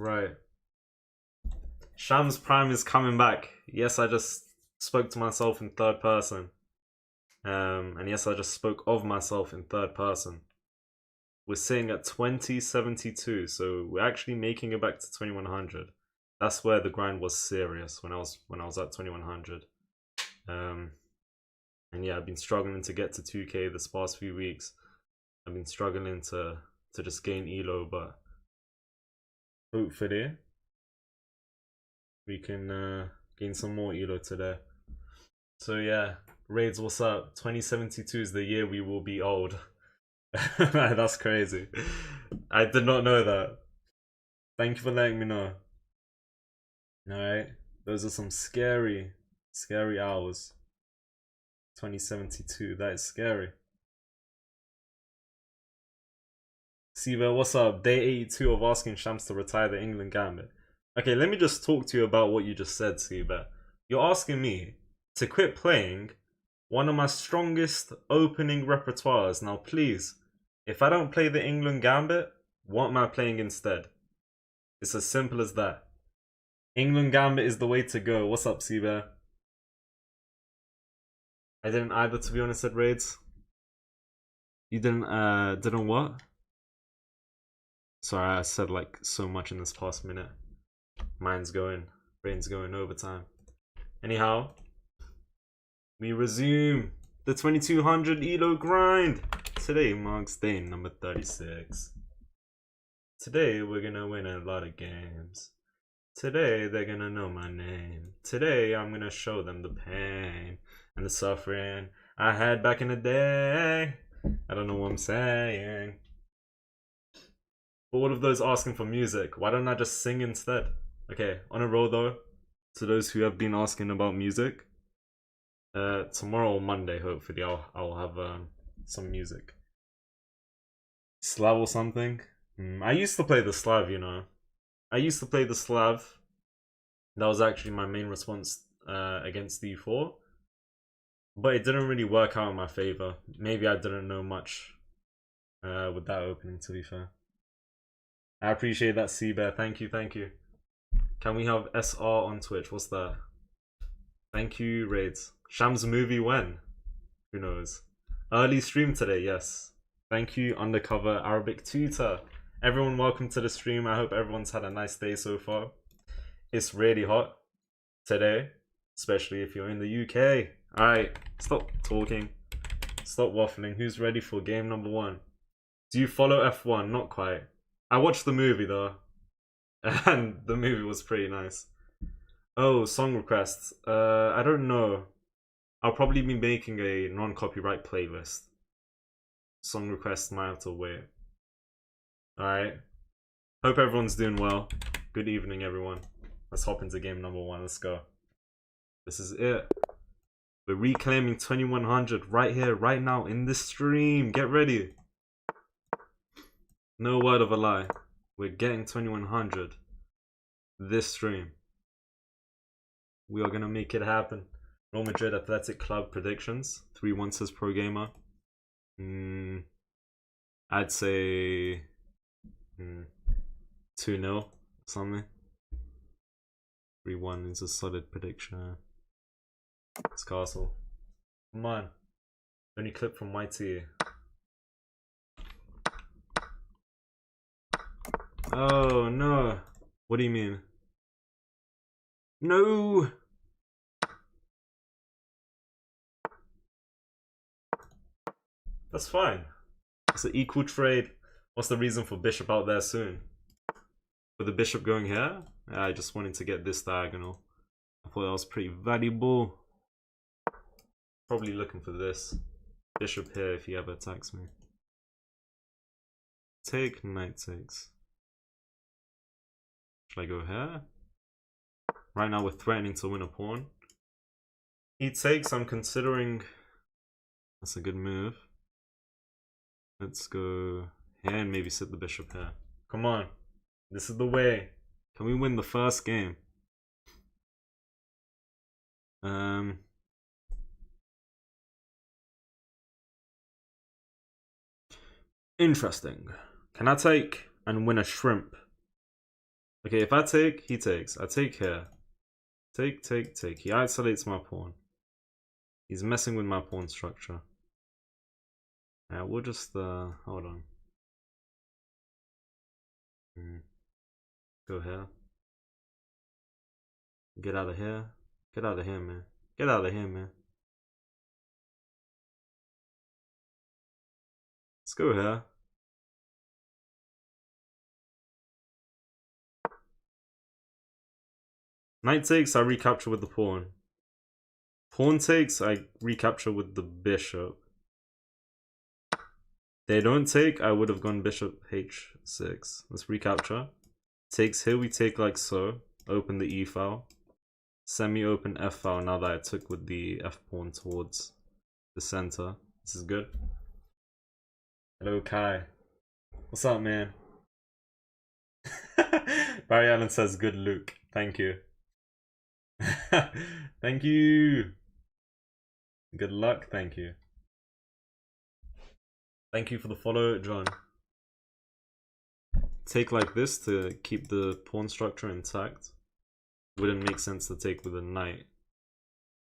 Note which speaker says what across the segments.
Speaker 1: Right. Shams Prime is coming back. Yes, I just spoke to myself in third person. And yes, I just spoke of myself in third person. We're sitting at 2072, so we're actually making it back to 2100. That's where the grind was serious when I was at 2100. And yeah, I've been struggling to get to 2K this past few weeks. I've been struggling to just gain elo, but hopefully we can gain some more elo today. So yeah, Raids, what's up? 2072 is the year we will be old. That's crazy. I did not know that. Thank you for letting me know. Alright, those are some scary hours. 2072, that is scary. Siva, what's up? Day 82 of asking Shams to retire the England Gambit. Okay, let me just talk to you about what you just said, Siva. You're asking me to quit playing one of my strongest opening repertoires. Now, please, if I don't play the England Gambit, what am I playing instead? It's as simple as that. England Gambit is the way to go. What's up, Seabear? I didn't either, to be honest, at Raids. You didn't what? Sorry, I said like so much in this past minute. Brain's going overtime. Anyhow, we resume the 2200 elo grind. Today marks day number 36. Today we're gonna win a lot of games. Today they're gonna know my name. Today I'm gonna show them the pain and the suffering I had back in the day. I don't know what I'm saying. For all of those asking for music, why don't I just sing instead? Okay, on a roll though, to those who have been asking about music, tomorrow or Monday, hopefully, I'll have some music. Slav or something? I used to play the Slav, you know. I used to play the Slav. That was actually my main response against D4. But it didn't really work out in my favor. Maybe I didn't know much with that opening, to be fair. I appreciate that, Seabear. Thank you, thank you. Can we have SR on Twitch? What's that? Thank you, Raids. Shams movie when? Who knows? Early stream today, yes. Thank you, Undercover Arabic Tutor. Everyone, welcome to the stream. I hope everyone's had a nice day so far. It's really hot today, especially if you're in the UK. Alright, stop talking. Stop waffling. Who's ready for game number 1? Do you follow F1? Not quite. I watched the movie though, and the movie was pretty nice. Oh, song requests. I don't know. I'll probably be making a non-copyright playlist. Song requests might have to wait. Alright. Hope everyone's doing well. Good evening, everyone. Let's hop into game number 1. Let's go. This is it. We're reclaiming 2100 right here, right now, in this stream. Get ready. No word of a lie. We're getting 2100 this stream. We are going to make it happen. Real Madrid Athletic Club predictions. 3-1 says Pro Gamer. I'd say 2-0 something. 3-1 is a solid prediction. It's Castle. Come on. Only clip from YT. Oh no. What do you mean? No. That's fine. It's an equal trade. What's the reason for Bishop out there soon? For the Bishop going here? I just wanted to get this diagonal. I thought that was pretty valuable. Probably looking for this. Bishop here if he ever attacks me. Take, knight takes. Should I go here? Right now we're threatening to win a pawn. He takes, I'm considering... That's a good move. Let's go here and maybe sit the bishop here. Come on. This is the way. Can we win the first game? Interesting. Can I take and win a shrimp? Okay, if I take, he takes. I take here. Take. He isolates my pawn. He's messing with my pawn structure. Yeah, we'll just, hold on. Go here. Get out of here. Get out of here, man. Get out of here, man. Let's go here. Knight takes, I recapture with the pawn. Pawn takes, I recapture with the bishop. They don't take, I would have gone bishop h6. Let's recapture. Takes here, we take like so. Open the e file. Semi-open f file now that I took with the f pawn towards the center. This is good. Hello, Kai. What's up, man? Barry Allen says good Luke. Thank you. Thank you. Good luck, thank you. Thank you for the follow, John. Take like this to keep the pawn structure intact. Wouldn't make sense to take with a knight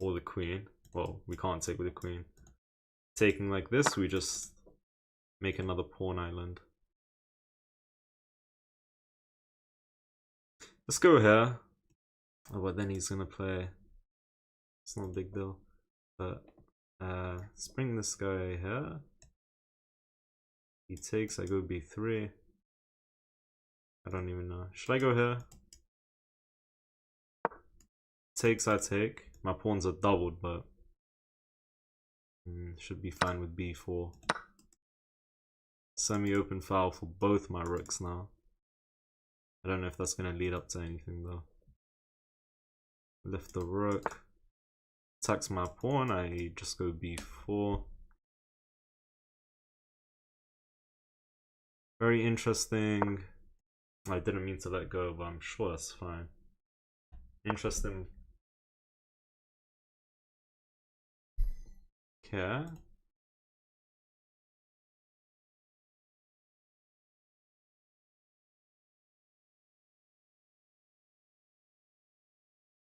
Speaker 1: or the queen. Well, we can't take with the queen. Taking like this, we just make another pawn island. Let's go here. Oh, but then he's gonna play. It's not a big deal. But let's bring this guy here. He takes, I go b3. I don't even know. Should I go here? Takes, I take. My pawns are doubled, but should be fine with b4. Semi-open file for both my rooks now. I don't know if that's gonna lead up to anything though. Lift the rook. Attacks my pawn, I just go b4. Very interesting. I didn't mean to let go, but I'm sure that's fine. Interesting. Okay.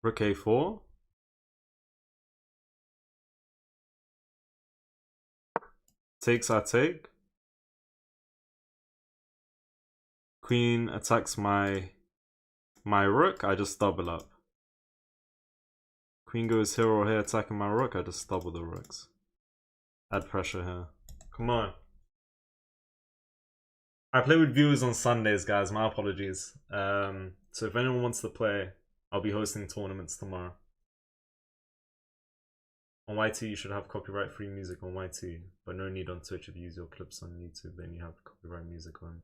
Speaker 1: Rook a4. Takes, I take. Queen attacks my rook, I just double up. Queen goes here or here attacking my rook, I just double the rooks. Add pressure here. Come on. I play with viewers on Sundays, guys. My apologies. So if anyone wants to play, I'll be hosting tournaments tomorrow. On YT, you should have copyright-free music on YT, but no need on Twitch. If you use your clips on YouTube, then you have copyright music on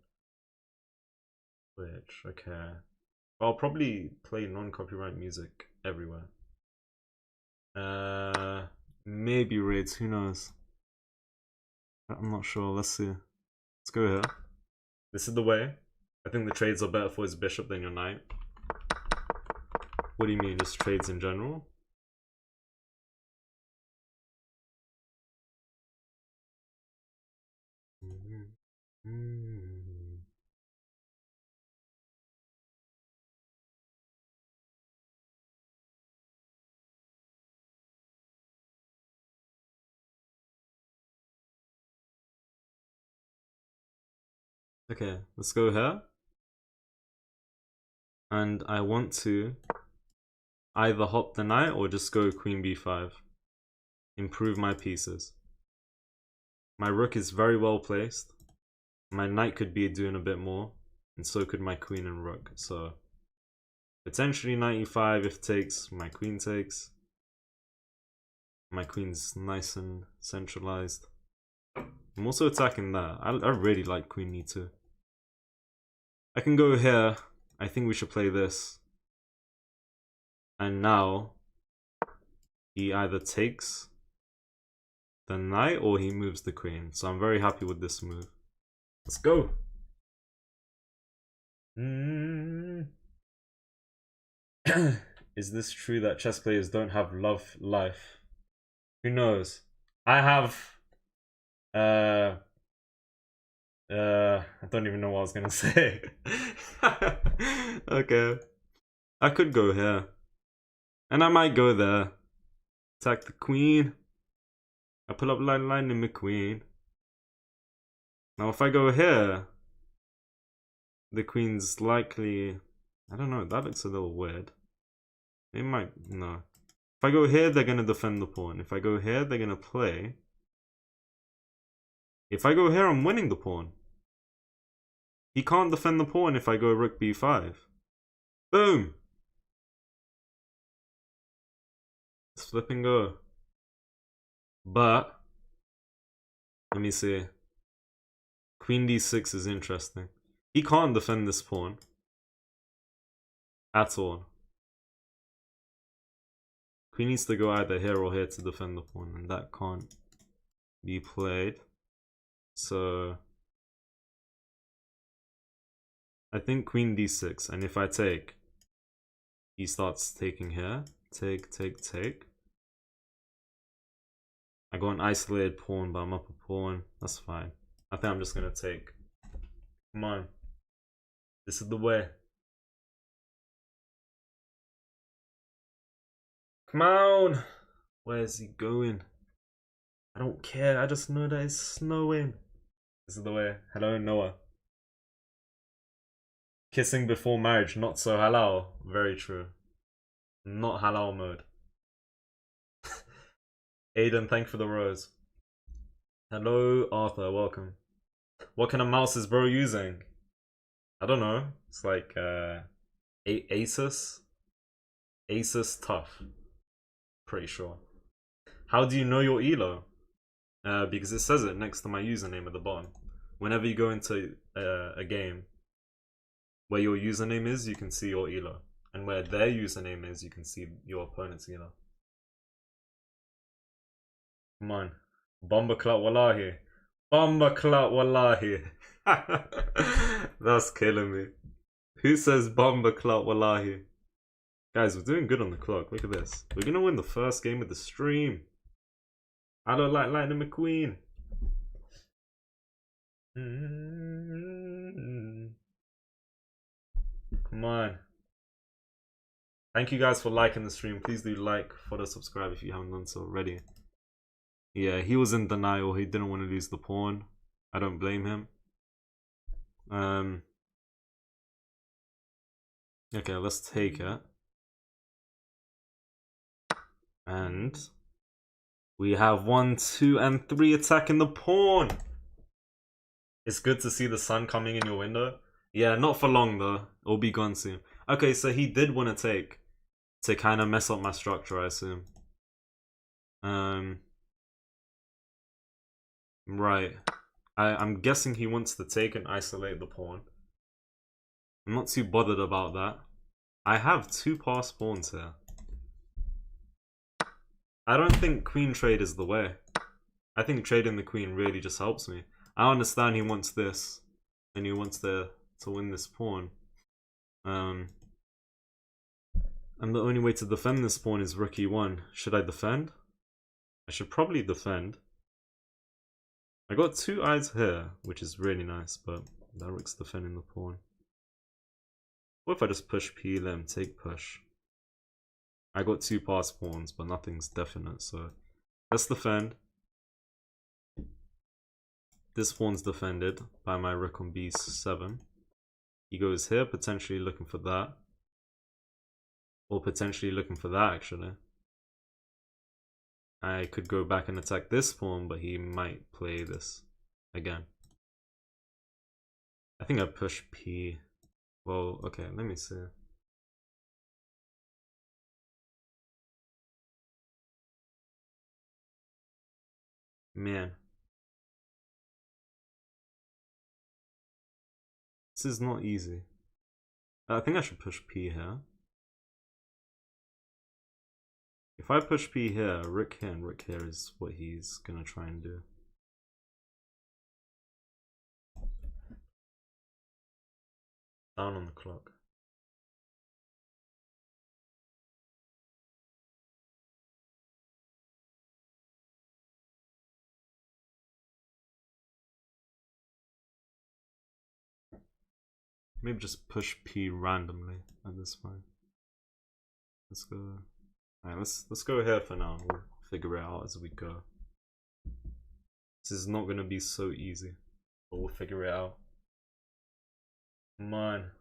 Speaker 1: Twitch. Okay. I'll probably play non-copyright music everywhere. Maybe raids, who knows? I'm not sure. Let's see. Let's go here. This is the way. I think the trades are better for his bishop than your knight. What do you mean, just trades in general? Okay, let's go here. And I want to either hop the knight or just go queen b5. Improve my pieces. My rook is very well placed. My knight could be doing a bit more, and so could my queen and rook. So potentially knight e5 if takes, my queen takes. My queen's nice and centralized. I'm also attacking that. I really like queen e2. I can go here. I think we should play this. And now he either takes the knight or he moves the queen. So I'm very happy with this move. Let's go. Is this true that chess players don't have love life? Who knows? I have I don't even know what I was gonna say. Okay. I could go here. And I might go there. Attack the queen. I pull up Lightning McQueen. Now if I go here, the queen's likely... I don't know, that looks a little weird. It might... no. If I go here, they're going to defend the pawn. If I go here, they're going to play. If I go here, I'm winning the pawn. He can't defend the pawn if I go rook b5. Boom! Let's flip and go. But... let me see. Queen d6 is interesting. He can't defend this pawn. At all. Queen needs to go either here or here to defend the pawn, and that can't be played. So I think queen d6, and if I take, he starts taking here. Take, take, take. I got an isolated pawn, but I'm up a pawn. That's fine. I think I'm just gonna take. Come on. This is the way. Come on! Where is he going? I don't care, I just know that it's snowing. This is the way. Hello, Noah. Kissing before marriage, not so halal. Very true. Not halal mode. Aiden, thank you for the rose. Hello, Arthur, welcome. What kind of mouse is bro using? I don't know. It's like Asus. Asus Tough. Pretty sure. How do you know your elo? Because it says it next to my username at the bottom. Whenever you go into a game where your username is, you can see your elo. And where their username is, you can see your opponent's elo. Come on. Bomba Clout Wallahi. Bomba Clout Wallahi. That's killing me. Who says Bomba Clout Wallahi? Guys, we're doing good on the clock. Look at this. We're gonna win the first game of the stream. I don't like Lightning McQueen. Come on. Thank you guys for liking the stream. Please do like, follow, subscribe if you haven't done so already. Yeah, he was in denial. He didn't want to lose the pawn. I don't blame him. Okay, let's take it. And we have 1, 2, and 3 attacking the pawn. It's good to see the sun coming in your window. Yeah, not for long though. It'll be gone soon. Okay, so he did want to take to kind of mess up my structure, I assume. Right. I'm guessing he wants to take and isolate the pawn. I'm not too bothered about that. I have 2 passed pawns here. I don't think queen trade is the way. I think trading the queen really just helps me. I understand he wants this, and he wants to win this pawn. And the only way to defend this pawn is rook e1. Should I defend? I should probably defend. I got 2 eyes here, which is really nice, but that rook's defending the pawn. What if I just push p, let him take push? I got 2 passed pawns, but nothing's definite, so let's defend. This pawn's defended by my rook on b7. He goes here, potentially looking for that. Or potentially looking for that, actually. I could go back and attack this pawn, but he might play this again. I think I push p. Well, okay, let me see. Man. This is not easy. I think I should push p here. If I push p here, rook here and rook here is what he's gonna try and do. Down on the clock. maybe just push P randomly at this point. Let's go. Alright, let's go here for now. We'll figure it out as we go. This is not gonna be so easy, but we'll figure it out. Come on.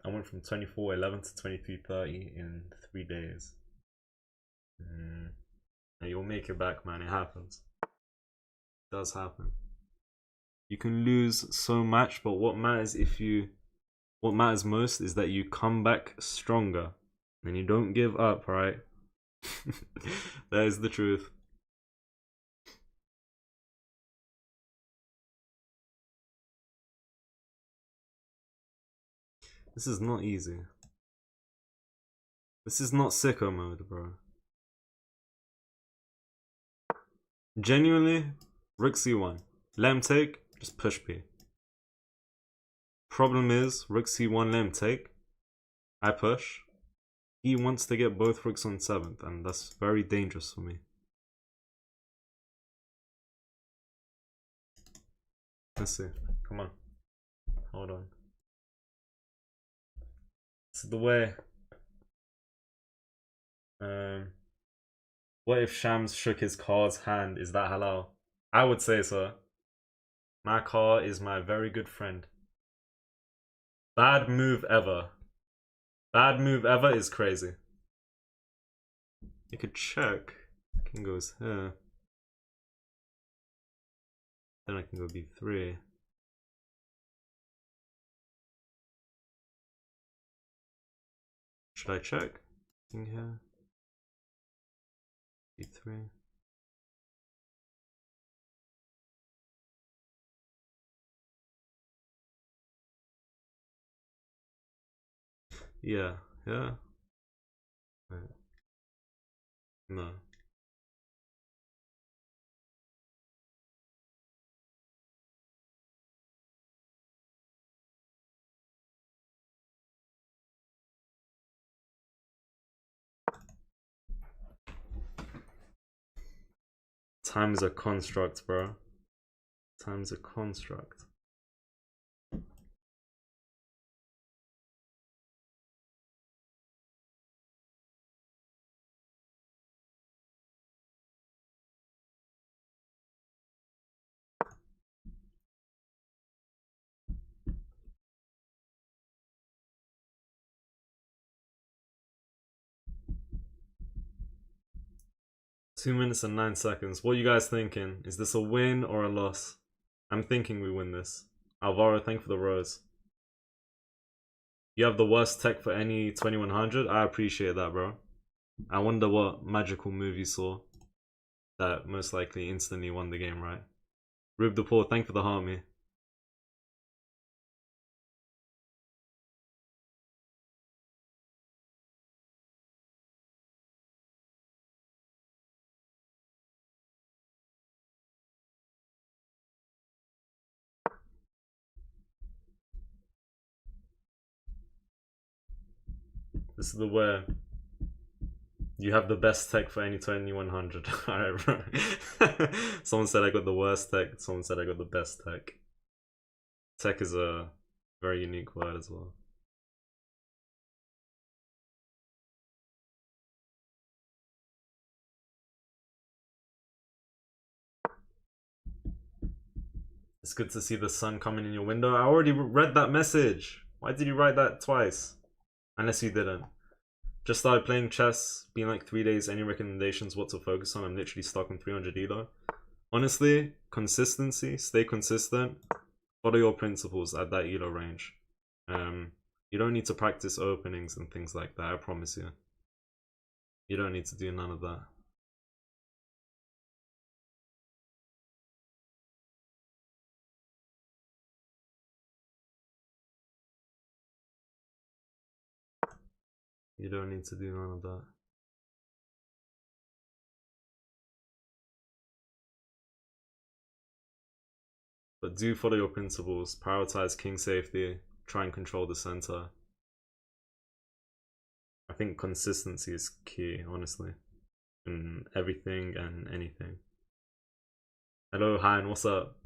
Speaker 1: I went from 24.11 to 23.30 in 3 days. And you'll make it back, man. It happens. It does happen. You can lose so much, but what matters most is that you come back stronger and you don't give up, right? That is the truth. This is not easy. This is not sicko mode, bro. Genuinely, Rook C1. Let him take, just push P. Problem is, Rook C1, let him take. I push. He wants to get both rooks on 7th, and that's very dangerous for me. Let's see. Come on. Hold on. This is the way. What if Shams shook his car's hand? Is that halal? I would say so. My car is my very good friend. Bad move ever. Bad move ever is crazy. You could check. King goes here. Then I can go B3. Should I check? King here. B3. Yeah, yeah. Wait. No. Time is a construct, bro. Time is a construct. Two minutes and 9 seconds. What are you guys thinking? Is this a win or a loss? I'm thinking we win this. Alvaro, thank you for the rose. You have the worst tech for any 2100? I appreciate that, bro. I wonder what magical move you saw that most likely instantly won the game, right? Rube the Poor, thank you for the harmony. This is the where you have the best tech for any 2100. Alright, bro. Someone said I got the worst tech. Someone said I got the best tech. Tech is a very unique word as well. It's good to see the sun coming in your window. I already read that message. Why did you write that twice? Unless you didn't. Just started playing chess. Been like 3 days. Any recommendations what to focus on? I'm literally stuck on 300 elo. Honestly, consistency. Stay consistent. Follow your principles at that elo range. You don't need to practice openings and things like that. I promise you. You don't need to do none of that. You don't need to do none of that. But do follow your principles. Prioritize king safety. Try and control the center. I think consistency is key, honestly. In everything and anything. Hello, Han, what's up?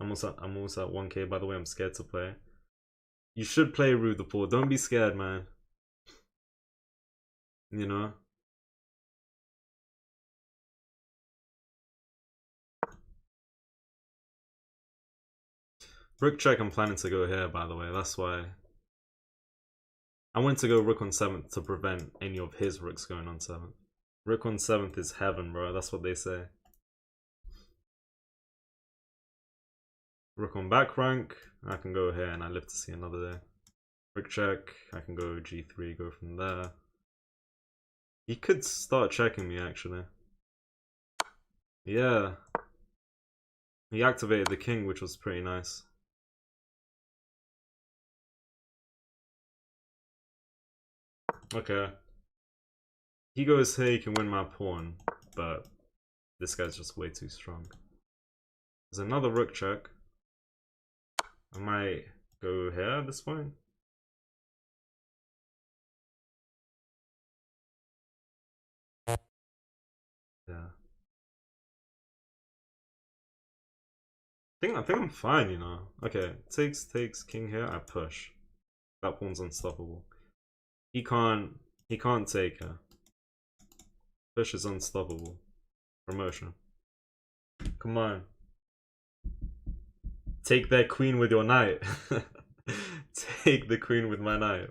Speaker 1: I'm almost at 1k, by the way. I'm scared to play. You should play Rue the Poor. Don't be scared, man. You know? Rook check, I'm planning to go here, by the way. That's why. I wanted to go rook on 7th to prevent any of his rooks going on 7th. Rook on 7th is heaven, bro. That's what they say. Rook on back rank. I can go here and I live to see another day. Rook check. I can go g3, go from there. He could start checking me, actually. Yeah. He activated the king, which was pretty nice. Okay. He goes here, he can win my pawn, but this guy's just way too strong. There's another rook check. I might go here at this point. Yeah. I think I'm fine, you know. Okay, takes king here, I push. That pawn's unstoppable. He can't take her. Push is unstoppable. Promotion. Come on. Take their queen with your knight. Take the queen with my knight.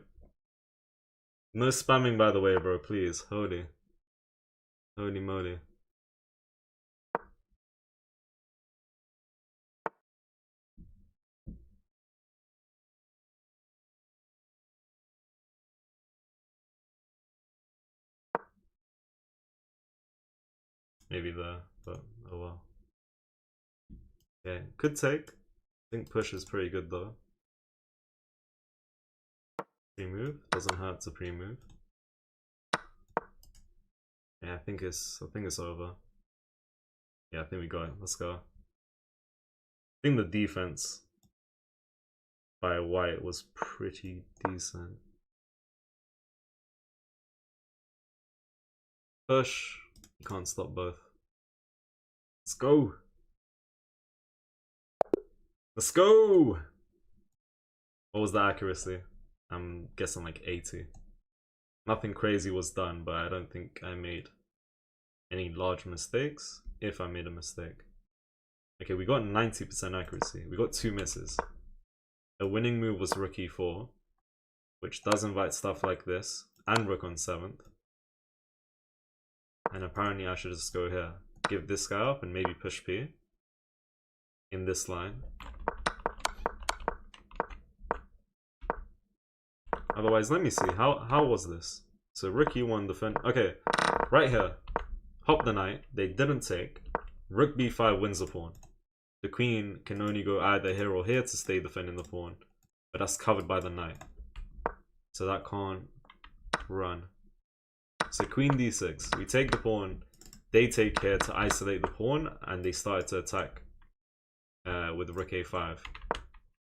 Speaker 1: No spamming, by the way, bro, please. Holy. Holy moly. Maybe there, but oh well. Okay, could take. I think push is pretty good though. Pre-move doesn't hurt to pre-move. Yeah, I think it's over. Yeah, I think we got it. Let's go. I think the defense by white was pretty decent. Push. You can't stop both. Let's go. Let's go. What was the accuracy? I'm guessing like 80. Nothing crazy was done, but I don't think I made any large mistakes, if I made a mistake. Okay, we got 90% accuracy. We got 2 misses. A winning move was rook e4, which does invite stuff like this, and rook on 7th. And apparently I should just go here. Give this guy up and maybe push p in this line. Otherwise, let me see. How was this? So rook e1 defend. Okay, right here. Hop the knight. They didn't take. Rook b5 wins the pawn. The queen can only go either here or here to stay defending the pawn. But that's covered by the knight. So that can't run. So queen d6. We take the pawn. They take here to isolate the pawn. And they started to attack with rook a5.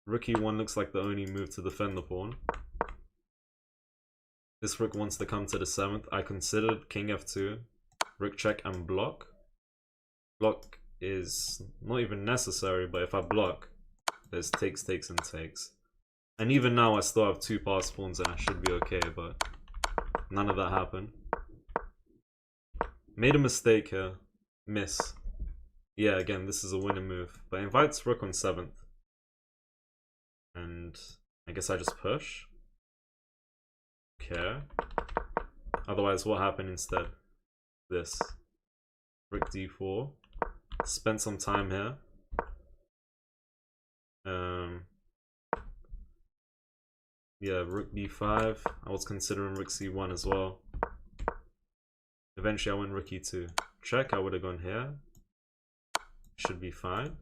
Speaker 1: Rook e1 looks like the only move to defend the pawn. This rook wants to come to the 7th. I considered king f2, rook check, and block. Block is not even necessary, but if I block, there's takes, takes, and takes. And even now, I still have 2 passed pawns and I should be okay, but none of that happened. Made a mistake here. Miss. Yeah, again, this is a winning move. But invites rook on 7th. And I guess I just push. Okay. Otherwise, what happened instead? This. Rook d4. Spent some time here. Yeah, rook b5. I was considering rook c1 as well. Eventually I went rook e2. Check, I would have gone here. Should be fine.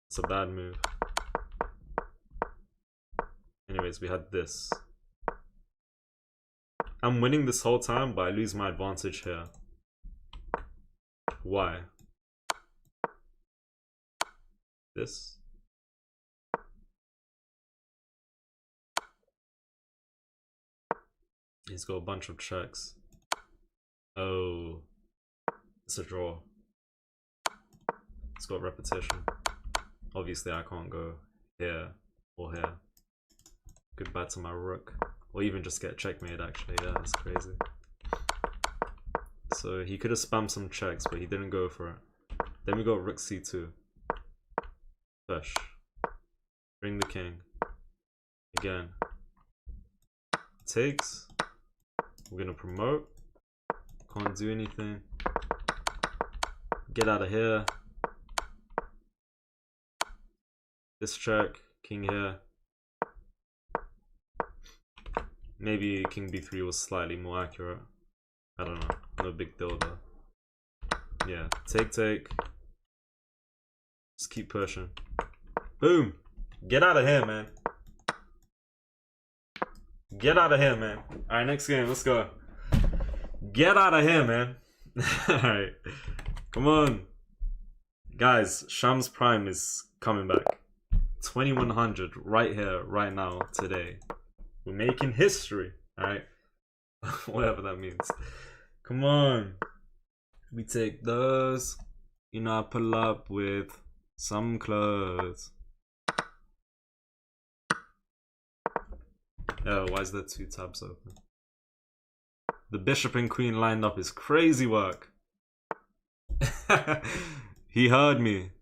Speaker 1: It's a bad move. Anyways, we had this. I'm winning this whole time, but I lose my advantage here. Why? This. He's got a bunch of checks. Oh. It's a draw. It's got repetition. Obviously, I can't go here or here. Goodbye to my rook. Or even just get checkmate, actually. Yeah, that's crazy. So he could have spammed some checks, but he didn't go for it. Then we got rook c2. Push. Bring the king. Again. Takes. We're gonna promote. Can't do anything. Get out of here. This check. King here. Maybe king b3 was slightly more accurate. I don't know. No big deal though. Yeah. Take, take. Just keep pushing. Boom! Get out of here, man. Get out of here, man. Alright, next game. Let's go. Get out of here, man. Alright. Come on. Guys, Shams Prime is coming back. 2100 right here, right now, today. We're making history. Alright. Whatever that means. Come on. We take those. You know, I pull up with some clothes. Oh, why is there 2 tabs open? The bishop and queen lined up is crazy work. He heard me.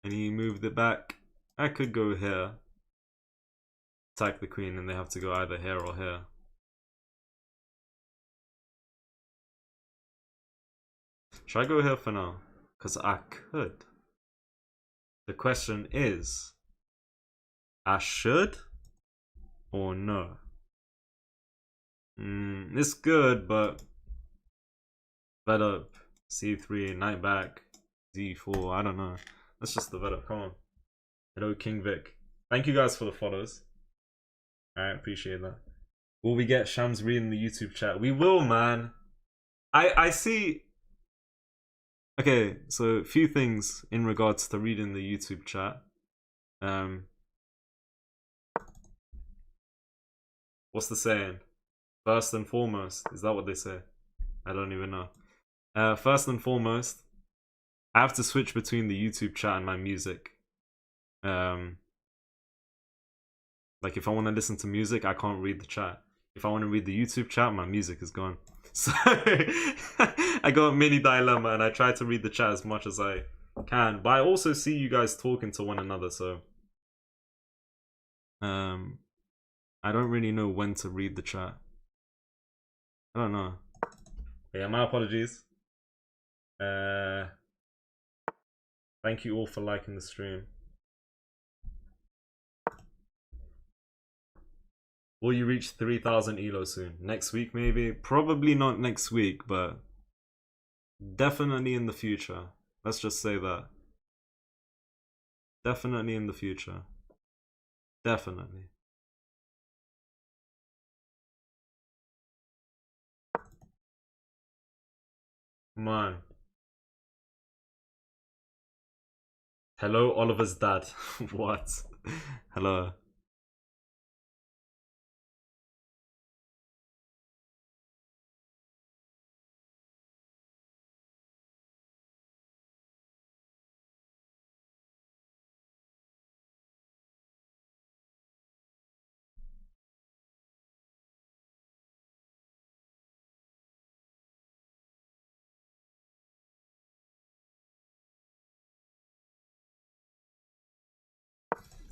Speaker 1: And he moved it back. I could go here. Attack the queen and they have to go either here or here. Should I go here for now? Because I could. The question is, I should or no? It's good, but bet up c3, knight back, d4. I don't know. Let's just develop. Come on. Hello, King Vic. Thank you guys for the follows. I appreciate that. Will we get Shams reading the YouTube chat? We will, man. I see. Okay, so a few things in regards to reading the YouTube chat. What's the saying? First and foremost, is that what they say? I don't even know. First and foremost, I have to switch between the YouTube chat and my music. Like if I want to listen to music, I can't read the chat. If I want to read the YouTube chat, my music is gone. So I got a mini dilemma and I try to read the chat as much as I can. But I also see you guys talking to one another, so I don't really know when to read the chat. I don't know. Yeah, my apologies. Thank you all for liking the stream. Will you reach 3,000 elo soon? Next week maybe? Probably not next week, but definitely in the future. Let's just say that. Definitely in the future. Definitely. Come on. Hello, Oliver's dad. What? Hello.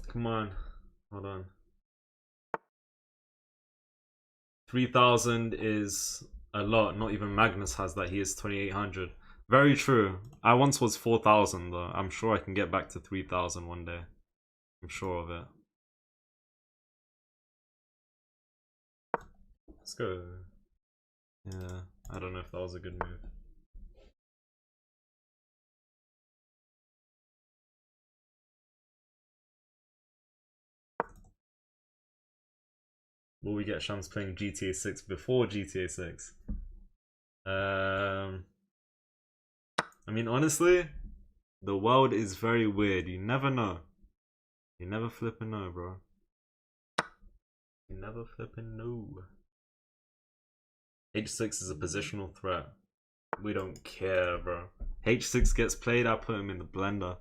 Speaker 1: Come on. Hold on. 3,000 is a lot. Not even Magnus has that. He is 2,800. Very true. I once was 4,000 though. I'm sure I can get back to 3,000 one day. I'm sure of it. Let's go. Yeah, I don't know if that was a good move. Will we get Shams playing GTA 6 before GTA 6? I mean, honestly, the world is very weird. You never know. You never flippin' know, bro. You never flippin' know. H6 is a positional threat. We don't care, bro. H6 gets played, I put him in the blender.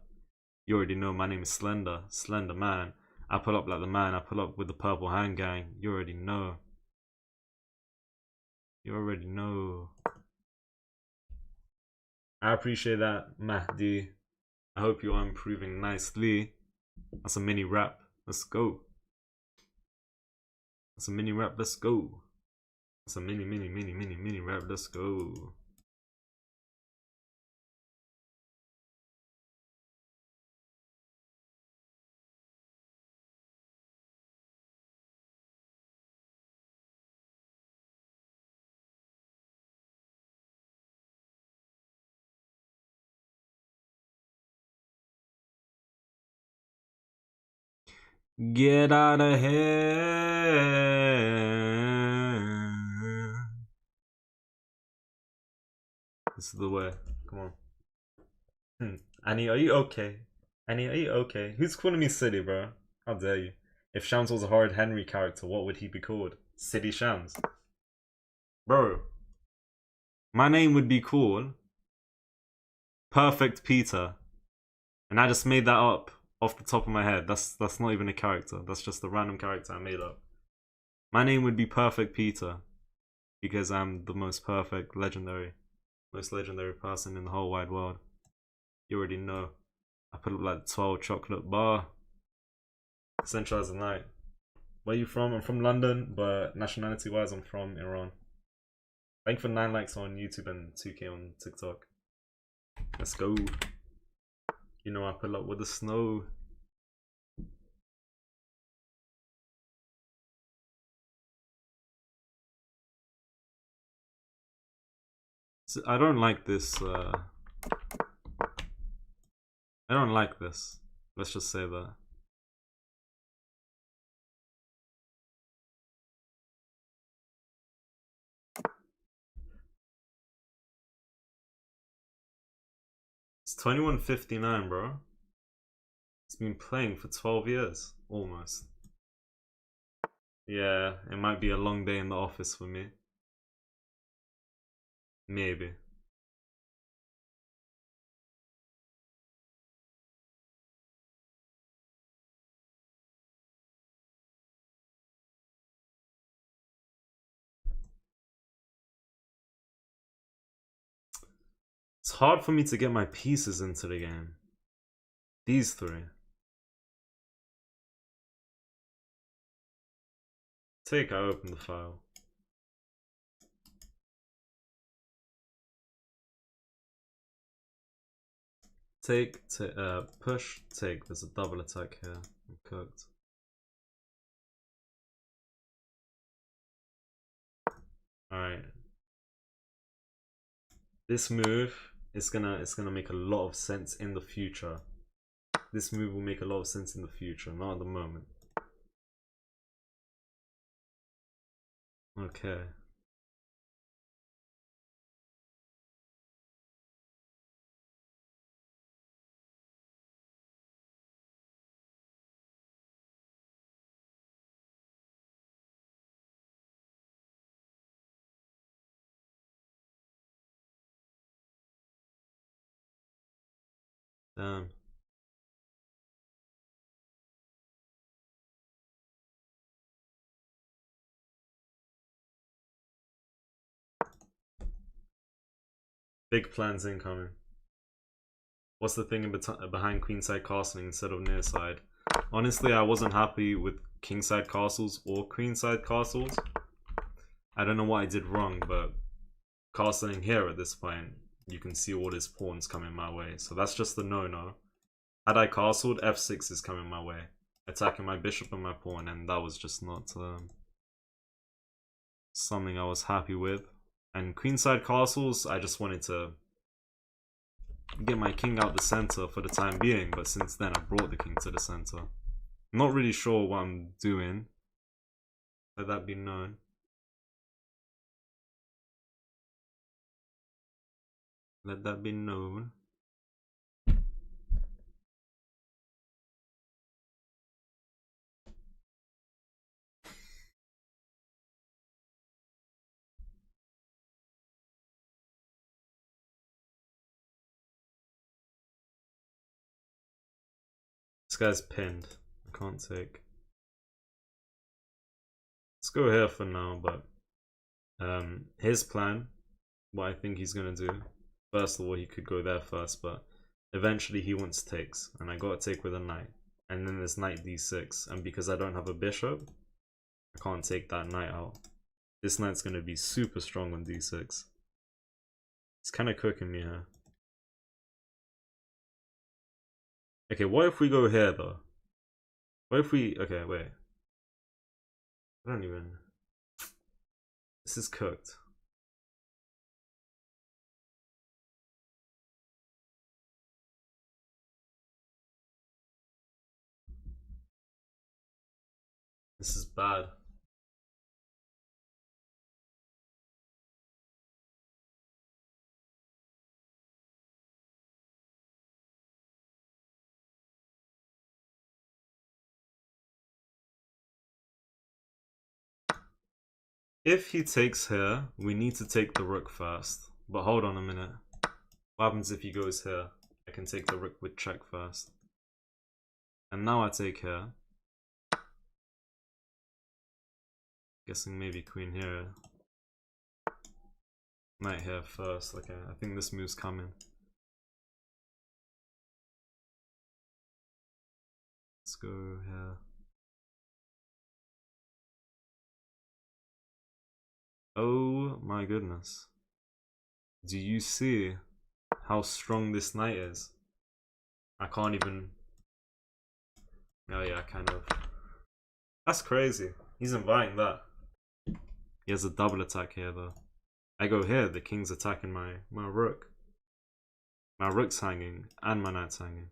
Speaker 1: You already know my name is Slender. Slender Man. I pull up like the man. I pull up with the purple hand gang. You already know. You already know. I appreciate that, Mahdi. I hope you are improving nicely. That's a mini rap. Let's go. That's a mini rap. Let's go. That's a mini rap. Let's go. Get out of here. This is the way. Come on. Annie, are you okay? Annie, are you okay? Who's calling me silly, bro? How dare you? If Shams was a Horrid Henry character, what would he be called? Silly Shams. Bro. My name would be called Perfect Peter. And I just made that up off the top of my head. That's not even a character. That's just a random character I made up. My name would be Perfect Peter. Because I'm the most perfect, most legendary person in the whole wide world. You already know. I put up like 12 chocolate bar. Centralized the night. Where are you from? I'm from London, but nationality wise I'm from Iran. Thank you for 9 likes on YouTube and 2k on TikTok. Let's go. You know I pull up with the snow. So I don't like this. I don't like this. Let's just say that. It's 21:59, bro. It's been playing for 12 years, almost. Yeah, it might be a long day in the office for me. Maybe. It's hard for me to get my pieces into the game. These three. I open the file. Push, take. There's a double attack here. I'm cooked. Alright. This move is gonna make a lot of sense in the future. This move will make a lot of sense in the future, not at the moment. Okay. Damn. Big plans incoming. What's the thing behind queenside castling instead of near side? Honestly, I wasn't happy with kingside castles or queenside castles. I don't know what I did wrong, but castling here at this point, you can see all his pawns coming my way. So that's just the no-no. Had I castled, f6 is coming my way. Attacking my bishop and my pawn, and that was just not something I was happy with. And queenside castles, I just wanted to get my king out the center for the time being, but since then I brought the king to the center. I'm not really sure what I'm doing. Let that be known. Let that be known. guy's pinned. I can't take. Let's go here for now, but his plan, what I think he's gonna do. First of all, he could go there first, but eventually he wants takes, and I gotta take with a knight. And then there's knight d6, and because I don't have a bishop, I can't take that knight out. This knight's gonna be super strong on d6. He's kind of cooking me here. Okay, what if we go here though? What if we... Okay, wait. I don't even... This is cooked. This is bad. If he takes here, we need to take the rook first. But hold on a minute. What happens if he goes here? I can take the rook with check first. And now I take here. Guessing maybe queen here. Knight here first. Okay, I think this move's coming. Let's go here. Oh my goodness. Do you see how strong this knight is? I can't even... Oh yeah, kind of. That's crazy. He's inviting that. He has a double attack here though. I go here, the king's attacking my rook. My rook's hanging and my knight's hanging.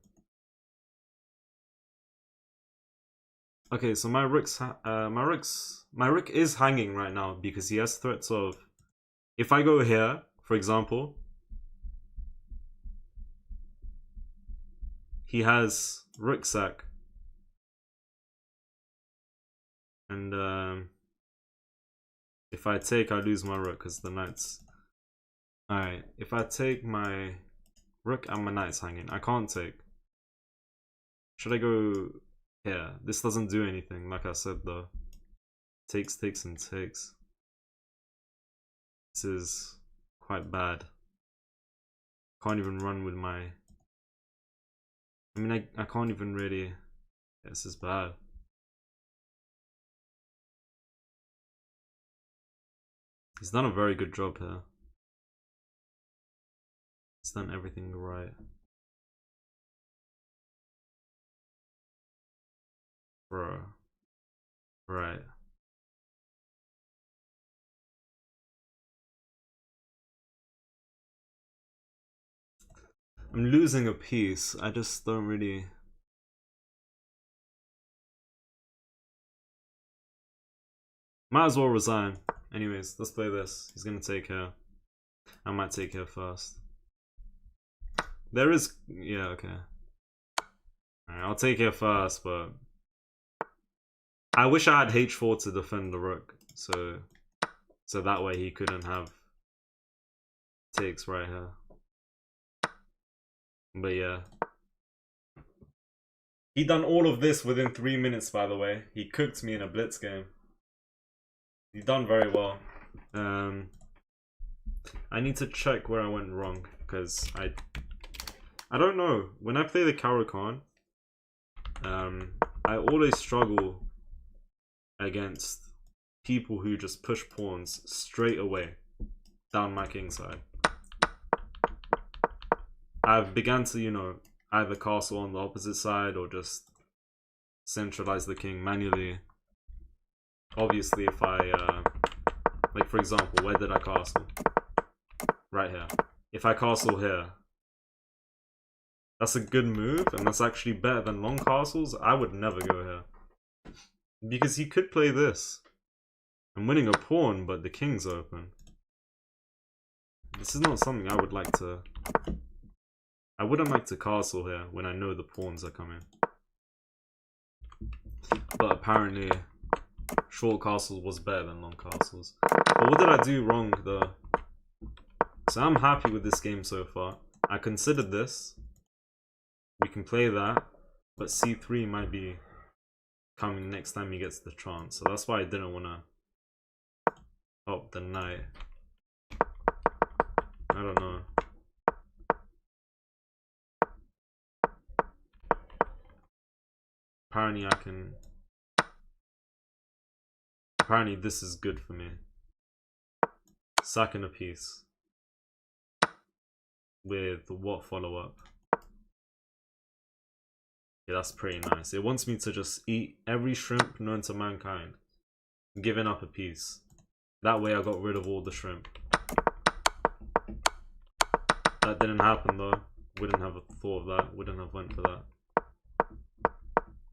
Speaker 1: Okay, so my rook is hanging right now because he has threats of, if I go here, for example, he has rook sack, and if I take, I lose my rook because the knight's... Alright, if I take my rook and my knight's hanging, I can't take. Should I go here? This doesn't do anything, like I said though. Takes, takes, and takes. This is quite bad. Can't even run with my... I mean, I can't even really... Yeah, this is bad. He's done a very good job here. He's done everything right. Bro. Right. I'm losing a piece. I just don't really... Might as well resign. Anyways, let's play this. He's gonna take here. I might take here first. There is... Yeah, okay. Alright, I'll take here first, but... I wish I had h4 to defend the rook. So that way he couldn't have takes right here. But yeah. He done all of this within 3 minutes, by the way. He cooked me in a blitz game. He done very well. I need to check where I went wrong, because I don't know. When I play the Caro-Kann, I always struggle against people who just push pawns straight away down my king side. I've begun to, you know, either castle on the opposite side or just centralize the king manually. Obviously, if I, like for example, where did I castle? Right here. If I castle here, that's a good move, and that's actually better than long castles. I would never go here. Because he could play this. I'm winning a pawn, but the king's open. This is not something I would like to... I wouldn't like to castle here when I know the pawns are coming. But apparently, short castles was better than long castles. But what did I do wrong though? So I'm happy with this game so far. I considered this. We can play that. but c3 might be coming next time he gets the chance. So that's why I didn't want to help the knight. I don't know. Apparently I can... Apparently this is good for me. Sacking a piece. With what follow-up? Yeah, that's pretty nice. It wants me to just eat every shrimp known to mankind. Giving up a piece. That way I got rid of all the shrimp. That didn't happen though. Wouldn't have thought of that. Wouldn't have went for that.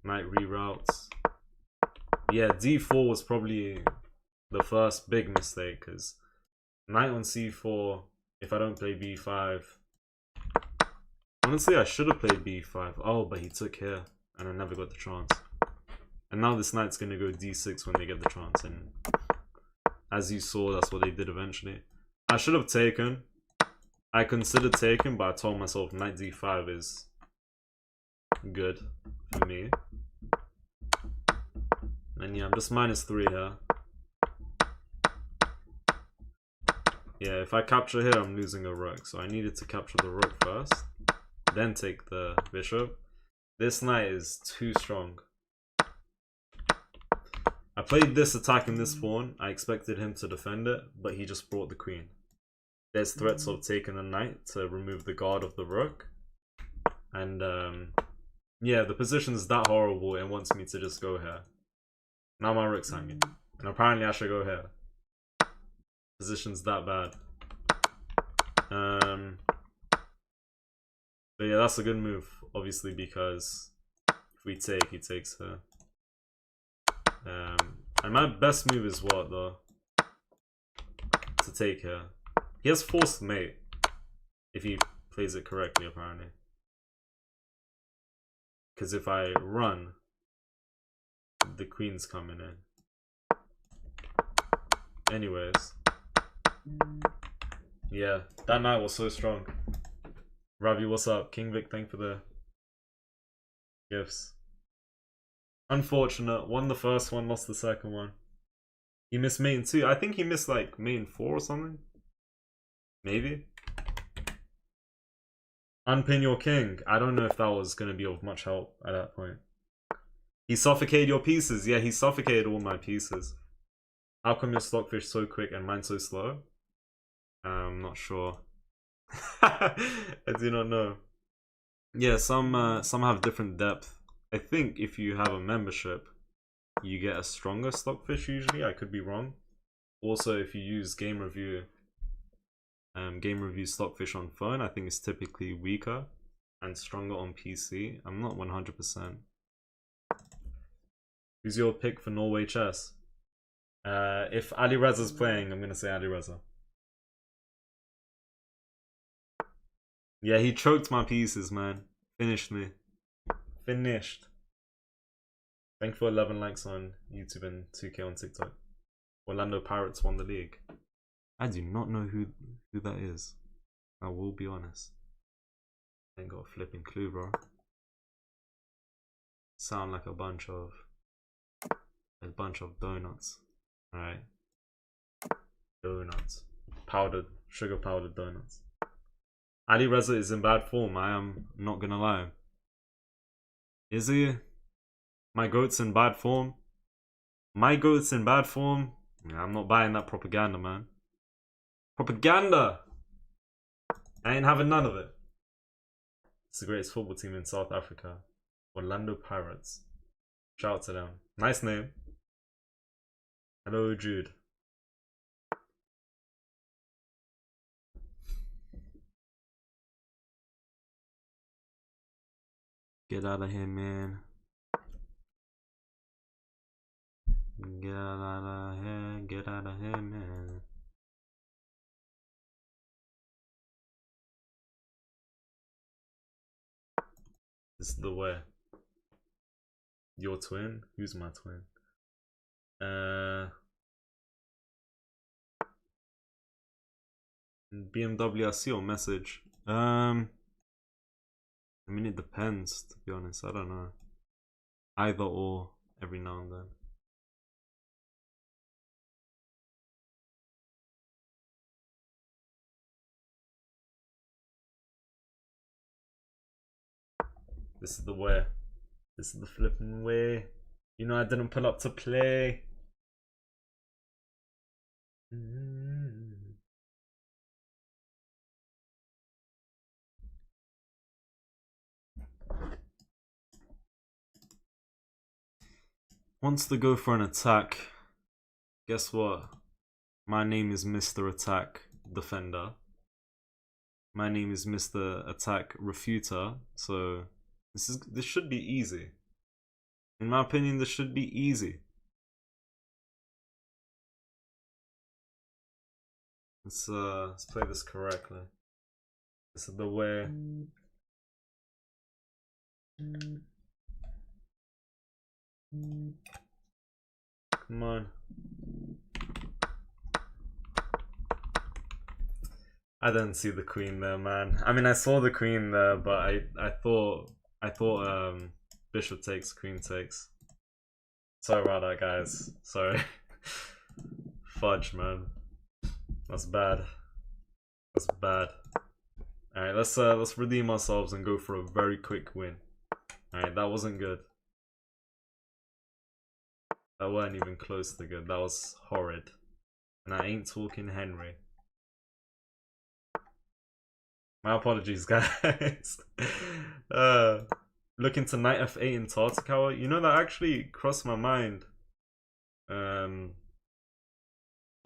Speaker 1: Knight reroutes. Yeah, d4 was probably the first big mistake, because knight on c4, if I don't play b5. Honestly, I should have played b5. Oh, but he took here, and I never got the chance. And now this knight's going to go d6 when they get the chance, and as you saw, that's what they did eventually. I should have taken. I considered taking, but I told myself knight d5 is good for me. And yeah, I'm just -3 here. Yeah, if I capture here, I'm losing a rook. So I needed to capture the rook first, then take the bishop. This knight is too strong. I played this attacking this pawn. I expected him to defend it, but he just brought the queen. There's threats of taking the knight to remove the guard of the rook. And yeah, the position's that horrible, it wants me to just go here. Now my rook's hanging. And apparently I should go here. Position's that bad. But yeah, that's a good move, obviously, because if we take, he takes her. And my best move is what, though? To take her. He has forced mate, if he plays it correctly, apparently. Because if I run, the queen's coming in. Anyways. Yeah, that knight was so strong. Ravi, what's up? King Vic, thank you for the gifts. Unfortunate. Won the first one, lost the second one. He missed mate in 2. I think he missed like mate in 4 or something. Maybe. Unpin your king. I don't know if that was going to be of much help at that point. He suffocated your pieces. Yeah, he suffocated all my pieces. How come your stockfish so quick and mine so slow? I'm not sure. I do not know. Yeah, some have different depth. I think if you have a membership, you get a stronger stockfish usually. I could be wrong. Also, if you use game review stockfish on phone, I think it's typically weaker and stronger on PC. I'm not 100%. Who's your pick for Norway chess? If Ali Reza's playing, I'm gonna say Ali Reza. Yeah, he choked my pieces, man. Finished me. Finished. Thank you for 11 likes on YouTube and 2K on TikTok. Orlando Pirates won the league. I do not know who that is. I will be honest. Ain't got a flipping clue, bro. Sound like a bunch of donuts. Alright. Donuts. Powdered, sugar powdered donuts. Ali Reza is in bad form, I am not gonna lie. Is he? My goat's in bad form? My goat's in bad form? Yeah, I'm not buying that propaganda, man. Propaganda! I ain't having none of it. It's the greatest football team in South Africa. Orlando Pirates. Shout out to them. Nice name. Hello, Jude. Get out of here, man. Get out of here. Get out of here, man. This is the way. Your twin? Who's my twin? BMW, I see your message. I mean, it depends, to be honest. I don't know. Either or, every now and then. This is the way. This is the flipping way. You know I didn't pull up to play. Wants to go for an attack. Guess what? My name is Mr. Attack Defender. My name is Mr. Attack Refuter. So this should be easy. In my opinion, this should be easy. Let's play this correctly. This is the way. Come on. I didn't see the queen there, man. I mean, I saw the queen there, but I thought bishop takes, queen takes. Sorry about that, guys. Sorry. Fudge, man. That's bad. That's bad. Alright, let's redeem ourselves and go for a very quick win. Alright, that wasn't good. That weren't even close to good. That was horrid. And I ain't talking Henry. My apologies, guys. Looking to knight f8 in Tartakower. You know, that actually crossed my mind. But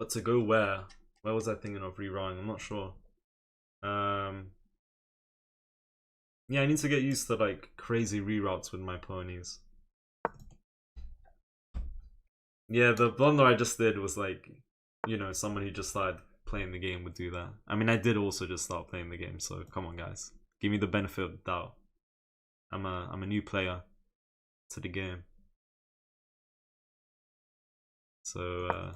Speaker 1: to go where? Where was I thinking of rerouting? I'm not sure. Yeah, I need to get used to like crazy reroutes with my ponies. Yeah, the blunder I just did was like, you know, someone who just started playing the game would do that. I mean, I did also just start playing the game, so come on, guys, give me the benefit of the doubt. I'm a new player to the game, so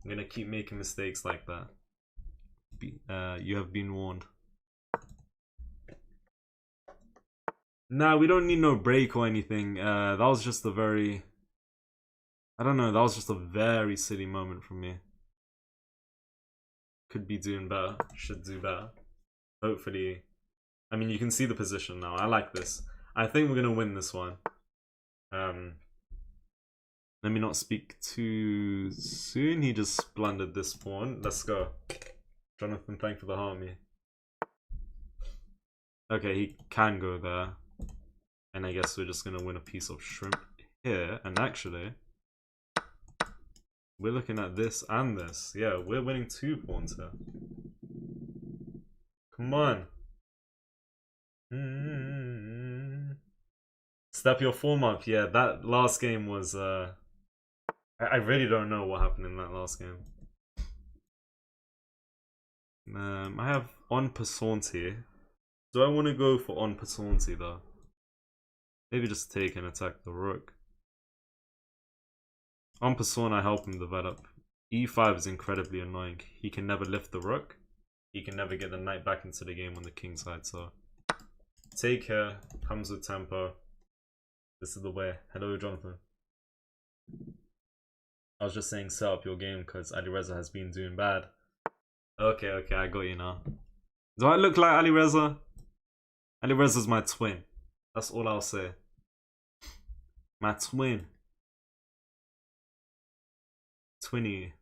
Speaker 1: I'm gonna keep making mistakes like that. You have been warned. Nah, we don't need no break or anything. That was just a very, I don't know, that was just a very silly moment from me. Could be doing better, should do better. Hopefully, I mean, you can see the position now. I like this. I think we're gonna win this one. Let me not speak too soon. He just blundered this pawn. Let's go. Jonathan, thank you for the harmony. Okay, he can go there. And I guess we're just gonna win a piece of shrimp here. And actually, we're looking at this and this. Yeah, we're winning 2 pawns here. Come on. Step your form up. Yeah, that last game was... I really don't know what happened in that last game. I have en passant here. Do I want to go for en passant though? Maybe just take and attack the rook. En passant, I help him develop. E5 is incredibly annoying. He can never lift the rook. He can never get the knight back into the game on the king side, so... Take care, comes with tempo. This is the way. Hello, Jonathan. I was just saying set up your game because Alireza has been doing bad. Okay, I got you now. Do I look like Alireza? Alireza's my twin. That's all I'll say. My twin. Twinny.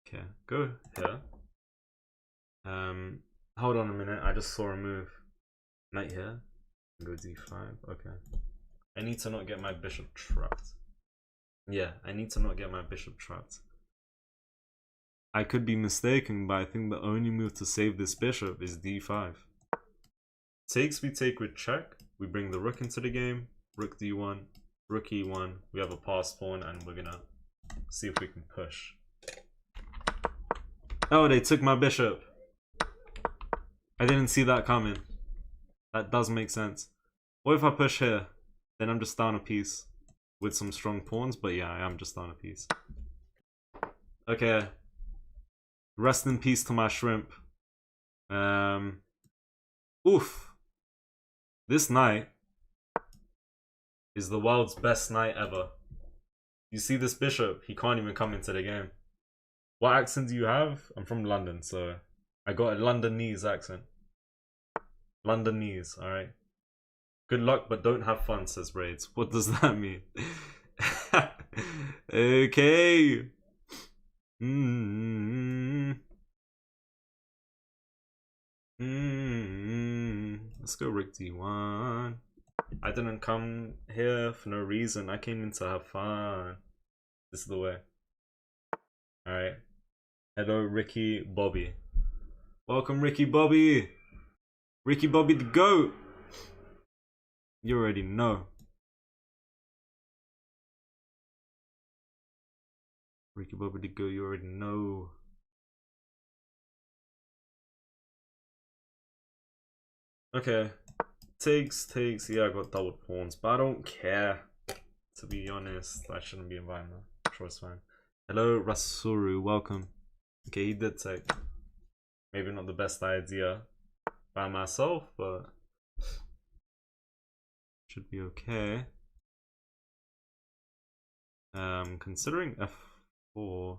Speaker 1: Okay, go here. Hold on a minute, I just saw a move. Knight here. Go d5, okay. I need to not get my bishop trapped. Yeah, I need to not get my bishop trapped. I could be mistaken, but I think the only move to save this bishop is d5. Takes, we take with check. We bring the rook into the game. Rook d1, rook e1. We have a pass pawn, and we're gonna see if we can push. Oh, they took my bishop. I didn't see that coming. That does make sense. What if I push here? Then I'm just down a piece with some strong pawns, but yeah, I am just down a piece. Okay. Rest in peace to my shrimp. Oof. This night is the world's best night ever. You see this bishop? He can't even come into the game. What accent do you have? I'm from London, so I got a Londonese accent. Londonese, alright. Good luck, but don't have fun, says Raids. What does that mean? Okay. Let's go Rick D1. I didn't come here for no reason. I came in to have fun. This is the way. Alright. Hello, Ricky Bobby. Welcome, Ricky Bobby. Ricky Bobby the GOAT. You already know. Ricky Bobby the GOAT, you already know. Okay. Takes. Yeah, I got double pawns, but I don't care. To be honest, I shouldn't be inviting her. I'm sure it's fine. Hello, Rasuru. Welcome. Okay, he did take. Maybe not the best idea by myself, but should be okay. Considering f4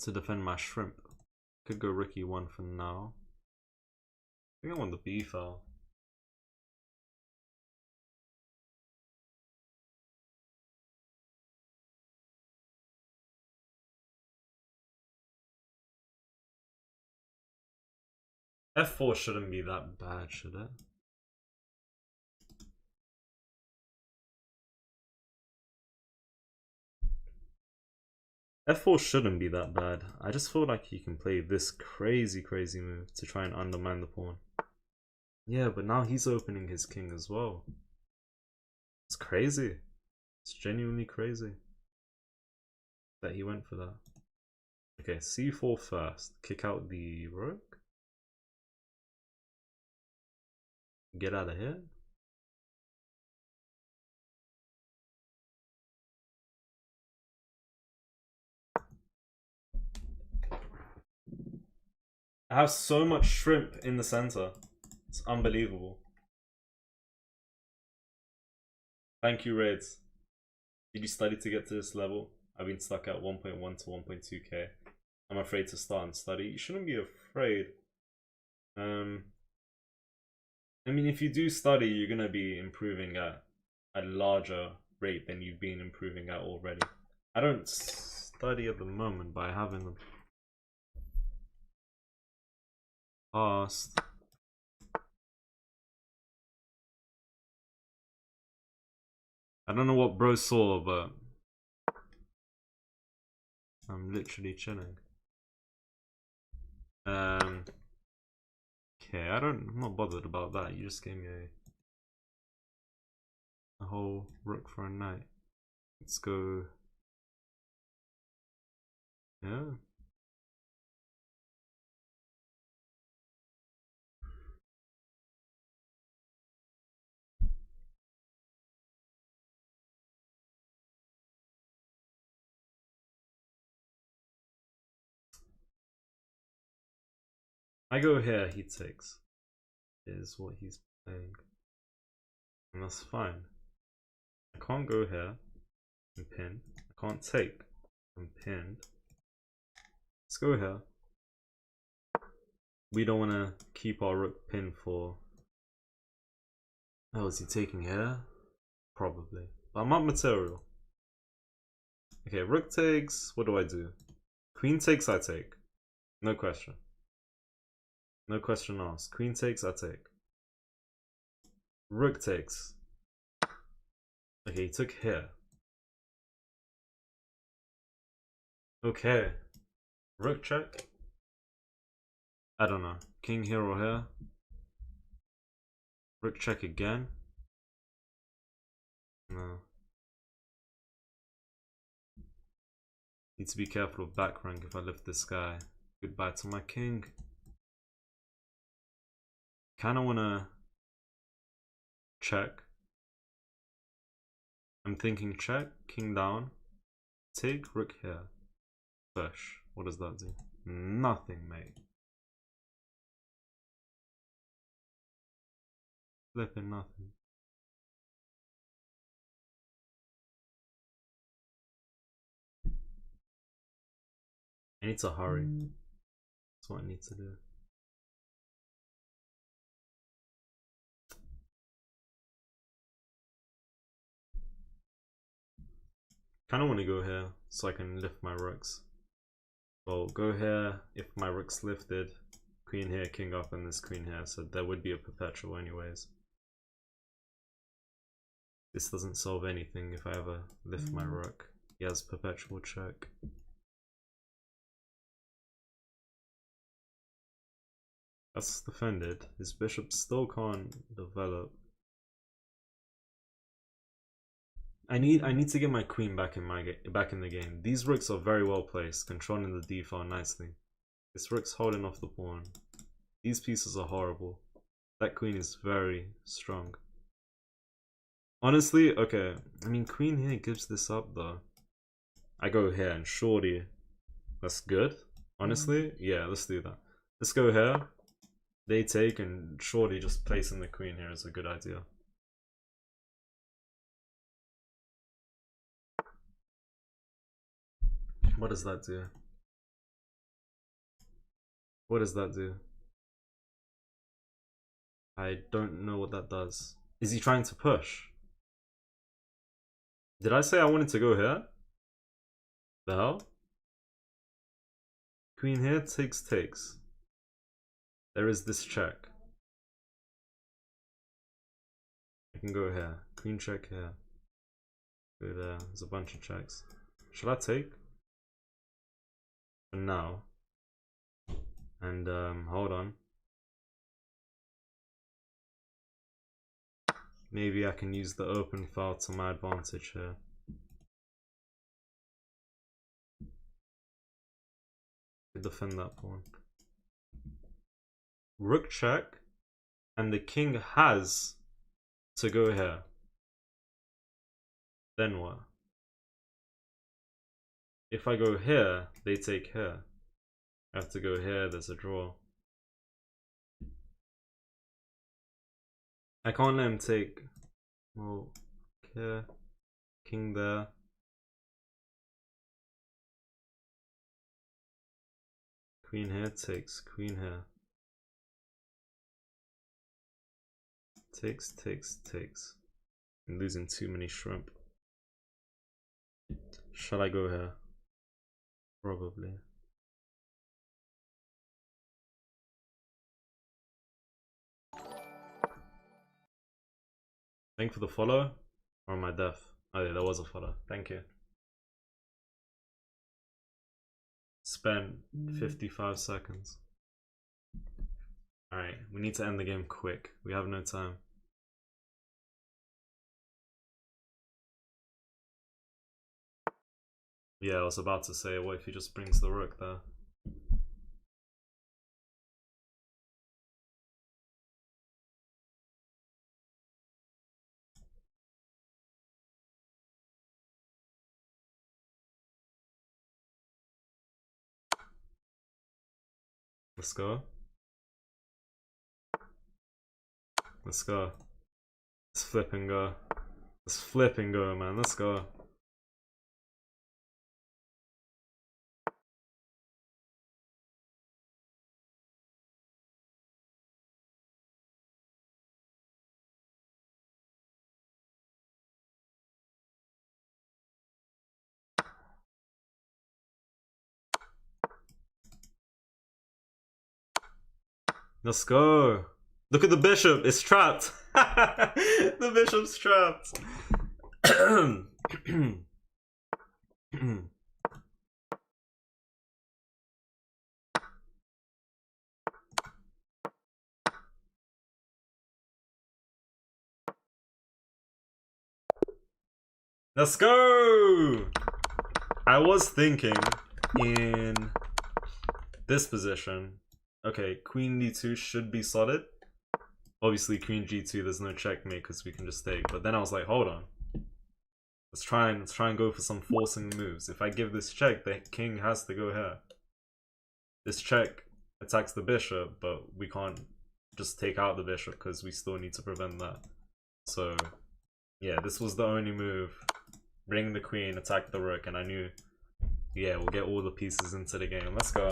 Speaker 1: to defend my shrimp, could go Ricky 1 for now. I think I want the B file. F4 shouldn't be that bad, should it? F4 shouldn't be that bad. I just feel like he can play this crazy move to try and undermine the pawn. Yeah, but now he's opening his king as well. It's crazy. It's genuinely crazy that he went for that. Okay, c4 first. Kick out the rook. Get out of here. I have so much shrimp in the center. It's unbelievable. Thank you, Raids. Did you study to get to this level? I've been stuck at 1.1 to 1.2k. I'm afraid to start and study. You shouldn't be afraid. I mean, if you do study, you're gonna be improving at a larger rate than you've been improving at already. I don't study at the moment, but I have in the past. I don't know what bro saw, but I'm literally chilling. Okay, I'm not bothered about that. You just gave me a whole rook for a knight. Let's go. Yeah. I go here, he takes. Is what he's playing. And that's fine. I can't go here and pin. I can't take and pin. Let's go here. We don't want to keep our rook pinned for... Oh, is he taking here? Probably. But I'm up material. Okay, rook takes. What do I do? Queen takes, I take. No question. No question asked. Queen takes, I take. Rook takes. Okay, he took here. Okay. Rook check. I don't know. King here or here. Rook check again. No. Need to be careful of back rank if I lift this guy. Goodbye to my king. Kinda wanna check. I'm thinking check, king down. Take rook here. Push. What does that do? Nothing, mate. Flipping nothing. I need to hurry. That's what I need to do. Kinda wanna go here so I can lift my rooks. Well, go here if my rook's lifted. Queen here, king up, and this queen here, so there would be a perpetual anyways. This doesn't solve anything if I ever lift my rook. He has perpetual check. That's defended. His bishop still can't develop. I need to get my queen back in the game. These rooks are very well placed, controlling the d file nicely. This rook's holding off the pawn. These pieces are horrible. That queen is very strong. Honestly, okay. I mean, queen here gives this up though. I go here and shorty. That's good. Honestly, yeah, let's do that. Let's go here. They take, and shorty just placing the queen here is a good idea. What does that do? What does that do? I don't know what that does. Is he trying to push? Did I say I wanted to go here? The hell? Queen here takes. There is this check. I can go here. Queen check here. Go there. There's a bunch of checks. Should I take? For now. And hold on. Maybe I can use the open file to my advantage here. Defend that pawn. Rook check, and the king has to go here. Then what? If I go here, they take here. I have to go here, there's a draw. I can't let him take. Well, here, king there. Queen here takes, queen here. Takes. I'm losing too many shrimp. Shall I go here? Probably. Thank you for the follow. Or am I deaf? Oh yeah, there was a follow. Thank you. Spent 55 seconds. Alright, we need to end the game quick. We have no time. Yeah, I was about to say, what if he just brings the rook there? Let's go. Let's go. Let's flip and go. Let's flip and go, man. Let's go. Let's go. Look at the bishop. It's trapped. The bishop's trapped. Let's go. I was thinking in this position. Okay, queen d2 should be solid. Obviously, queen g2, there's no checkmate because we can just take. But then I was like, hold on. Let's try and go for some forcing moves. If I give this check, the king has to go here. This check attacks the bishop, but we can't just take out the bishop because we still need to prevent that. So yeah, this was the only move. Bring the queen, attack the rook, and I knew, yeah, we'll get all the pieces into the game. Let's go.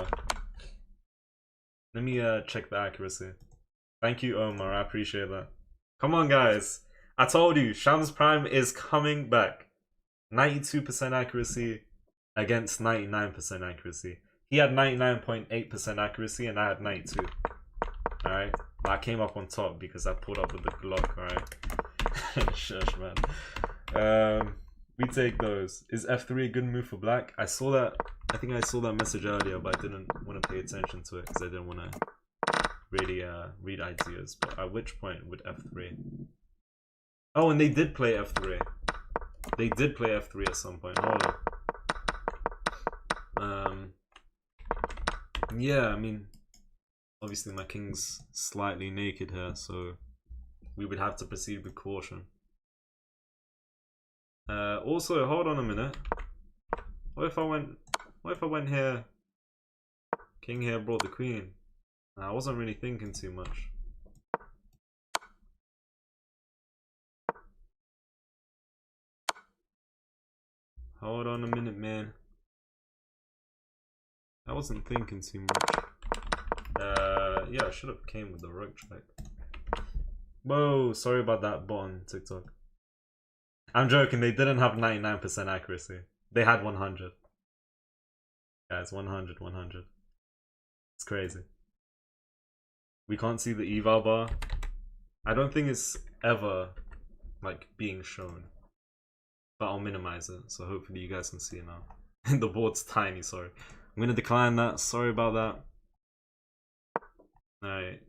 Speaker 1: Let me check the accuracy. Thank you, Omar. I appreciate that. Come on, guys. I told you, Shams Prime is coming back. 92% accuracy against 99% accuracy. He had 99.8% accuracy and I had 92. Alright? But I came up on top because I pulled up with the Glock, alright? Shush, man. We take those. Is F3 a good move for black? I saw that. I think I saw that message earlier, but I didn't want to pay attention to it because I didn't want to really read ideas. But at which point would F3? Oh, and they did play F3. They did play F3 at some point. Hold on. Yeah, I mean, obviously my king's slightly naked here, so we would have to proceed with caution. Also, hold on a minute. What if I went here? King here brought the queen. I wasn't really thinking too much. Hold on a minute, man. I wasn't thinking too much. Yeah, I should have came with the rook check. Whoa, sorry about that bot on TikTok. I'm joking, they didn't have 99% accuracy. They had 100. Guys, 100. It's crazy. We can't see the eval bar. I don't think it's ever like being shown. But I'll minimize it, so hopefully you guys can see it now. The board's tiny, sorry. I'm gonna decline that, sorry about that. Alright.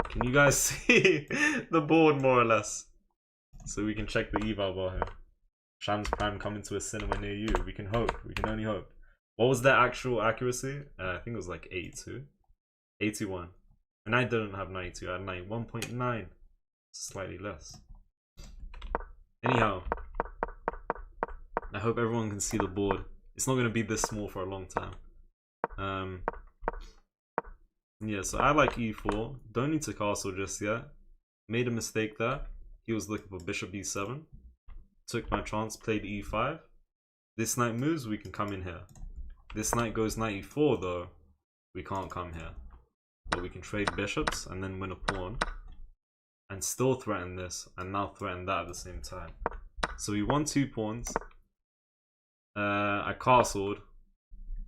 Speaker 1: Can you guys see the board more or less? So we can check the eval bar here. Shams Prime coming to a cinema near you. We can hope. We can only hope. What was their actual accuracy? I think it was like 82. 81. And I didn't have 92. I had 91.9. Slightly less. Anyhow. I hope everyone can see the board. It's not going to be this small for a long time. Yeah, so I like e4. Don't need to castle just yet. Made a mistake there. He was looking for bishop e7. Took my chance, played e5. This knight moves, we can come in here. This knight goes knight e4 though. We can't come here. But we can trade bishops and then win a pawn. And still threaten this, and now threaten that at the same time. So we won 2 pawns. I castled,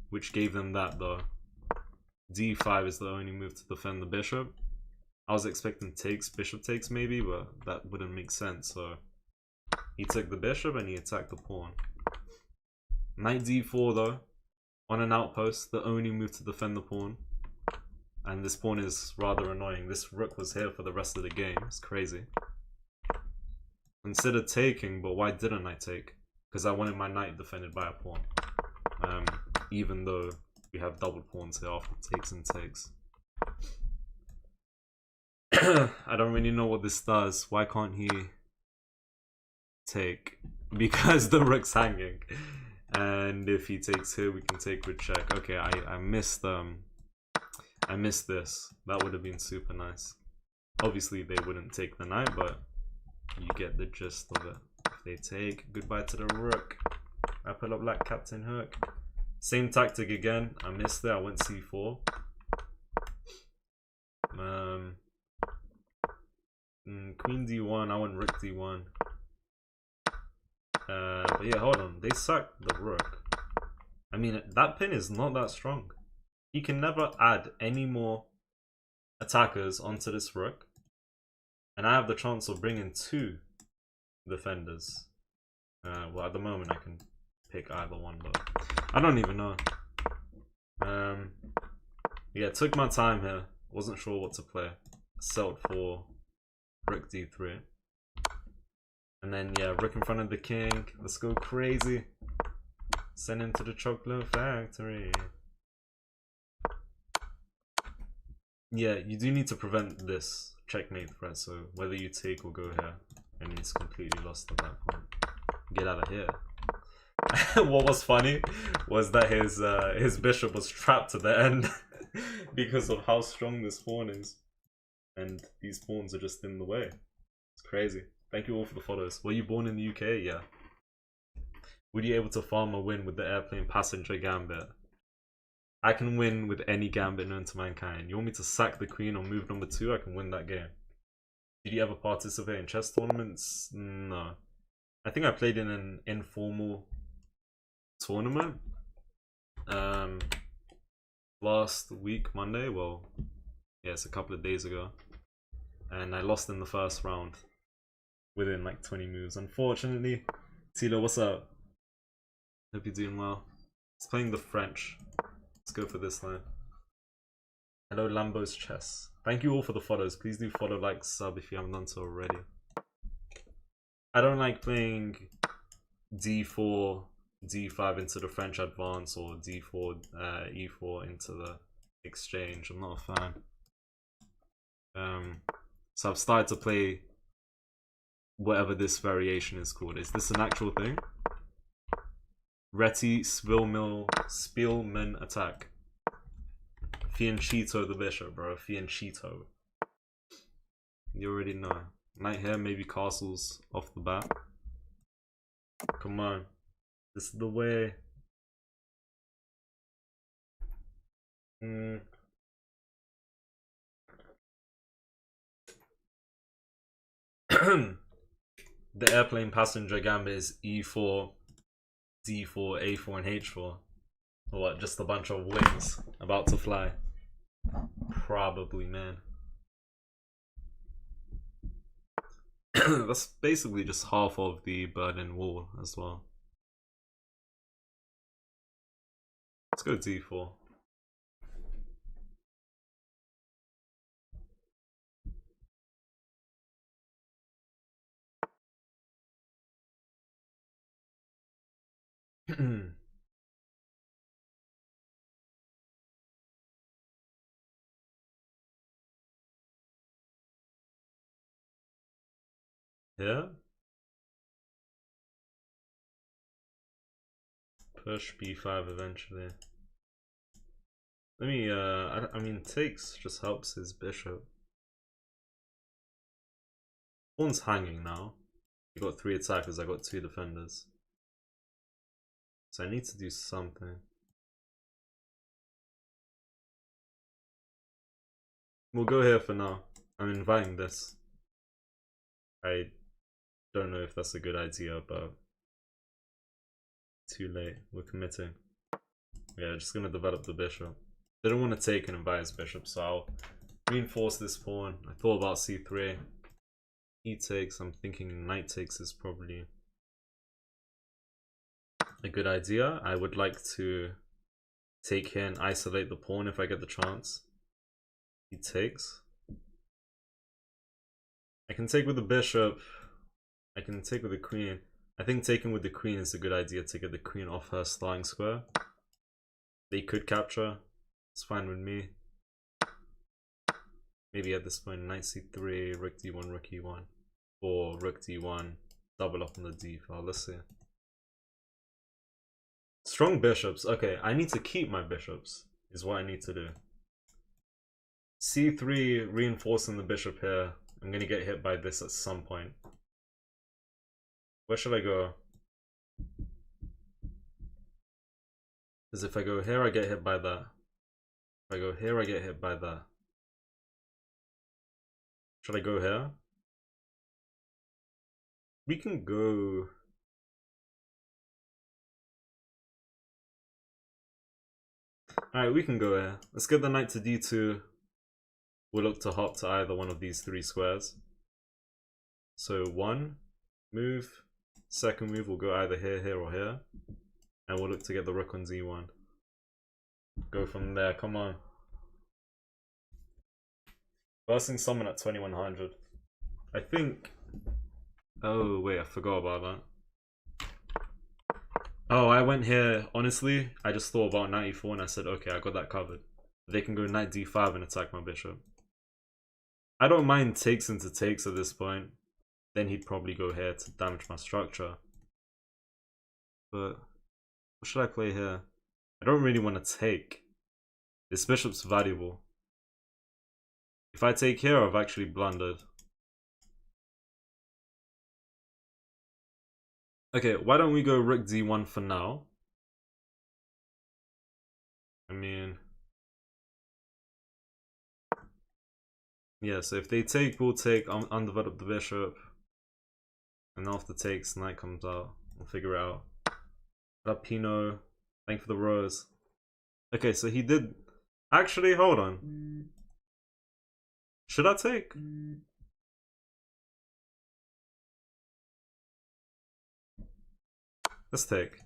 Speaker 1: which gave them that though. d5 is the only move to defend the bishop. I was expecting takes, bishop takes maybe, but that wouldn't make sense. So he took the bishop and he attacked the pawn. Knight d4 though, on an outpost, the only move to defend the pawn. And this pawn is rather annoying. This rook was here for the rest of the game. It's crazy. Considered taking, but why didn't I take? Because I wanted my knight defended by a pawn. Even though we have double pawns here after takes and takes. I don't really know what this does. Why can't he take? Because the rook's hanging. And if he takes here, we can take with check. Okay, I missed this. That would have been super nice. Obviously they wouldn't take the knight, but you get the gist of it. If they take, goodbye to the rook. I put up like Captain Hook. Same tactic again. I missed it. I went c4. Queen d1. I went rook d1. But yeah, hold on. They sacked the rook. I mean, that pin is not that strong. He can never add any more attackers onto this rook. And I have the chance of bringing 2 defenders. Well, at the moment I can pick either one, but I don't even know. Yeah, it took my time here. Wasn't sure what to play. Settled for rook d3. And then, yeah, rook in front of the king. Let's go crazy. Send him to the chocolate factory. Yeah, you do need to prevent this checkmate threat, so whether you take or go here, and it's completely lost at that point. Get out of here. What was funny was that his bishop was trapped at the end because of how strong this pawn is. And these pawns are just in the way. It's crazy. Thank you all for the follows. Were you born in the UK? Yeah. Were you able to farm a win with the airplane passenger gambit? I can win with any gambit known to mankind. You want me to sack the queen on move number 2? I can win that game. Did you ever participate in chess tournaments? No. I think I played in an informal tournament last week, Monday. Well, yeah, it's a couple of days ago. And I lost in the first round within like 20 moves, unfortunately. Tilo, what's up? Hope you're doing well. It's playing the French. Let's go for this line. Hello, Lambo's Chess. Thank you all for the follows. Please do follow, like, sub if you haven't done so already. I don't like playing d4, d5 into the French advance or d4, e4 into the exchange. I'm not a fan. So I've started to play whatever this variation is called. Is this an actual thing? Reti Spielman attack. Fianchetto the bishop, bro. Fianchetto. You already know. Knight here, maybe castles off the bat. Come on. This is the way. The airplane passenger gambit is e4, d4, a4, and h4. What, just a bunch of wings about to fly? Probably, man. That's basically just half of the Berlin Wall as well. Let's go d4. Yeah. Push b5 eventually. Let me, I mean, takes just helps his bishop. Pawn's hanging now. You got 3 attackers, I got 2 defenders. So I need to do something. We'll go here for now. I'm inviting this. I don't know if that's a good idea, but too late. We're committing. Yeah, just gonna develop the bishop. They don't want to take and invite his bishop, so I'll reinforce this pawn. I thought about c3. He takes. I'm thinking knight takes is probably a good idea. I would like to take here and isolate the pawn if I get the chance. He takes. I can take with the bishop. I can take with the queen. I think taking with the queen is a good idea to get the queen off her starting square. They could capture. It's fine with me. Maybe at this point, knight c3, rook d1, rook e1. Or rook d1, double up on the d file. Let's see. Strong bishops. Okay, I need to keep my bishops, is what I need to do. c3, reinforcing the bishop here. I'm gonna get hit by this at some point. Where should I go? Because if I go here, I get hit by that. If I go here, I get hit by that. Should I go here? We can go... Alright, we can go here. Let's get the knight to d2. We'll look to hop to either one of these 3 squares. So 1 move. Second move, we'll go either here, here, or here. And we'll look to get the rook on d1. Go from there, come on. Versing someone at 2100. I think... Oh, wait, I forgot about that. Oh, I went here, honestly, I just thought about knight e4 and I said, okay, I got that covered. They can go knight d5 and attack my bishop. I don't mind takes into takes at this point. Then he'd probably go here to damage my structure. But what should I play here? I don't really want to take. This bishop's valuable. If I take here, I've actually blundered. Okay, why don't we go rook d1 for now? I mean, yeah, so if they take, we'll take, undevelop the bishop. And after takes, knight comes out. We'll figure it out. What up, Pino? Thank you for the rose. Okay, so he did... Actually, hold on. Should I take? Let's take.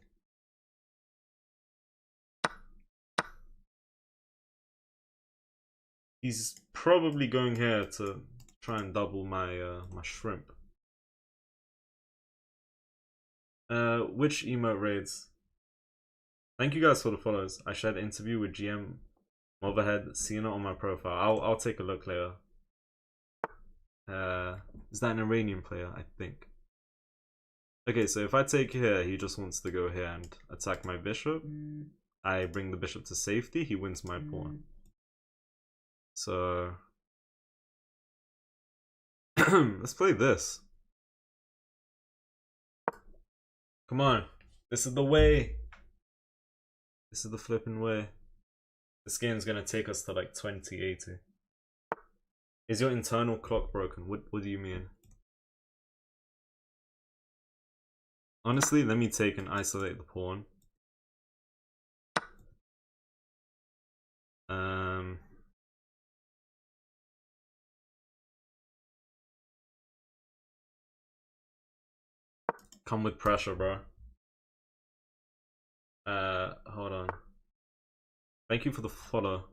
Speaker 1: He's probably going here to try and double my my shrimp. Which emote raids? Thank you guys for the follows. I shared an interview with GM Motherhead, seeing it on my profile. I'll take a look later. Is that an Iranian player? I think. Okay, so if I take here, he just wants to go here and attack my bishop. I bring the bishop to safety, he wins my pawn. So let's play this. Come on. This is the way. This is the flipping way. This game's gonna take us to like 2080. Is your internal clock broken? What do you mean? Honestly, let me take and isolate the pawn. Come with pressure, bro. Hold on. Thank you for the follow.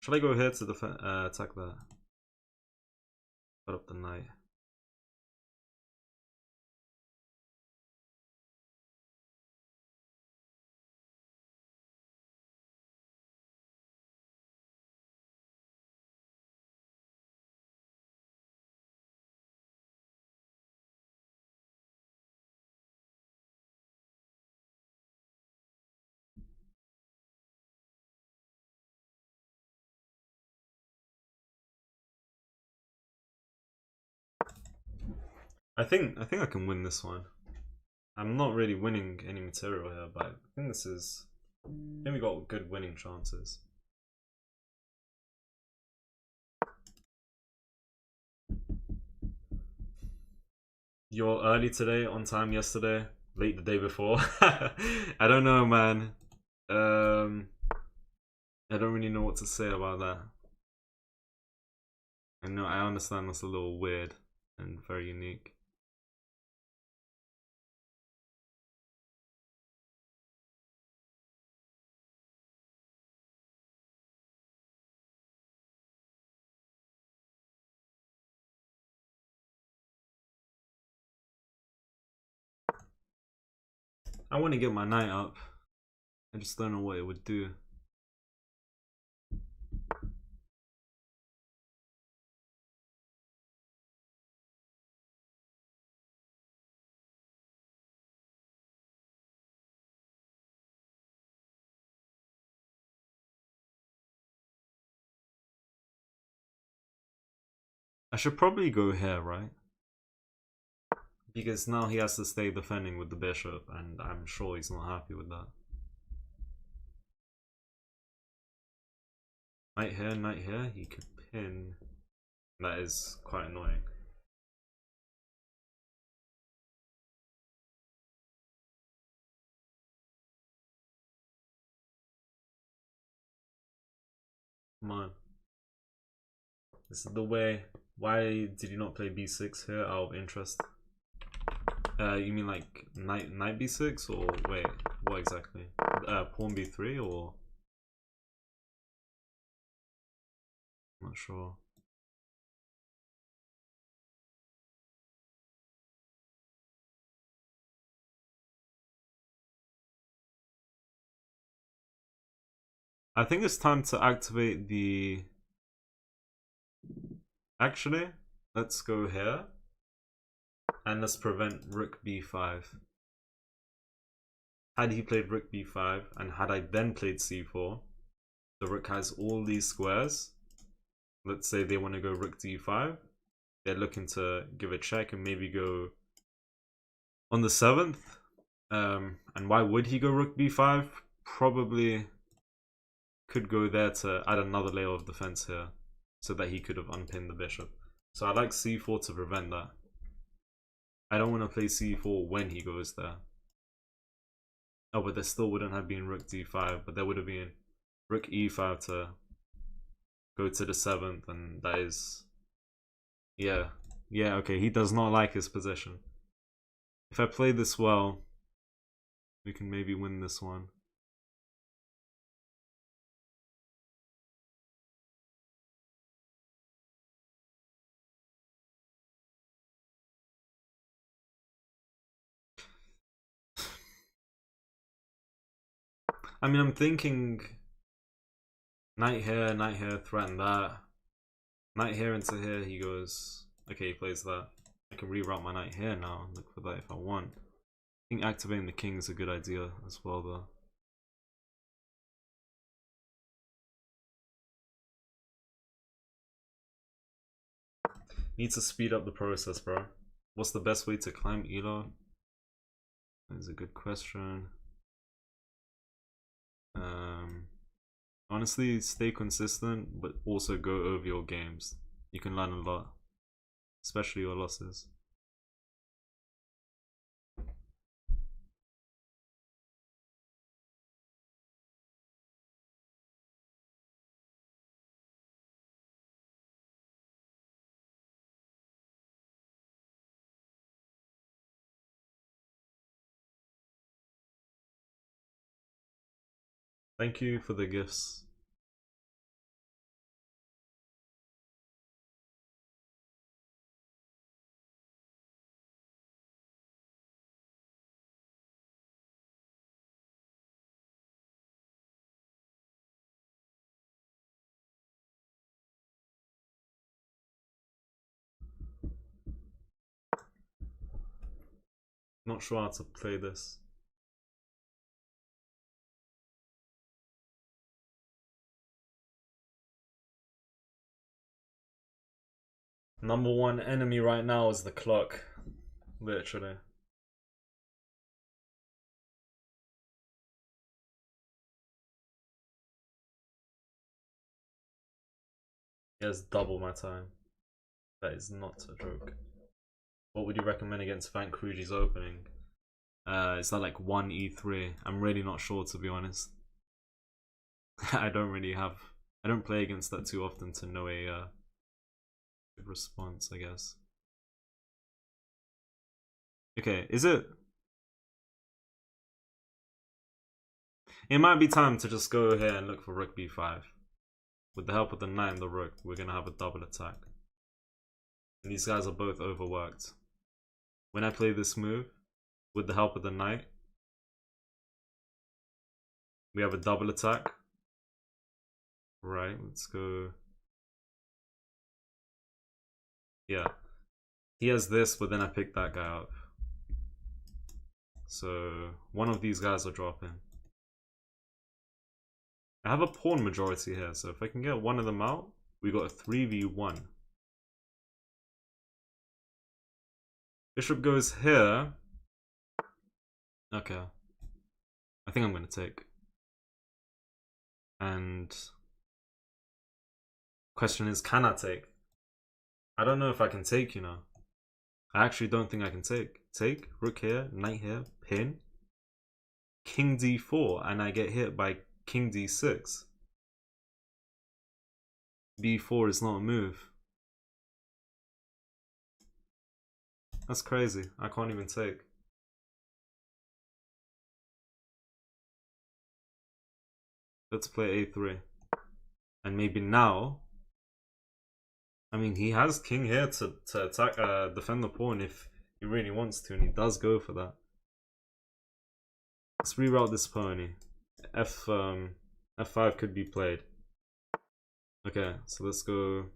Speaker 1: Should I go here to defend, attack that? Put up the knight. I think I can win this one. I'm not really winning any material here, but I think this is... I think we got good winning chances. You're early today, on time yesterday, late the day before. I don't know, man. I don't really know what to say about that. I know, I understand that's a little weird and very unique. I want to get my knight up. I just don't know what it would do. I should probably go here, right? Because now he has to stay defending with the bishop, and I'm sure he's not happy with that. Knight here, he could pin. That is quite annoying. Come on. This is the way. Why did you not play b6 here out of interest? You mean like knight b6, or wait, what exactly? Pawn b3, or? I'm not sure. I think it's time to activate the... Actually, let's go here. And let's prevent rook b5. had he played rook b5 and had I then played c4, the rook has all these squares. Let's say they want to go rook d5. They're looking to give a check and maybe go on the 7th. And why would he go rook b5? Probably could go there to add another layer of defense here so that he could have unpinned the bishop. So I like c4 to prevent that. I don't want to play c4 when he goes there. Oh, but there still wouldn't have been rook d5, but there would have been rook e5 to go to the 7th, and that is... Yeah, okay, he does not like his position. If I play this well, we can maybe win this one. I mean, I'm thinking knight here, threaten that. Knight here into here, he goes... Okay, he plays that. I can reroute my knight here now and look for that if I want. I think activating the king is a good idea as well, though. Need to speed up the process, bro. What's the best way to climb elo? That is a good question. Honestly, stay consistent, but also go over your games. You can learn a lot, especially your losses. Thank you for the gifts. Not sure how to play this. Number one enemy right now is the clock. Literally. He has double my time. That is not a joke. What would you recommend against Van Kruji's opening? Is that like 1 e3? I'm really not sure, to be honest. I don't play against that too often to know a good response, I guess. Okay, is it? It might be time to just go here and look for rook b5. With the help of the knight and the rook, we're gonna have a double attack. And these guys are both overworked. When I play this move, with the help of the knight, we have a double attack. Right, let's go. Yeah. He has this, but then I pick that guy up. So one of these guys are dropping. I have a pawn majority here, so if I can get one of them out, we got a 3v1. Bishop goes here. Okay. I think I'm going to take. And question is, can I take? I don't know if I can take, you know. I actually don't think I can take. Take, rook here, knight here, pin. King d4, and I get hit by king d6. b4 is not a move. That's crazy. I can't even take. Let's play a3. And maybe now... I mean, he has king here to attack, defend the pawn if he really wants to, and he does go for that. Let's reroute this pony. F5 could be played. Okay, so let's go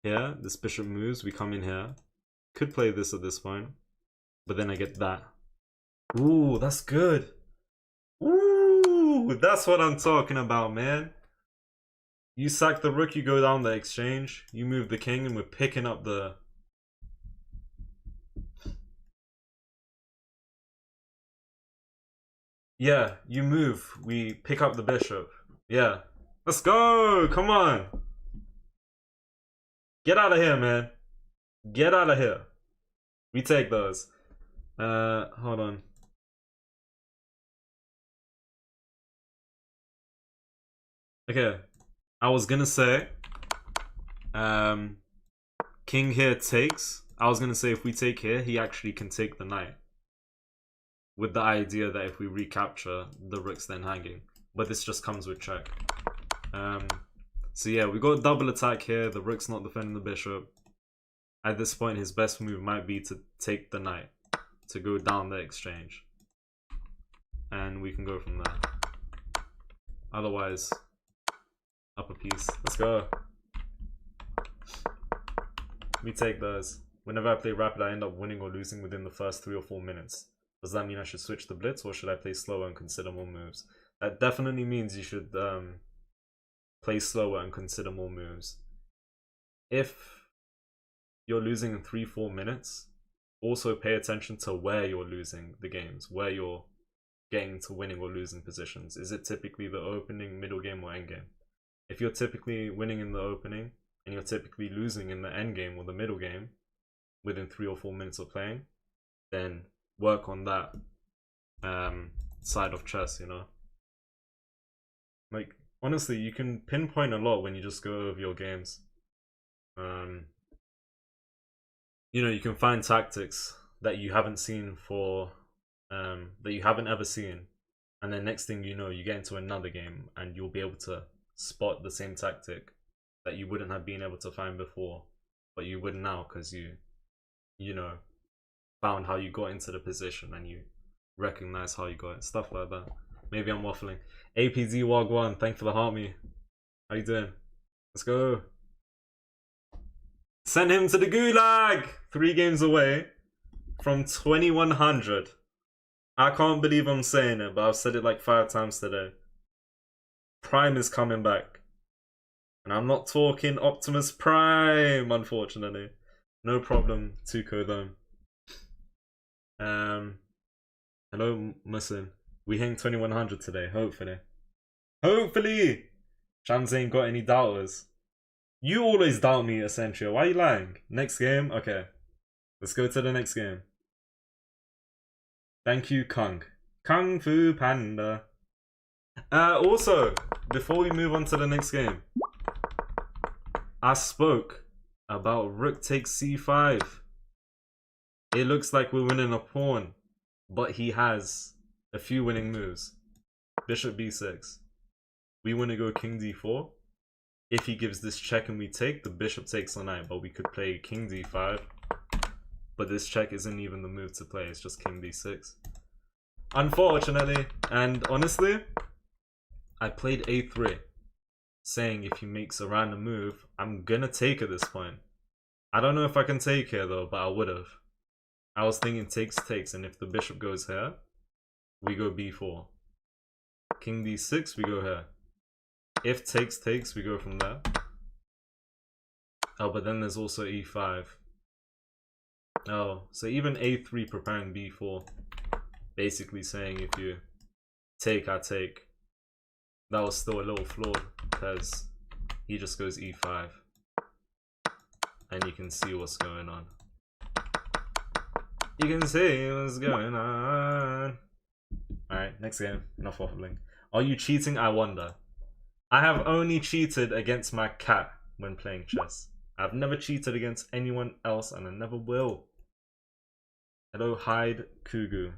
Speaker 1: here. This bishop moves. We come in here. Could play this at this point, but then I get that. Ooh, that's good. Ooh, that's what I'm talking about, man. You sack the rook, you go down the exchange, you move the king, and we're picking up the... Yeah, you move, we pick up the bishop. Yeah. Let's go! Come on! Get out of here, man. Get out of here. We take those. Hold on. Okay. I was gonna say, king here takes. I was gonna say if we take here, he actually can take the knight. With the idea that if we recapture, the rook's then hanging. But this just comes with check. So yeah, we got double attack here. The rook's not defending the bishop. At this point, his best move might be to take the knight, to go down the exchange. And we can go from there. Otherwise, up a piece. Let's go. We take those. Whenever I play rapid, I end up winning or losing within the first 3 or 4 minutes. Does that mean I should switch the blitz, or should I play slower and consider more moves? That definitely means you should play slower and consider more moves. If you're losing in 3-4 minutes, also pay attention to where you're losing the games, where you're getting to winning or losing positions. Is it typically the opening, middle game, or end game? If you're typically winning in the opening and you're typically losing in the end game or the middle game within 3 or 4 minutes of playing, then work on that side of chess, you know? Like, honestly, you can pinpoint a lot when you just go over your games. You know, you can find tactics that you haven't seen for, that you haven't ever seen. And then next thing you know, you get into another game and you'll be able to spot the same tactic that you wouldn't have been able to find before. But you would now because you know, found how you got into the position and you recognize how you got it. Stuff like that. Maybe I'm waffling. APZ Wag1, thank for the heart me. How you doing? Let's go. Send him to the gulag! 3 games away from 2100. I can't believe I'm saying it, but I've said it like 5 times today. Prime is coming back. And I'm not talking Optimus Prime, unfortunately. No problem, Tuco though. Hello, Mussin. We hang 2100 today, hopefully. Hopefully! Shamz ain't got any doubters. You always doubt me, Essential. Why are you lying? Next game? Okay. Let's go to the next game. Thank you, Kung. Kung Fu Panda. Also, before we move on to the next game, I spoke about Rook takes c5. It looks like we're winning a pawn, but he has a few winning moves. Bishop b6. We want to go king d4. If he gives this check and we take, the bishop takes the knight, but we could play king d5. But this check isn't even the move to play, it's just king d6. Unfortunately, and honestly, I played a3, saying if he makes a random move, I'm gonna take at this point. I don't know if I can take here though, but I would've. I was thinking takes, and if the bishop goes here, we go b4. King d6, we go here. If takes, we go from there. Oh, but then there's also e5. Oh, so even a3 preparing b4. Basically saying if you take, I take. That was still a little flawed because he just goes e5. And you can see what's going on. You can see what's going on. Alright, next game. Enough waffling. Are you cheating? I wonder. I have only cheated against my cat when playing chess. I've never cheated against anyone else and I never will. Hello, Hyde Kugu.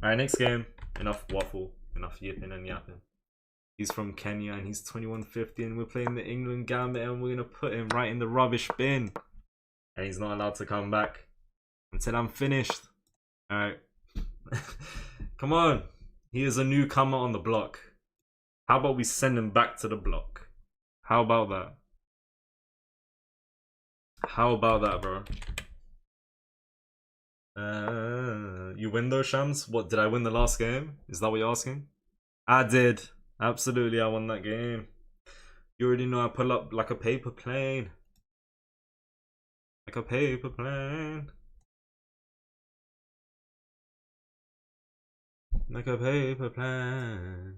Speaker 1: Alright, next game. Enough waffle. Enough yipping and yapping. He's from Kenya and he's 2150 and we're playing the England Gambit and we're going to put him right in the rubbish bin. And he's not allowed to come back until I'm finished. Alright. Come on. He is a newcomer on the block. How about we send him back to the block? How about that? How about that, bro? You win though, Shams? What, did I win the last game? Is that what you're asking? I did. Absolutely, I won that game. You already know I pull up like a paper plane. Like a paper plane. Like a paper plane.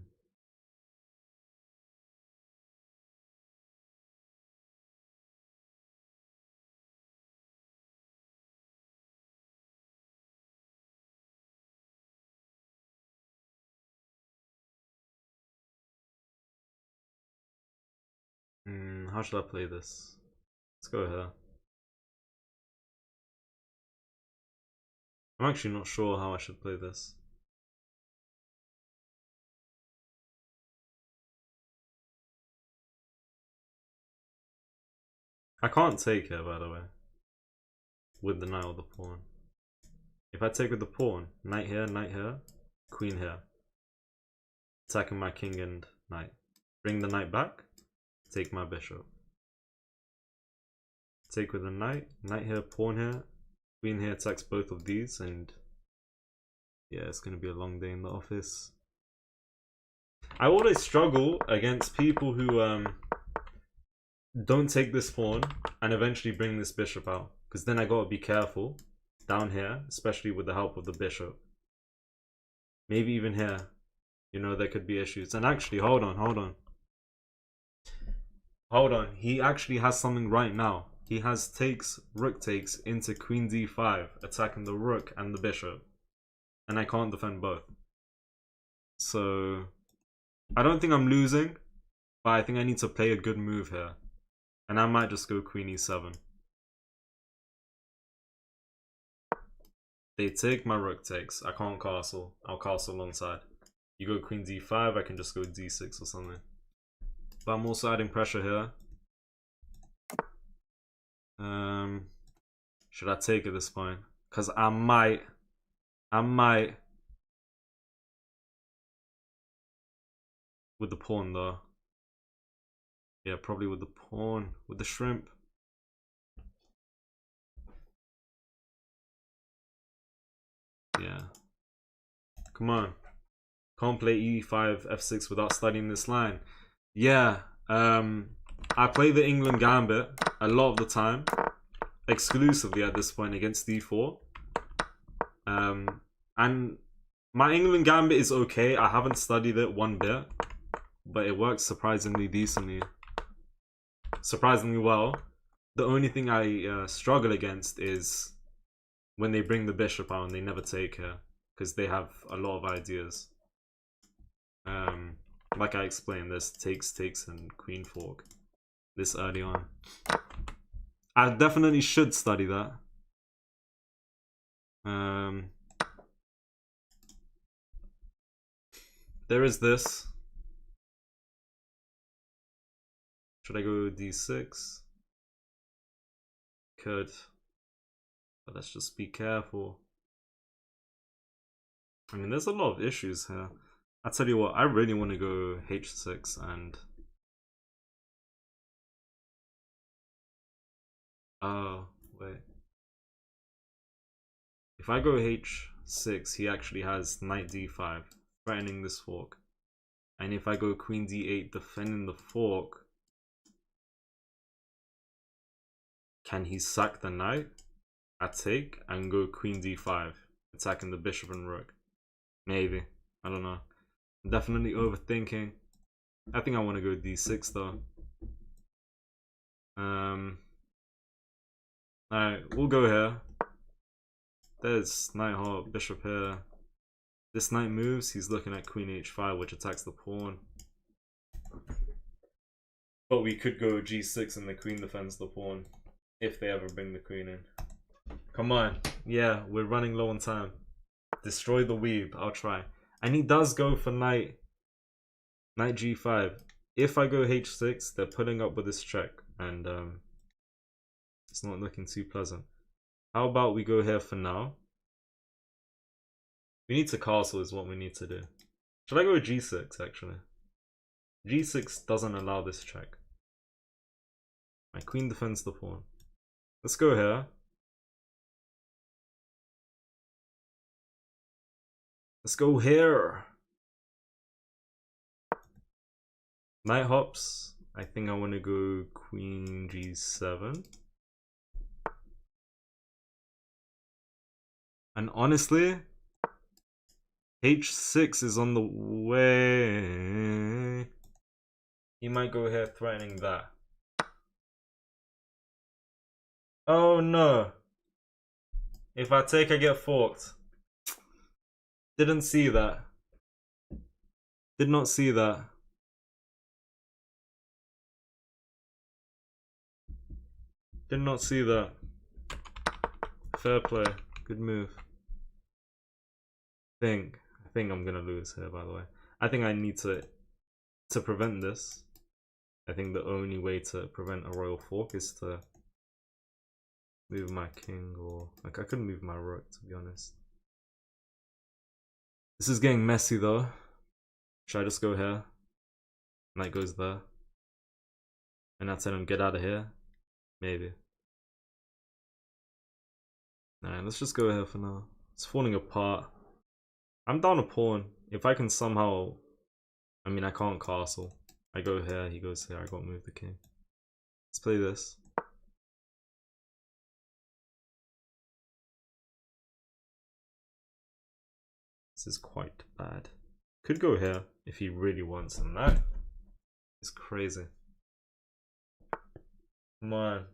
Speaker 1: How should I play this? Let's go here. I'm actually not sure how I should play this. I can't take here, by the way. With the knight or the pawn. If I take with the pawn, knight here, queen here. Attacking my king and knight. Bring the knight back. Take my bishop. Take with the knight. Knight here, pawn here. Queen here attacks both of these, and yeah, it's gonna be a long day in the office. I always struggle against people who don't take this pawn and eventually bring this bishop out, because then I gotta be careful down here, especially with the help of the bishop. Maybe even here, you know, there could be issues. And actually, hold on. He actually has something right now. He has takes, rook takes into queen d5, attacking the rook and the bishop. And I can't defend both. So, I don't think I'm losing, but I think I need to play a good move here. And I might just go queen e7. They take, my rook takes. I can't castle. I'll castle alongside. You go queen d5, I can just go d6 or something. But I'm also adding pressure here. Should I take at this point? Because I might. With the pawn though. Yeah, probably with the pawn. With the shrimp. Yeah. Come on. Can't play e5, f6 without studying this line. Yeah. I play the England Gambit a lot of the time. Exclusively at this point against d4. And my England Gambit is okay. I haven't studied it one bit. But it works surprisingly decently. Surprisingly well. The only thing I struggle against is when they bring the bishop out and they never take her. Because they have a lot of ideas. Like I explained, there's takes, and queen fork. This early on. I definitely should study that. There is this. Should I go d6? Could. But let's just be careful. I mean, there's a lot of issues here. I tell you what, I really want to go h6 and... Oh, wait. If I go h6, he actually has knight d5, threatening this fork. And if I go queen d8, defending the fork, can he sack the knight? I take and go queen d5, attacking the bishop and rook. Maybe. I don't know. I'm definitely overthinking. I think I want to go d6 though. Alright, we'll go here. There's knight hop, bishop here. This knight moves, he's looking at queen h5, which attacks the pawn. But we could go g6 and the queen defends the pawn. If they ever bring the queen in. Come on. Yeah, we're running low on time. Destroy the weeb. I'll try. And he does go for knight g5. If I go h6, they're putting up with this check. And it's not looking too pleasant. How about we go here for now? We need to castle is what we need to do. Should I go g6 actually? g6 doesn't allow this check. My queen defends the pawn. Let's go here. Let's go here. Knight hops. I think I want to go queen g7. And honestly, h6 is on the way. He might go here threatening that. Oh no. If I take, I get forked. Didn't see that. Did not see that. Did not see that. Fair play. Good move. I think I'm gonna lose here, by the way. I think I need to prevent this. I think the only way to prevent a royal fork is to move my king, or like I couldn't move my rook, to be honest. This is getting messy though. Should I just go here? Knight goes there. And I tell him get out of here? Maybe. Nah, let's just go here for now. It's falling apart. I'm down a pawn. If I can somehow... I mean, I can't castle. I go here, he goes here, I gotta move the king. Let's play this. This is quite bad. Could go here if he really wants, and that is crazy. Come on.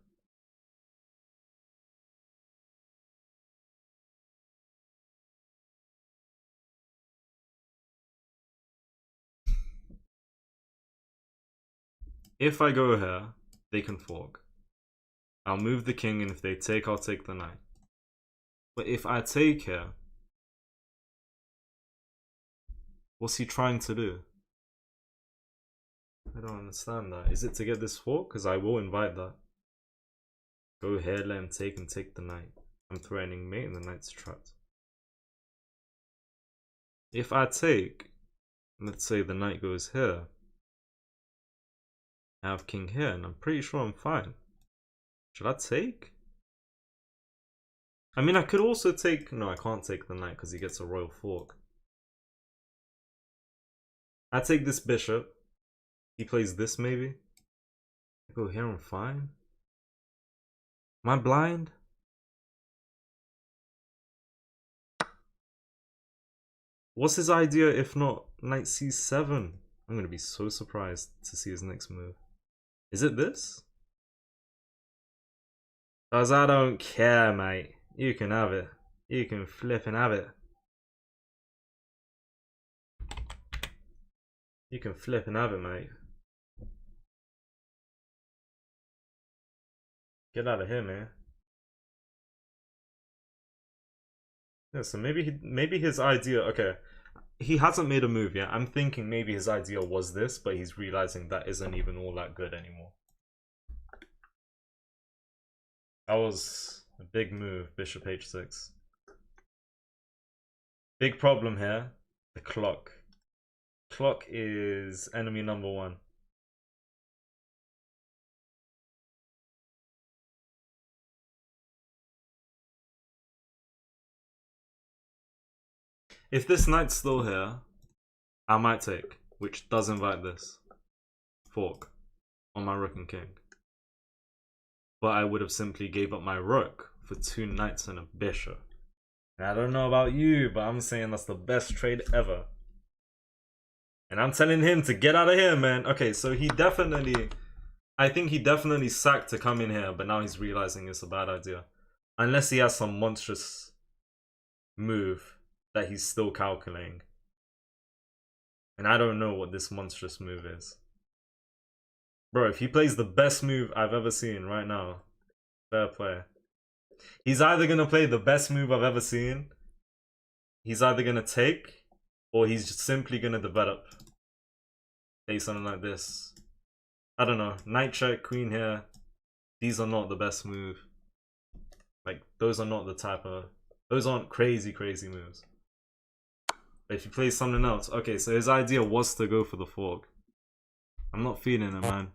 Speaker 1: If I go here, they can fork. I'll move the king, and if they take, I'll take the knight. But if I take here, what's he trying to do? I don't understand that. Is it to get this fork? Because I will invite that. Go here, let him take and take the knight. I'm threatening mate and the knight's trapped. If I take, let's say the knight goes here. I have king here and I'm pretty sure I'm fine. Should I take? I mean, I could also take... No, I can't take the knight because he gets a royal fork. I take this bishop. He plays this maybe. I go here, I'm fine. Am I blind? What's his idea if not knight c7? I'm gonna be so surprised to see his next move. Is it this? Cause I don't care, mate. You can have it. You can flip and have it. You can flip and have it, mate. Get out of here, man. Yeah, so maybe his idea, okay. He hasn't made a move yet. I'm thinking maybe his idea was this, but he's realizing that isn't even all that good anymore. That was a big move, bishop h6. Big problem here, the clock. Clock is enemy number one. If this knight's still here, I might take, which does invite this fork on my rook and king. But I would have simply gave up my rook for 2 knights and a bishop. And I don't know about you, but I'm saying that's the best trade ever. And I'm telling him to get out of here, man. Okay, so he definitely... I think he definitely sacked to come in here, but now he's realizing it's a bad idea. Unless he has some monstrous move that he's still calculating. And I don't know what this monstrous move is. Bro, if he plays the best move I've ever seen right now, fair play. He's either going to play the best move I've ever seen, he's either going to take, or he's just simply going to develop. Play something like this. I don't know. Knight check, queen here. These are not the best move. Like, those are not the type of... Those aren't crazy, crazy moves. But if he plays something else... Okay, so his idea was to go for the fork. I'm not feeling it, man.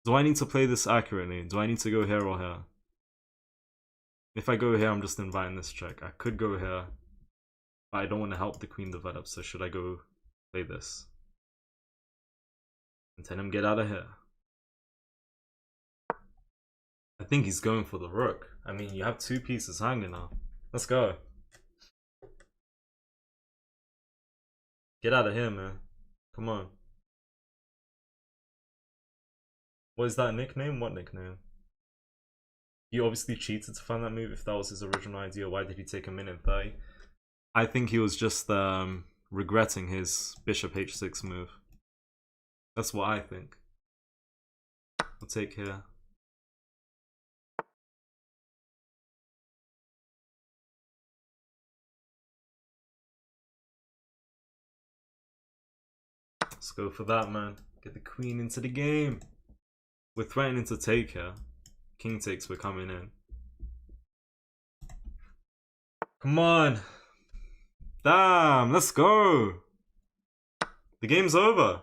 Speaker 1: Do I need to play this accurately? Do I need to go here or here? If I go here, I'm just inviting this check. I could go here. But I don't want to help the queen develop, so should I go play this? And tell him get out of here. I think he's going for the rook. I mean, you have two pieces hanging now. Let's go. Get out of here, man. Come on. What is that nickname? What nickname? He obviously cheated to find that move. If that was his original idea, why did he take a minute 30? I think he was just regretting his bishop h6 move. That's what I think. We'll take here. Let's go for that, man. Get the queen into the game. We're threatening to take here. King takes, we're coming in. Come on. Damn, let's go. The game's over.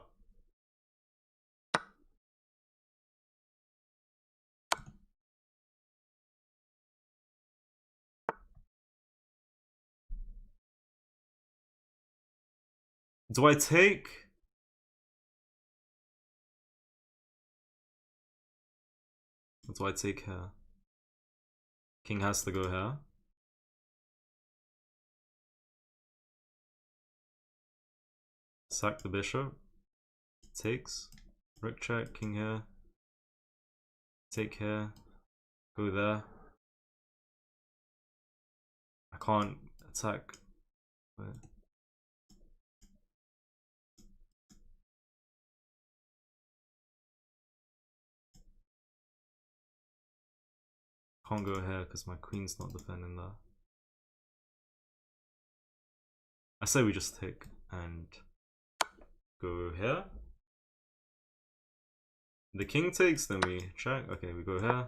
Speaker 1: Do I take? What do I take here? King has to go here. Sack the bishop. Takes. Rook check, king here. Take here. Go there. I can't attack. Wait. Can't go here because my queen's not defending that. I say we just take and go here. The king takes, then we check. Okay, we go here.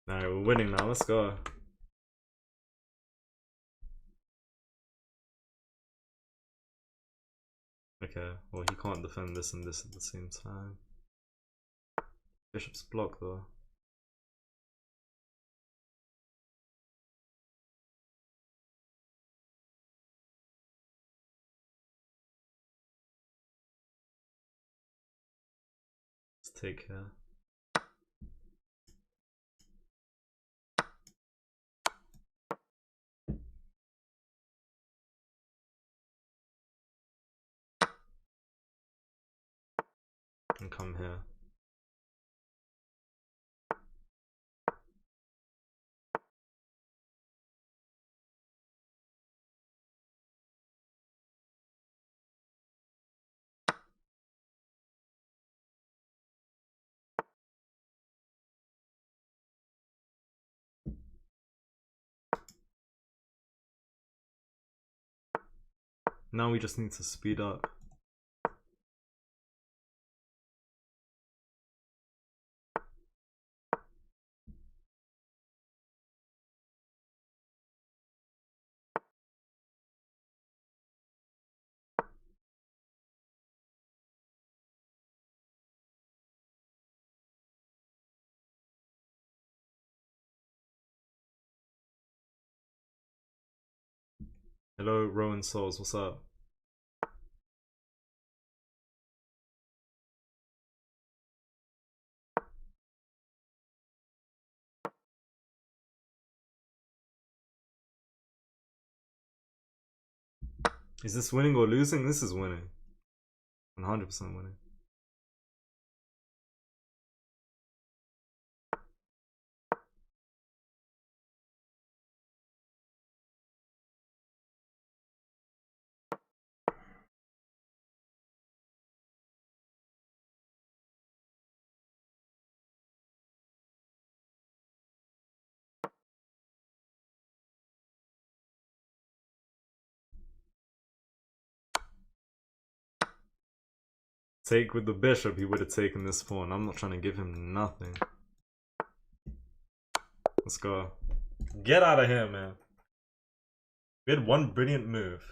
Speaker 1: Alright, we're winning now, let's go. Okay, well he can't defend this and this at the same time. Bishop's blocked though. Let's take here. And come here. Now we just need to speed up. Hello, Rowan Souls, what's up? Is this winning or losing? This is winning. 100% winning. Take with the bishop, he would have taken this pawn. I'm not trying to give him nothing. Let's go. Get out of here, man. We had one brilliant move.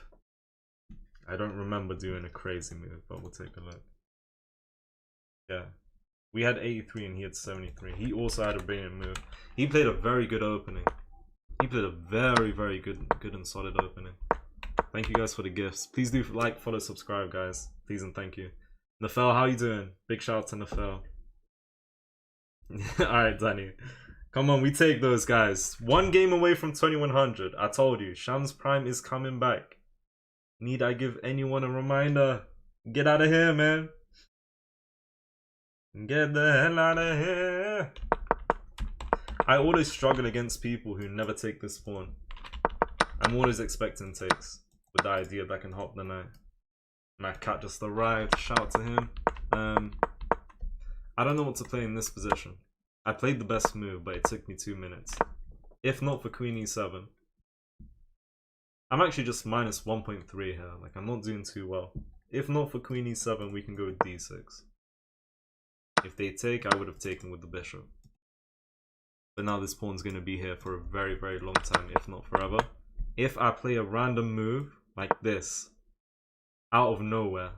Speaker 1: I don't remember doing a crazy move, but we'll take a look. Yeah. We had 83 and he had 73. He also had a brilliant move. He played a very good opening. He played a very, very good and solid opening. Thank you guys for the gifts. Please do like, follow, subscribe, guys. Please and thank you. Nafel, how you doing? Big shout out to Nafel. Alright, Danny. Come on, we take those, guys. One game away from 2100. I told you, Shams Prime is coming back. Need I give anyone a reminder? Get out of here, man. Get the hell out of here. I always struggle against people who never take this pawn. I'm always expecting takes with the idea that I can hop the knight. My cat just arrived. Shout out to him. I don't know what to play in this position. I played the best move, but it took me 2 minutes. If not for Queen E7. I'm actually just minus 1.3 here. Like, I'm not doing too well. If not for Queen E7, we can go D6. If they take, I would have taken with the bishop. But now this pawn's going to be here for a very, very long time, if not forever. If I play a random move like this, out of nowhere,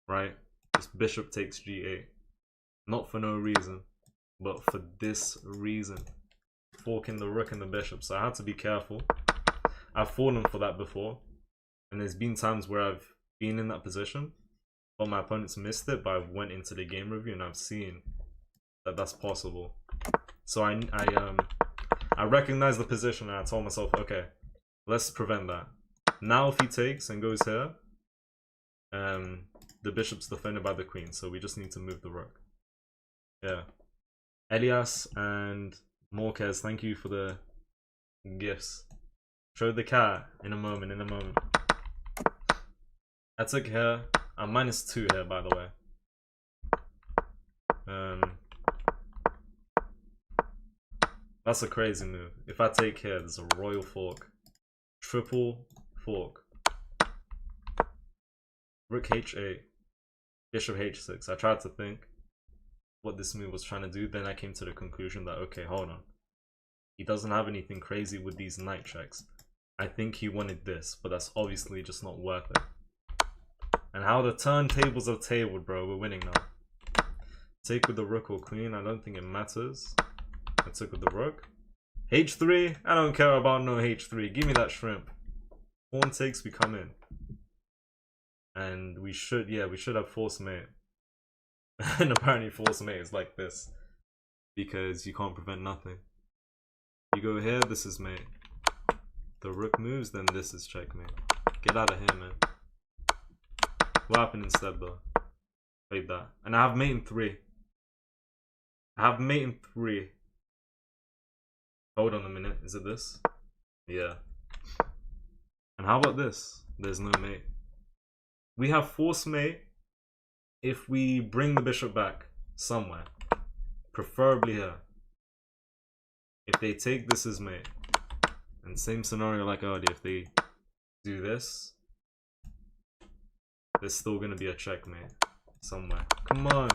Speaker 1: right? Just bishop takes G8. Not for no reason, but for this reason. Forking the rook and the bishop, so I had to be careful. I've fallen for that before, and there's been times where I've been in that position, but my opponents missed it, but I went into the game review and I've seen that that's possible. So I recognized the position and I told myself, okay, let's prevent that. Now if he takes and goes here, the bishop's defended by the queen, so we just need to move the rook. Yeah. Elias and Morquez, thank you for the gifts. Show the cat in a moment, I took here. I'm -2 here, by the way. That's a crazy move. If I take here, there's a royal fork. Triple fork. Rook H8. Bishop H6. I tried to think what this move was trying to do. Then I came to the conclusion that, okay, hold on. He doesn't have anything crazy with these knight checks. I think he wanted this, but that's obviously just not worth it. And how the turntables are tabled, bro. We're winning now. Take with the rook or queen. I don't think it matters. I took with the rook. H3. I don't care about no H3. Give me that shrimp. Pawn takes, we come in. And we should, yeah, we should have force mate. And apparently force mate is like this. Because you can't prevent nothing. You go here, this is mate. The rook moves, then this is checkmate. Get out of here, man. What happened instead, though? Played that. And I have mate in 3. I have mate in 3. Hold on a minute. Is it this? Yeah. And how about this? There's no mate. We have force mate if we bring the bishop back somewhere. Preferably here. If they take, this is mate. And same scenario like earlier. If they do this, there's still going to be a checkmate somewhere. Come on.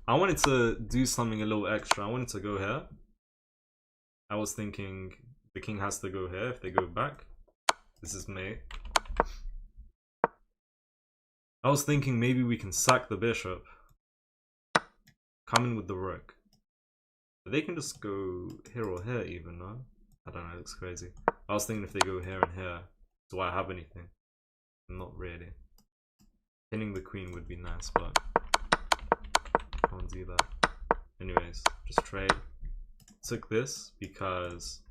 Speaker 1: I wanted to do something a little extra. I wanted to go here. I was thinking the king has to go here if they go back. This is mate. I was thinking maybe we can sack the bishop. Come in with the rook. But they can just go here or here even, no? I don't know, it looks crazy. I was thinking if they go here and here, do I have anything? Not really. Pinning the queen would be nice, but can't do that. Anyways, just trade. Took this because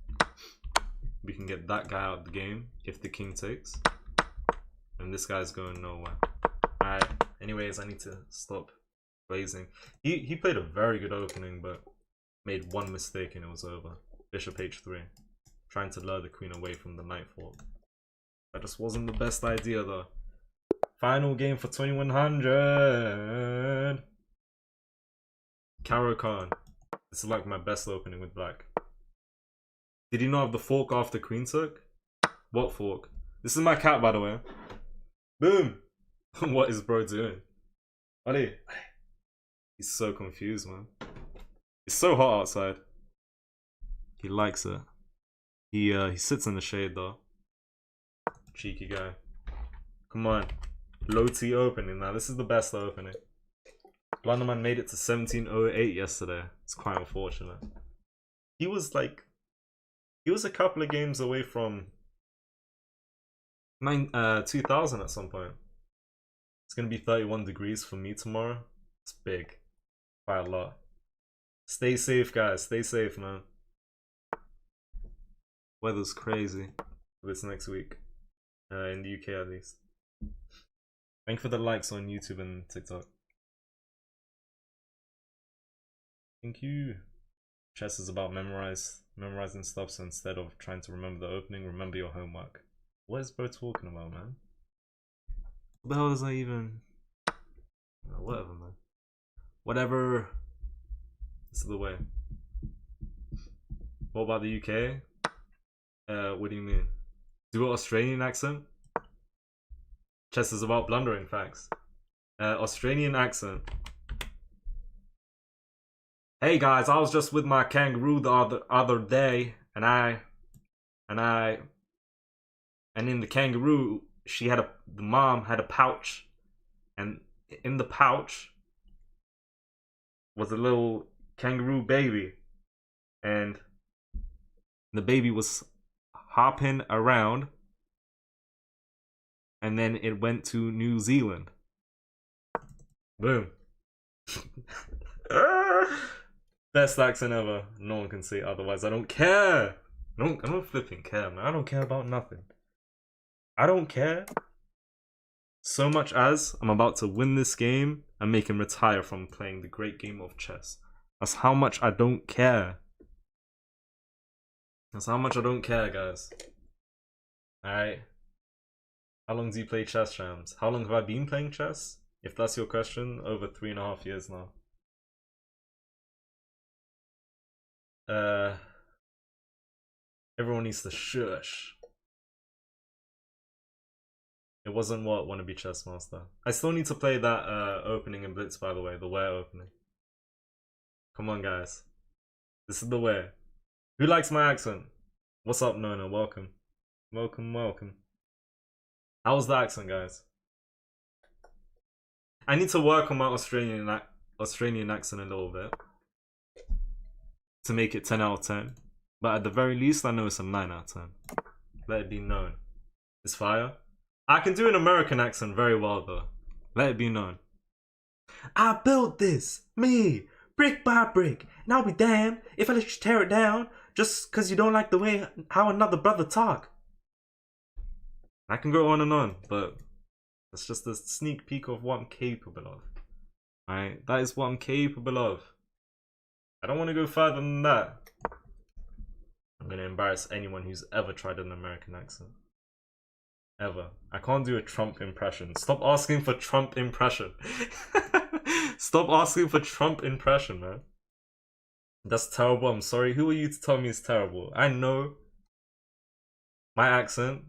Speaker 1: we can get that guy out of the game if the king takes. And this guy's going nowhere. Alright, anyways, I need to stop blazing. He played a very good opening, but made one mistake and it was over. Bishop H3. Trying to lure the queen away from the knight fork. That just wasn't the best idea though. Final game for 2100. Caro Khan. This is like my best opening with black. Did he not have the fork after queen took? What fork? This is my cat, by the way. Boom! What is bro doing? Buddy. He's so confused, man. It's so hot outside. He likes it. He sits in the shade though. Cheeky guy. Come on. Low T opening now. This is the best opening. Blunderman made it to 1708 yesterday. It's quite unfortunate. He was a couple of games away from 2000 at some point. It's gonna be 31 degrees for me tomorrow. It's big. Quite a lot. Stay safe, guys. Stay safe, man. Weather's crazy this next week. In the UK at least. Thank you for the likes on YouTube and TikTok. Thank you. Chess is about memorizing stuff, so instead of trying to remember the opening, remember your homework. What is bro talking about, man? What the hell is that even? Whatever, man. Whatever. This is the way. What about the UK? What do you mean? Do an Australian accent? Chess is about blundering facts. Australian accent. Hey guys, I was just with my kangaroo the other day, and in the kangaroo, the mom had a pouch, and in the pouch was a little kangaroo baby, and the baby was hopping around, and then it went to New Zealand. Boom. Best accent ever. No one can say otherwise. I don't care. I don't flipping care, man. I don't care about nothing. I don't care so much as I'm about to win this game and make him retire from playing the great game of chess. That's how much I don't care. That's how much I don't care, guys. Alright. How long do you play chess, Shams? How long have I been playing chess? If that's your question, over 3.5 years now. Everyone needs to shush. It wasn't what Wannabe Chess Master. I still need to play that opening in Blitz, by the way, the Where opening. Come on, guys. This is the Where. Who likes my accent? What's up, Nona? Welcome. Welcome, welcome. How was the accent, guys? I need to work on my Australian accent a little bit to make it 10 out of 10. But at the very least, I know it's a 9 out of 10. Let it be known. It's fire. I can do an American accent very well, though. Let it be known. I built this, me, brick by brick, and I'll be damned if I let you tear it down just because you don't like the way how another brother talk. I can go on, but that's just a sneak peek of what I'm capable of. Alright, that is what I'm capable of. I don't want to go further than that. I'm going to embarrass anyone who's ever tried an American accent. Ever. I can't do a Trump impression. Stop asking for Trump impression. Stop asking for Trump impression, man. That's terrible. I'm sorry. Who are you to tell me it's terrible? I know my accent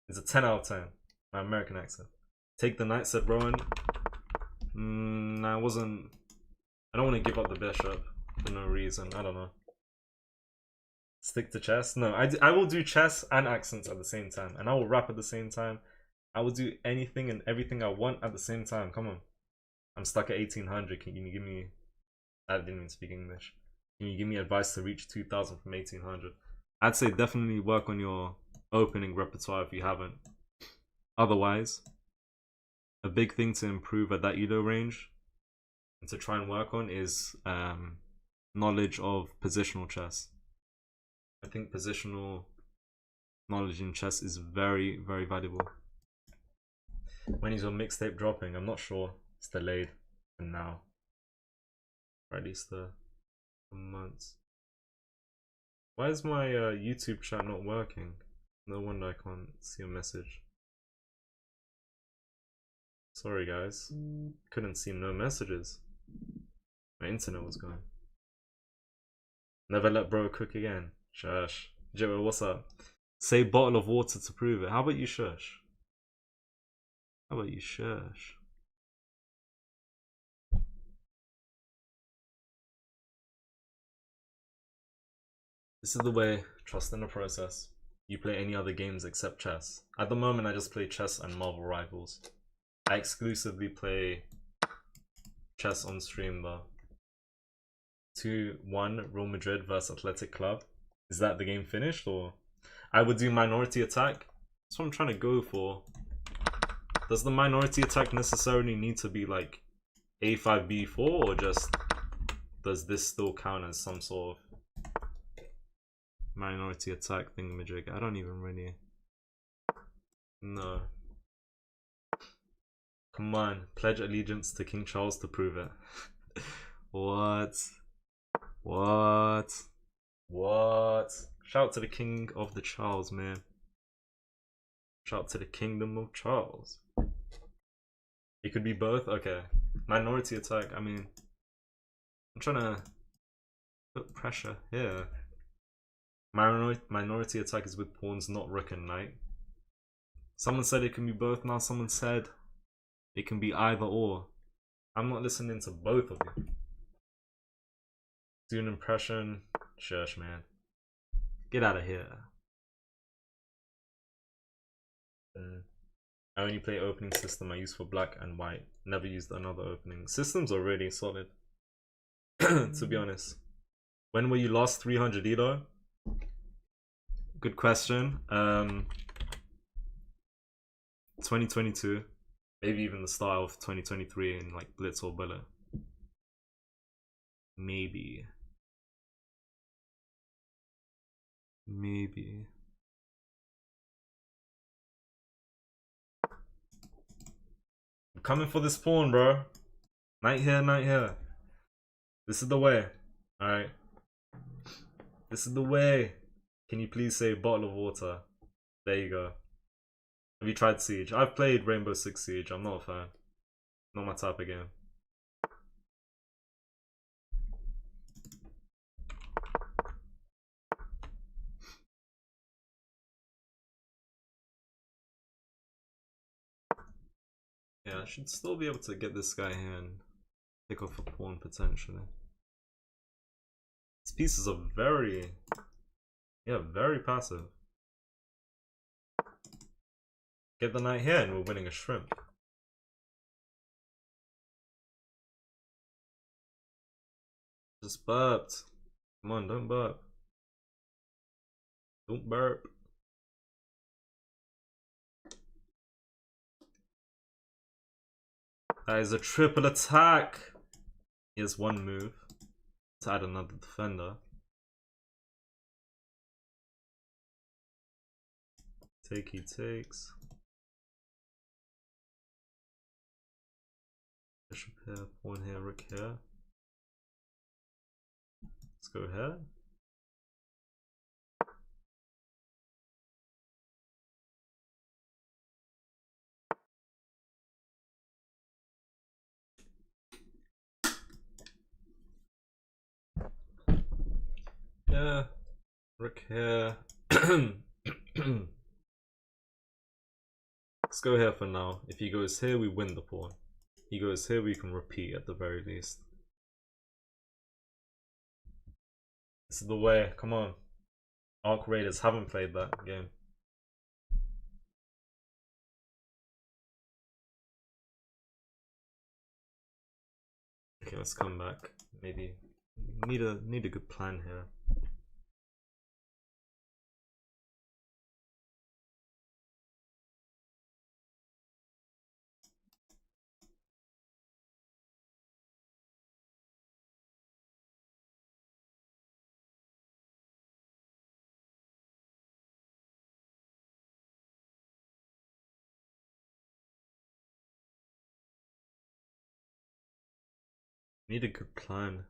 Speaker 1: is a 10 out of 10. My American accent. Take the knight, said Rowan. I wasn't... I don't want to give up the bishop for no reason. I don't know. Stick to chess? No, I will do chess and accents at the same time. And I will rap at the same time. I will do anything and everything I want at the same time. Come on. I'm stuck at 1800. Can you give me... I didn't even speak English. Can you give me advice to reach 2000 from 1800? I'd say definitely work on your opening repertoire if you haven't. Otherwise, a big thing to improve at that ELO range and to try and work on is knowledge of positional chess. I think positional knowledge in chess is very, very valuable. When is your mixtape dropping? I'm not sure. It's delayed for now. Or at least the months. Why is my YouTube chat not working? No wonder I can't see a message. Sorry guys. Couldn't see no messages. My internet was going. Never let bro cook again. Shush. Joe, what's up? Say bottle of water to prove it. How about you shush? How about you shush? This is the way. Trust in the process. You play any other games except chess. At the moment, I just play chess and Marvel Rivals. I exclusively play chess on stream though. 2-1 Real Madrid versus Athletic Club. Is that the game finished, or I would do minority attack? That's what I'm trying to go for. Does the minority attack necessarily need to be like A5 B4, or just does this still count as some sort of minority attack thingamajig? I don't even really know. Come on, pledge allegiance to King Charles to prove it. What? What? What? Shout to the King of the Charles, man. Shout to the Kingdom of Charles. It could be both? Okay. Minority attack, I mean, I'm trying to put pressure here. Minority attack is with pawns, not rook and knight. Someone said it can be both, now someone said it can be either or. I'm not listening to both of you. Do an impression. Shush, man. Get out of here. I only play opening system I use for black and white. Never used another opening. Systems are really solid. To be honest. When were you last 300 Elo? Good question. 2022. Maybe even the start of 2023 in like Blitz or Bullet. Maybe. Maybe. I'm coming for this pawn, bro. Knight here, knight here. This is the way. Alright. This is the way. Can you please say bottle of water? There you go. Have you tried Siege? I've played Rainbow Six Siege. I'm not a fan. Not my type of game. Yeah, I should still be able to get this guy here and pick off a pawn potentially. These pieces are very, very passive. Get the knight here and we're winning a shrimp. Just burped. Come on, don't burp. Don't burp. That is a triple attack. He has one move to add another defender. Take, he takes. Bishop here, pawn here, rook here. Let's go here. Yeah, rook here. Let's go here for now. If he goes here, we win the pawn. He goes here, we can repeat at the very least. This is the way. Come on. Arc Raiders haven't played that game. Okay, let's come back. Maybe need a good plan here. Need a good plan.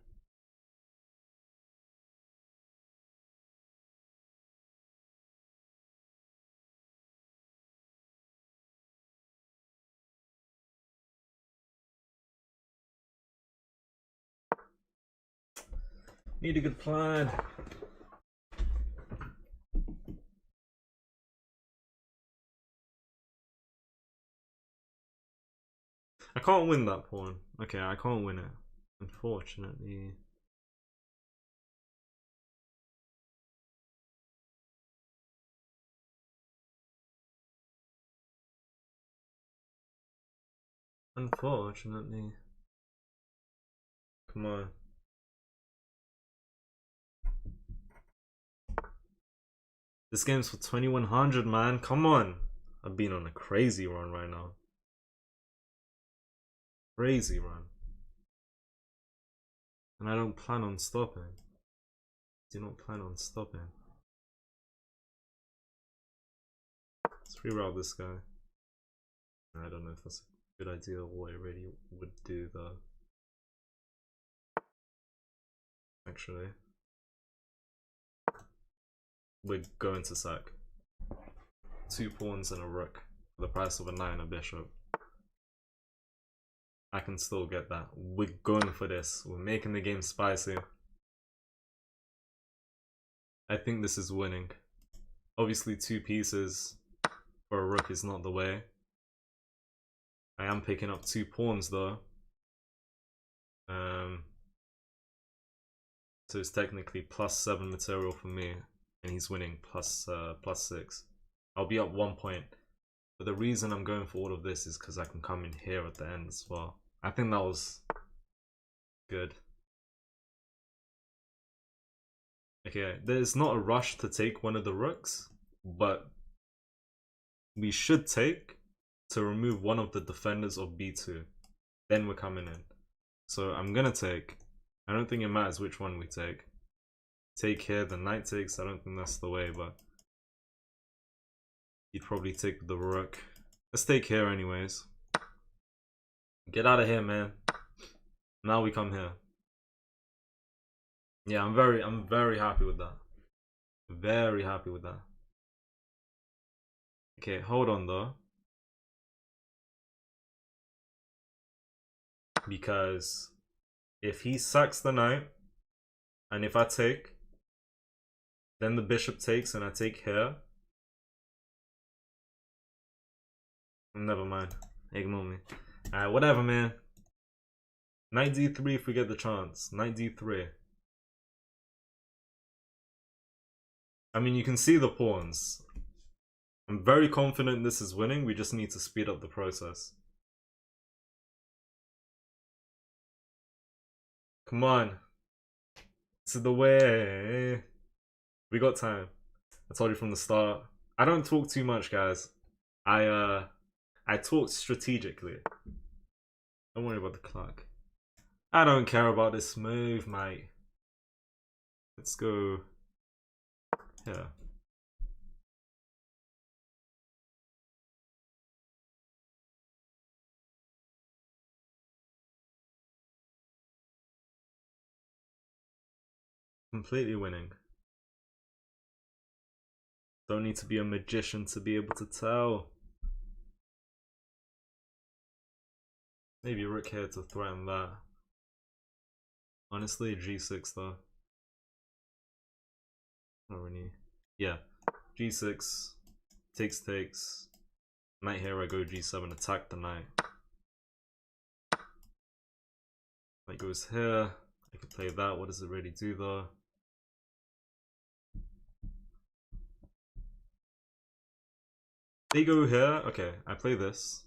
Speaker 1: Need a good plan. I can't win that pawn. Okay, I can't win it. Unfortunately. Unfortunately. Come on. This game's for 2100, man. Come on. I've been on a crazy run right now. Crazy run. And I don't plan on stopping. Do not plan on stopping. Let's reroute this guy. I don't know if that's a good idea or what it really would do though. Actually. We're going to sack. 2 pawns and a rook for the price of a knight and a bishop. I can still get that. We're going for this. We're making the game spicy. I think this is winning. Obviously 2 pieces for a rook is not the way. I am picking up 2 pawns though. So it's technically +7 material for me, and he's winning +6. I'll be up 1 point. But the reason I'm going for all of this is because I can come in here at the end as well. I think that was good. Okay, there's not a rush to take one of the rooks, but we should take to remove one of the defenders of B2. Then we're coming in. So I'm gonna take. I don't think it matters which one we take. Take here, the knight takes. I don't think that's the way, but you'd probably take the rook. Let's take here anyways. Get out of here, man. Now we come here. Yeah, I'm very happy with that. Very happy with that. Okay, hold on though. Because if he sacks the knight, and if I take, then the bishop takes and I take here. Never mind. Ignore me. Alright, whatever, man. Knight d3 if we get the chance. Knight d3. I mean, you can see the pawns. I'm very confident this is winning. We just need to speed up the process. Come on. This is the way. We got time. I told you from the start. I don't talk too much, guys. I talk strategically. Don't worry about the clock. I don't care about this move, mate. Let's go here. Completely winning. Don't need to be a magician to be able to tell. Maybe rook here to threaten that. Honestly, g6 though. Not really. Yeah, g6 takes. Knight here, I go g7, attack the knight. Knight goes here. I could play that. What does it really do though? They go here. Okay, I play this.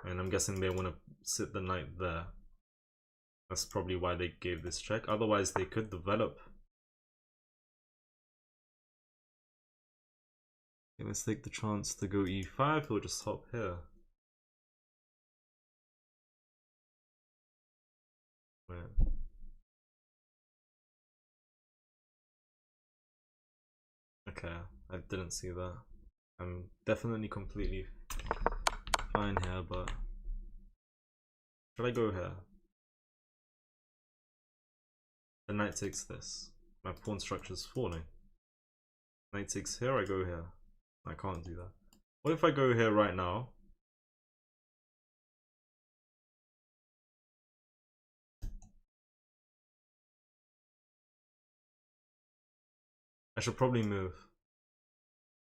Speaker 1: And I'm guessing they want to sit the knight there. That's probably why they gave this check. Otherwise, they could develop. Okay, let's take the chance to go e5. We'll just hop here. Wait. Okay, I didn't see that. I'm definitely completely fine here, but should I go here? The knight takes this. My pawn structure is falling. Knight takes here, I go here. I can't do that. What if I go here right now? I should probably move.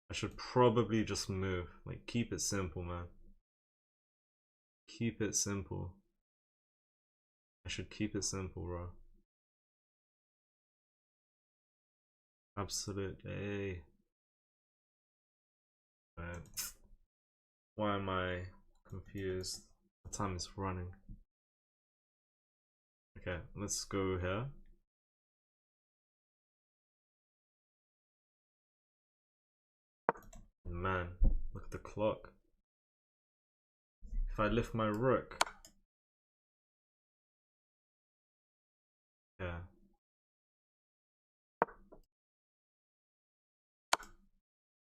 Speaker 1: I should probably just move. Like, keep it simple, man. Keep it simple. I should keep it simple, bro. Absolutely. Man. Why am I confused? The time is running. Okay, let's go here. Man, look at the clock. If I lift my rook. Yeah.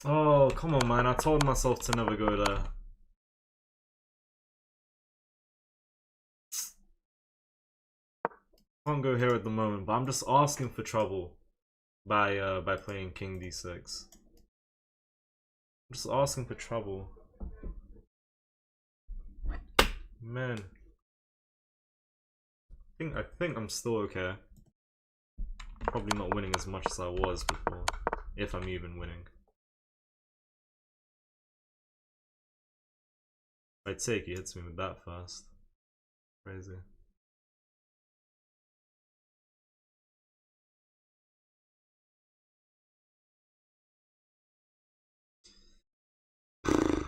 Speaker 1: Oh, come on, man. I told myself to never go there. Can't go here at the moment, but I'm just asking for trouble by playing King D6. I'm just asking for trouble. Man. I think I'm still okay. Probably not winning as much as I was before. If I'm even winning. I take he hits me with that first. Crazy.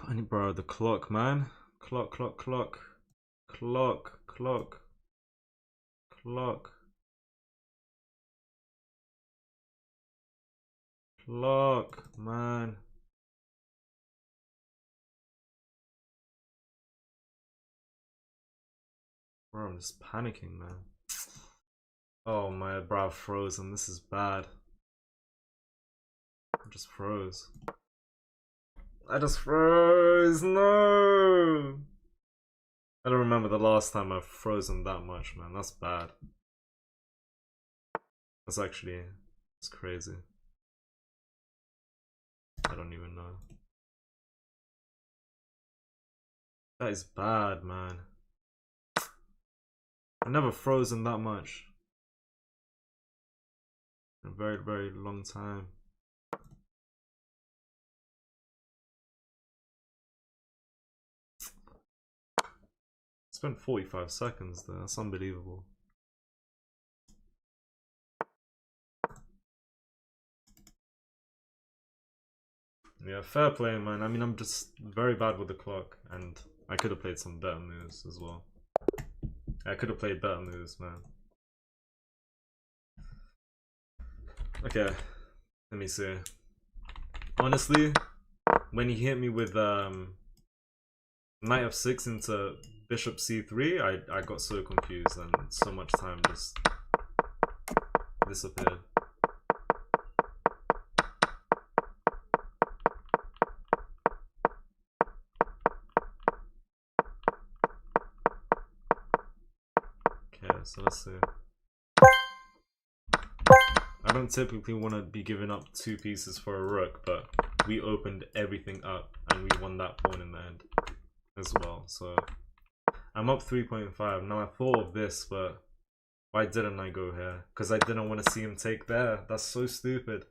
Speaker 1: I need to borrow the clock, man. Clock. Clock, man. Bro, I'm just panicking, man. Oh, my brow frozen. This is bad. I just froze. I just froze. No. I don't remember the last time I've frozen that much, man. That's bad. That's actually, it's crazy. I don't even know. That is bad, man. I've never frozen that much in a very, very long time. Spent 45 seconds there. That's unbelievable. Yeah, fair play, man. I mean, I'm just very bad with the clock, and I could have played some better moves as well. I could have played better moves, man. Okay, let me see. Honestly, when he hit me with Knight f6 into Bishop c3, I got so confused and so much time just disappeared. Okay, so let's see. I don't typically want to be giving up 2 pieces for a rook, but we opened everything up and we won that pawn in the end as well. So I'm up 3.5. Now I thought of this, but why didn't I go here? Because I didn't want to see him take there. That's so stupid.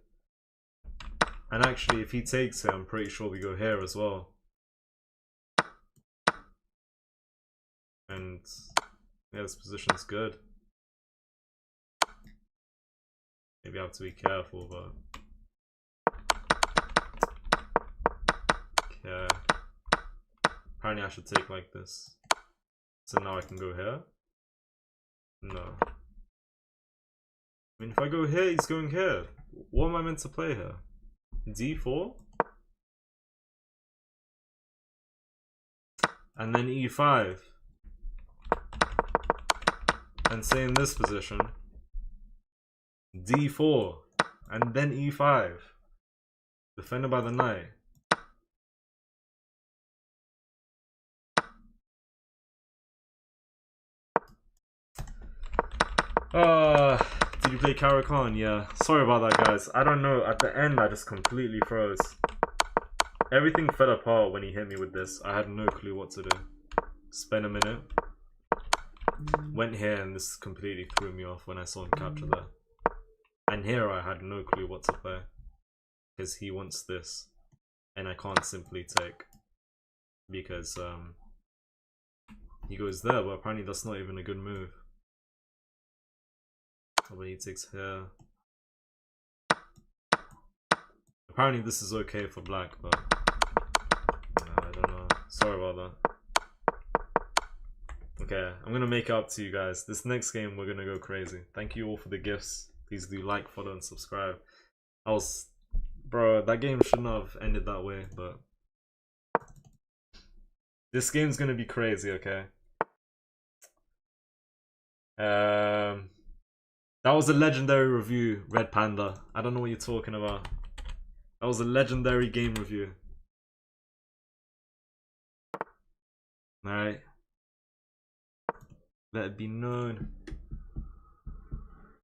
Speaker 1: And actually, if he takes it, I'm pretty sure we go here as well. And yeah, this position's good. Maybe I have to be careful, but okay. Apparently I should take like this. So now I can go here? No. I mean, if I go here, he's going here. What am I meant to play here? D4? And then E5. And say in this position, D4. And then E5. Defended by the knight. Did you play Caracan? Yeah. Sorry about that, guys. I don't know. At the end, I just completely froze. Everything fell apart when he hit me with this. I had no clue what to do. Spent a minute. Went here and this completely threw me off when I saw him capture that. And here I had no clue what to play. Because he wants this. And I can't simply take. Because he goes there, but apparently that's not even a good move. But he takes here. Apparently this is okay for black, but I don't know. Sorry about that. Okay, I'm gonna make it up to you guys. This next game, we're gonna go crazy. Thank you all for the gifts. Please do like, follow, and subscribe. Bro, that game shouldn't have ended that way, but this game's gonna be crazy, okay? That was a legendary review, Red Panda. I don't know what you're talking about. That was a legendary game review. Alright. Let it be known.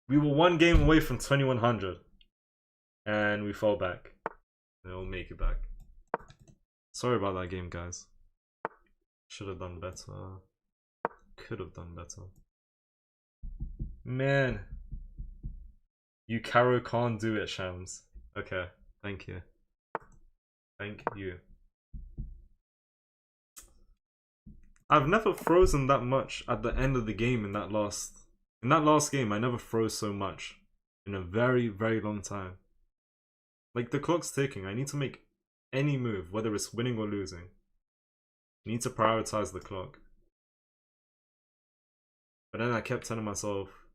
Speaker 1: We were one game away from 2100. And we fell back. And we'll make it back. Sorry about that game, guys. Should have done better. Could have done better. Man. You Caro can't do it, Shams. Okay, thank you. Thank you. I've never frozen that much at the end of the game in that last game. I never froze so much in a very, very long time. Like, the clock's ticking. I need to make any move, whether it's winning or losing. I need to prioritize the clock. But then I kept telling myself,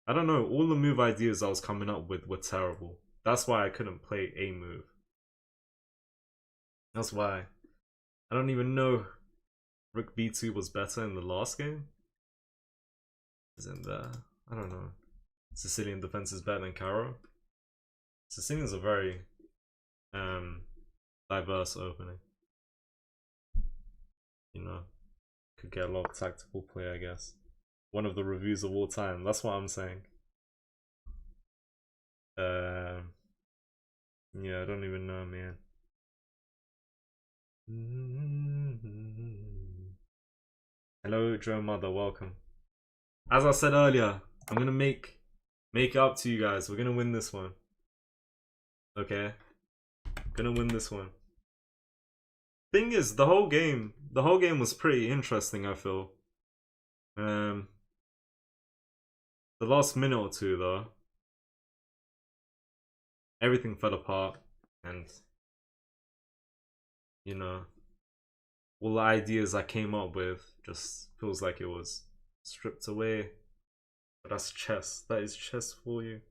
Speaker 1: I don't know, all the move ideas I was coming up with were terrible. That's why I couldn't play a move. That's why. I don't even know Rook B2 was better in the last game. Isn't there? I don't know. Sicilian defense is better than Caro. Sicilian's a very diverse opening. You know, could get a lot of tactical play, I guess. One of the reviews of all time. That's what I'm saying. Yeah, I don't even know, man. Hello, Joe Mother, welcome. As I said earlier, I'm gonna make it up to you guys. We're gonna win this one. Okay? Gonna win this one. Thing is, the whole game was pretty interesting, I feel. The last minute or two, though, everything fell apart, and you know, all the ideas I came up with just feels like it was stripped away. But that's chess. That is chess for you.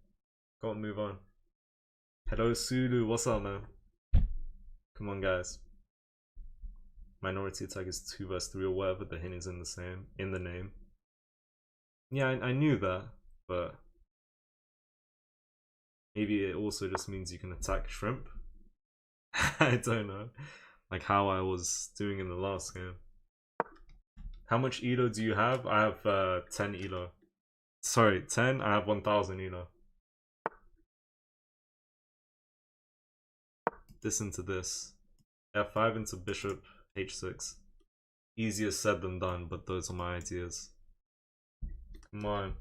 Speaker 1: Gotta move on. Hello, Sulu. What's up, man? Come on, guys. Minority attack is 2 vs 3 or whatever. The hint is in the name. Yeah, I knew that, but maybe it also just means you can attack shrimp. I don't know. Like how I was doing in the last game. How much elo do you have? I have 10 elo. Sorry, 10? I have 1000 elo. This into this. F5 into bishop h6. Easier said than done, but those are my ideas. Come on.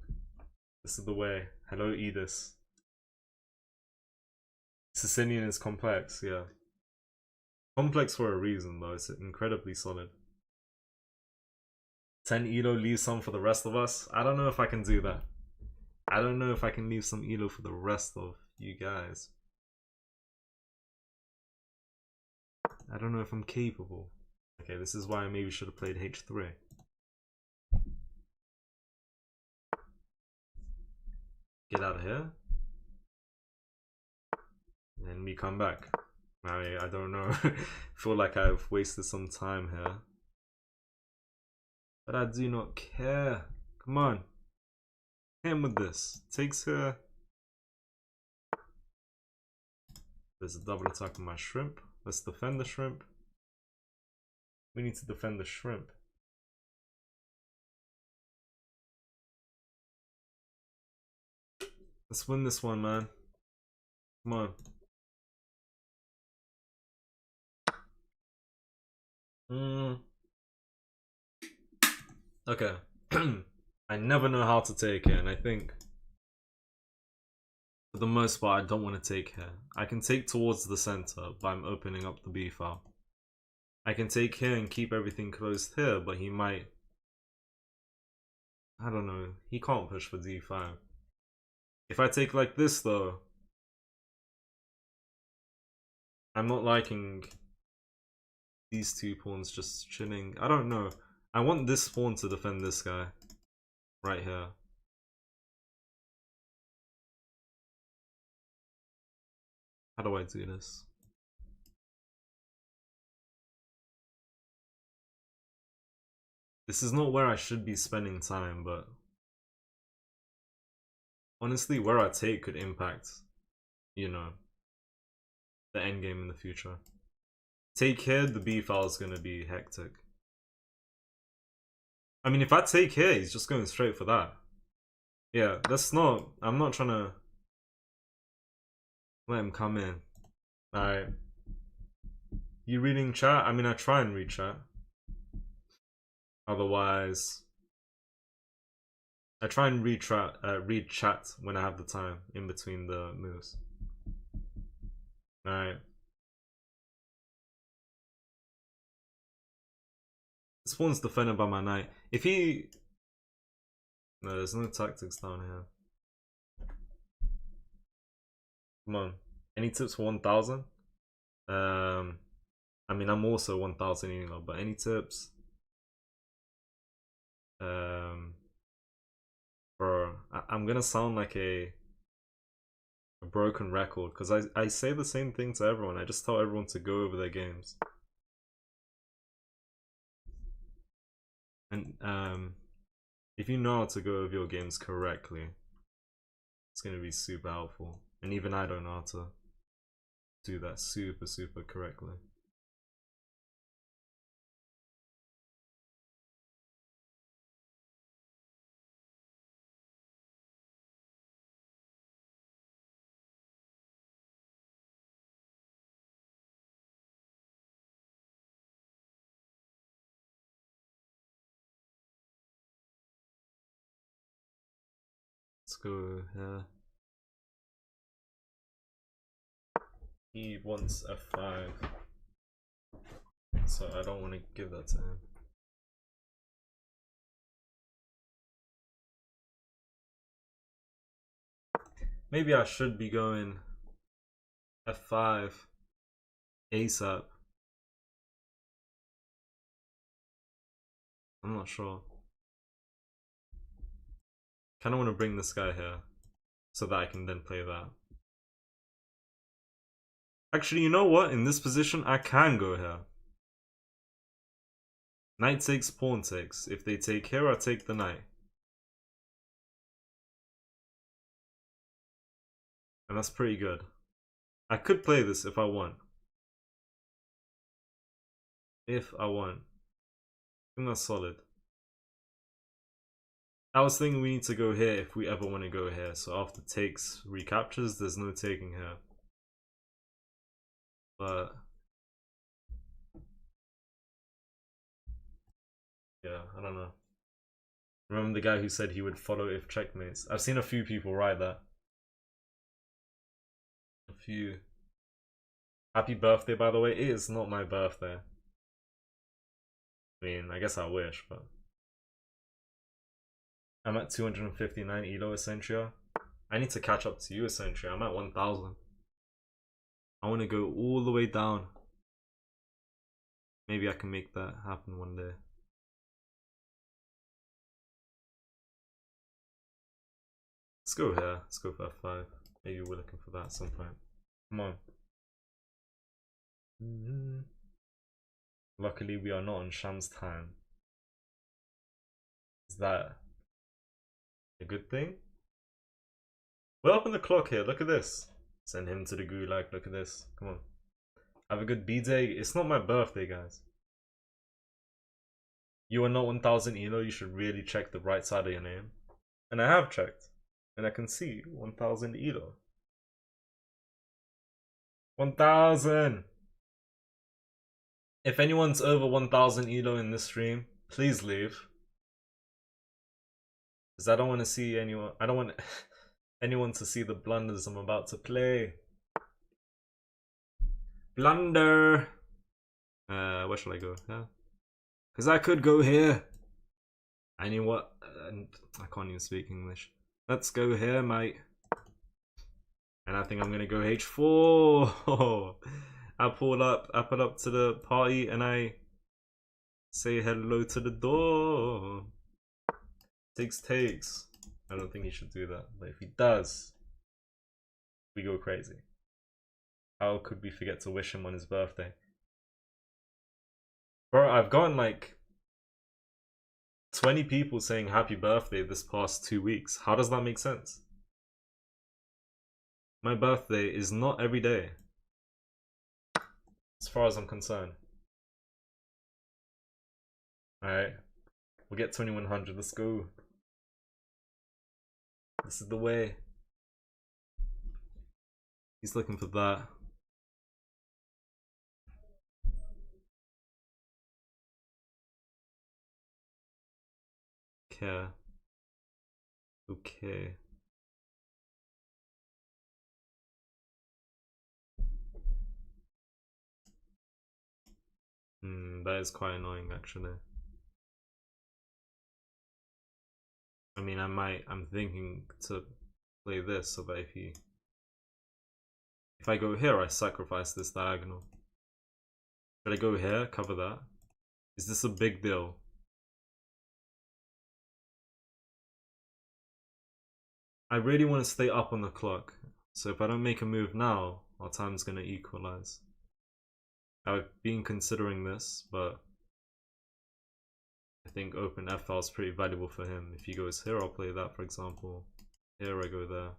Speaker 1: This is the way. Hello, Edis. Sicilian is complex, yeah. Complex for a reason, though. It's incredibly solid. 10 elo, leave some for the rest of us. I don't know if I can do that. I don't know if I can leave some elo for the rest of you guys. I don't know if I'm capable. Okay, this is why I maybe should have played h3. Get out of here. And we come back. I don't know. Feel like I've wasted some time here. But I do not care. Come on. Him with this. Takes her. There's a double attack on my shrimp. Let's defend the shrimp. We need to defend the shrimp. Let's win this one, man. Come on. Okay. I never know how to take it, and I think for the most part I don't want to take here. I can take towards the center, but I'm opening up the b file. I can take here and keep everything closed here, but he might, I don't know, he can't push for d5. If I take like this though, I'm not liking these two pawns just chilling. I don't know. I want this spawn to defend this guy. Right here. How do I do this? This is not where I should be spending time, but honestly, where I take could impact, you know, the end game in the future. Take here, the B file is gonna be hectic. I mean, if I take here, he's just going straight for that. Yeah, that's not. I'm not trying to let him come in. Alright. You reading chat? I mean, I try and read chat. Otherwise, I try and read chat when I have the time in between the moves. Alright. This one's defended by my knight. If he... No, there's no tactics down here. Come on. Any tips for 1,000? I mean, I'm also 1,000 anyway, but any tips? Bro, I'm gonna sound like a broken record because I say the same thing to everyone. I just tell everyone to go over their games. And if you know how to go over your games correctly, it's gonna be super helpful. And even I don't know how to do that super correctly. Let's go here. He wants F5, so I don't want to give that to him. Maybe I should be going F5 ASAP. I'm not sure. Kind of want to bring this guy here so that I can then play that. Actually, you know what? In this position, I can go here. Knight takes, pawn takes. If they take here, I take the knight. And that's pretty good. I could play this if I want. If I want. I think that's solid. I was thinking we need to go here if we ever want to go here. So after takes recaptures, there's no taking here. But yeah, I don't know. Remember the guy who said he would follow if checkmates? I've seen a few people write that. A few. Happy birthday, by the way. It is not my birthday. I mean, I guess I wish, but I'm at 259 elo Essentia. I need to catch up to you, Essentia. I'm at 1,000. I want to go all the way down. Maybe I can make that happen one day. Let's go here. Let's go for F5. Maybe we're looking for that at some point. Come on. Luckily, we are not on Sham's time. Is that a good thing? We're up on the clock here. Look at this. Send him to the gulag. Look at this. Come on. Have a good B-day. It's not my birthday, guys. You are not 1,000 elo. You should really check the right side of your name. And I have checked. And I can see 1,000 elo. 1,000! If anyone's over 1,000 elo in this stream, please leave. Because I don't want to see anyone. I don't want anyone to see the blunders I'm about to play. Blunder! Where shall I go? Yeah. Because I could go here. I knew what. I can't even speak English. Let's go here, mate. And I think I'm gonna go H4. I pulled up to the party and I Say hello to the door. Takes. I don't think he should do that, but if he does, we go crazy. How could we forget to wish him on his birthday? Bro, I've gotten like 20 people saying happy birthday this past 2 weeks. How does that make sense? My birthday is not every day, as far as I'm concerned. Alright, we'll get 2100. Let's go. This is the way. He's looking for that. Okay. That is quite annoying actually. I mean, I'm thinking to play this so that if I go here, I sacrifice this diagonal. Should I go here, cover that? Is this a big deal? I really want to stay up on the clock, so if I don't make a move now, our time's gonna equalize. I've been considering this, but I think open F-file is pretty valuable for him. If he goes here, I'll play that, for example. Here, I go there.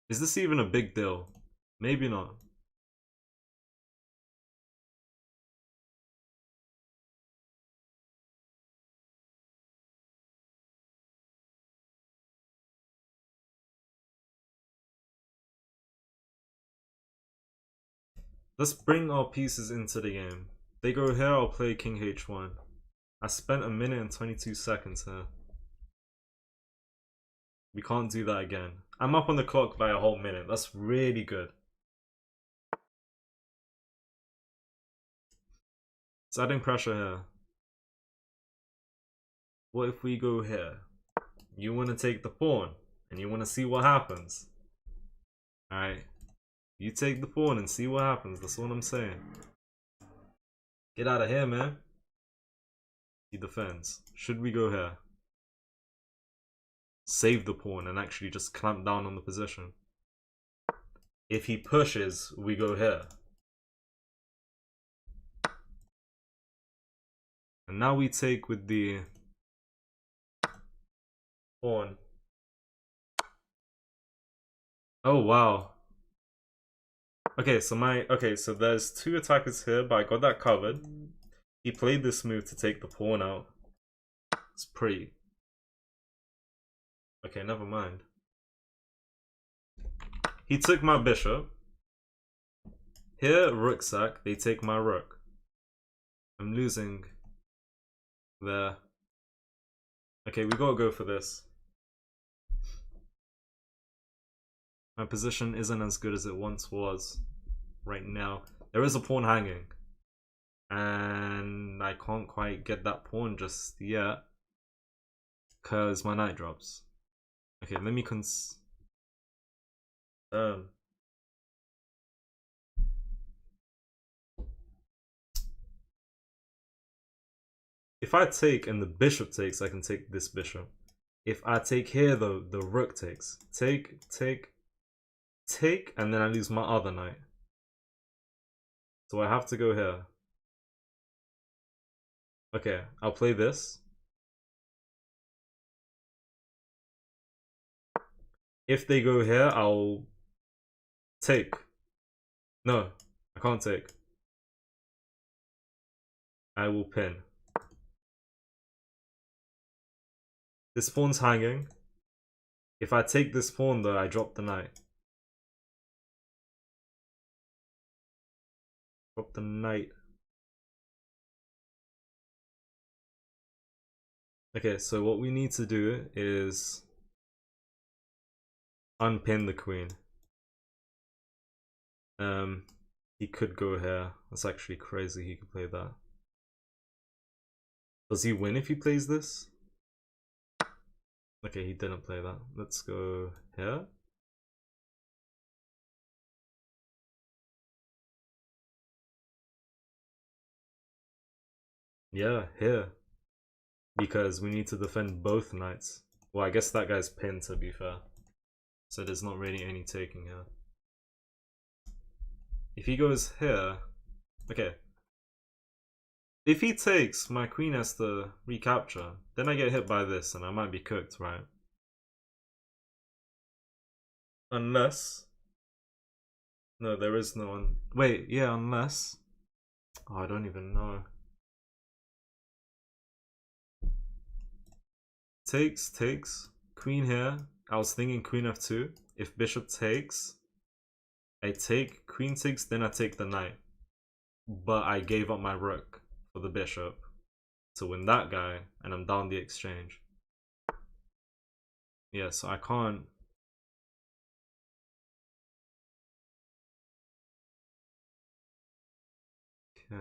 Speaker 1: Is this even a big deal? Maybe not. Let's bring our pieces into the game. They go here, I'll play King H1. I spent 1 minute and 22 seconds here. We can't do that again. I'm up on the clock by a whole minute. That's really good. It's adding pressure here. What if we go here? You want to take the pawn, and you want to see what happens. Alright. You take the pawn and see what happens. That's what I'm saying. Get out of here, man. He defends. Should we go here? Save the pawn and actually just clamp down on the position. If he pushes, we go here. And now we take with the pawn. Oh wow. Okay, so there's 2 attackers here, but I got that covered. He played this move to take the pawn out. It's pretty. Okay, never mind. He took my bishop. Here, rook sack. They take my rook. I'm losing there. Okay, we gotta go for this. My position isn't as good as it once was right now. There is a pawn hanging. And I can't quite get that pawn just yet. Because my knight drops. Okay, let me if I take and the bishop takes, I can take this bishop. If I take here though, the rook takes. Take, and then I lose my other knight. So I have to go here. Okay, I'll play this. If they go here, I'll take. No, I can't take. I will pin. This pawn's hanging. If I take this pawn though, I drop the knight. Drop the knight. Okay, so what we need to do is unpin the queen. He could go here. That's actually crazy. He could play that. Does he win if he plays this? Okay, he didn't play that. Let's go here. Yeah, here. Because we need to defend both knights. Well, I guess that guy's pinned, to be fair. So there's not really any taking here. If he goes here... Okay. If he takes, my queen has to recapture. Then I get hit by this and I might be cooked, right? Unless... No, there is no one. Wait, yeah, unless... Oh, I don't even know. Takes. Queen here. I was thinking queen f2. If bishop takes, I take. Queen takes, then I take the knight. But I gave up my rook for the bishop to win that guy, and I'm down the exchange. Yeah, so I can't... Yeah.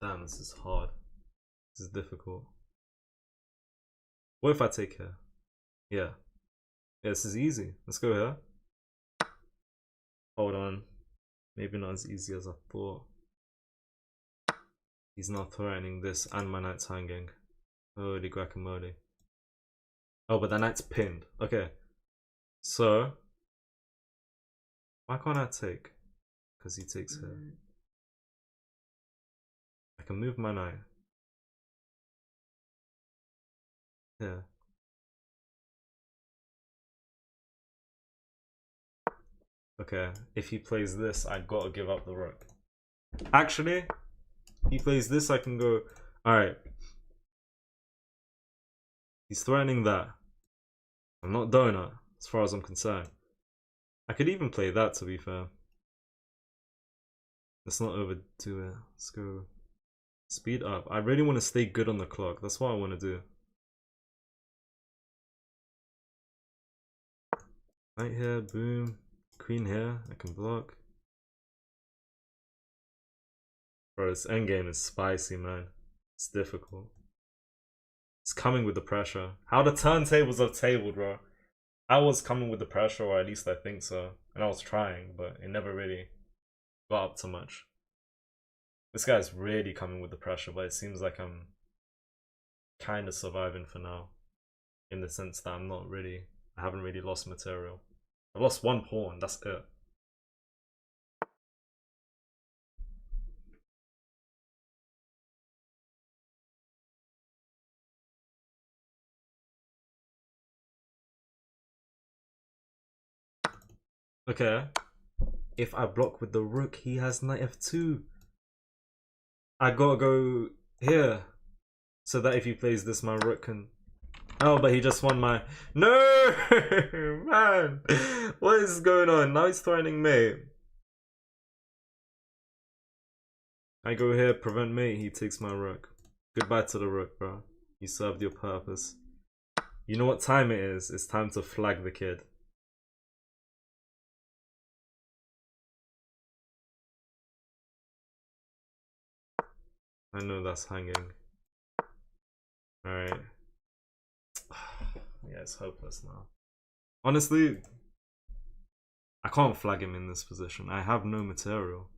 Speaker 1: Damn, this is hard. This is difficult. What if I take here? Yeah. Yeah, this is easy. Let's go here. Hold on. Maybe not as easy as I thought. He's not threatening this and my knight's hanging. Holy guacamole. Oh, but the knight's pinned. Okay. So, why can't I take? Because he takes here. I can move my knight. Yeah. Okay, if he plays this, I gotta give up the rook. Actually, he plays this, I can go... Alright. He's threatening that. I'm not donut, as far as I'm concerned. I could even play that, to be fair. Let's not overdo it. Let's go speed up. I really want to stay good on the clock. That's what I want to do. Knight here, boom. Queen here, I can block. Bro, this endgame is spicy, man. It's difficult. It's coming with the pressure. How the turntables have tabled, bro. I was coming with the pressure, or at least I think so. And I was trying, but it never really got up to much. This guy's really coming with the pressure, but it seems like I'm kind of surviving for now. In the sense that I haven't really lost material. I've lost one pawn, that's it. Okay. If I block with the rook, he has knight f2. I gotta go here. So that if he plays this, my rook can... Oh, but he just won my... No! Man! What is going on? Now he's threatening me. I go here, prevent mate, he takes my rook. Goodbye to the rook, bro. You served your purpose. You know what time it is? It's time to flag the kid. I know that's hanging. Alright. Yeah, it's hopeless now. Honestly, I can't flag him in this position. I have no material.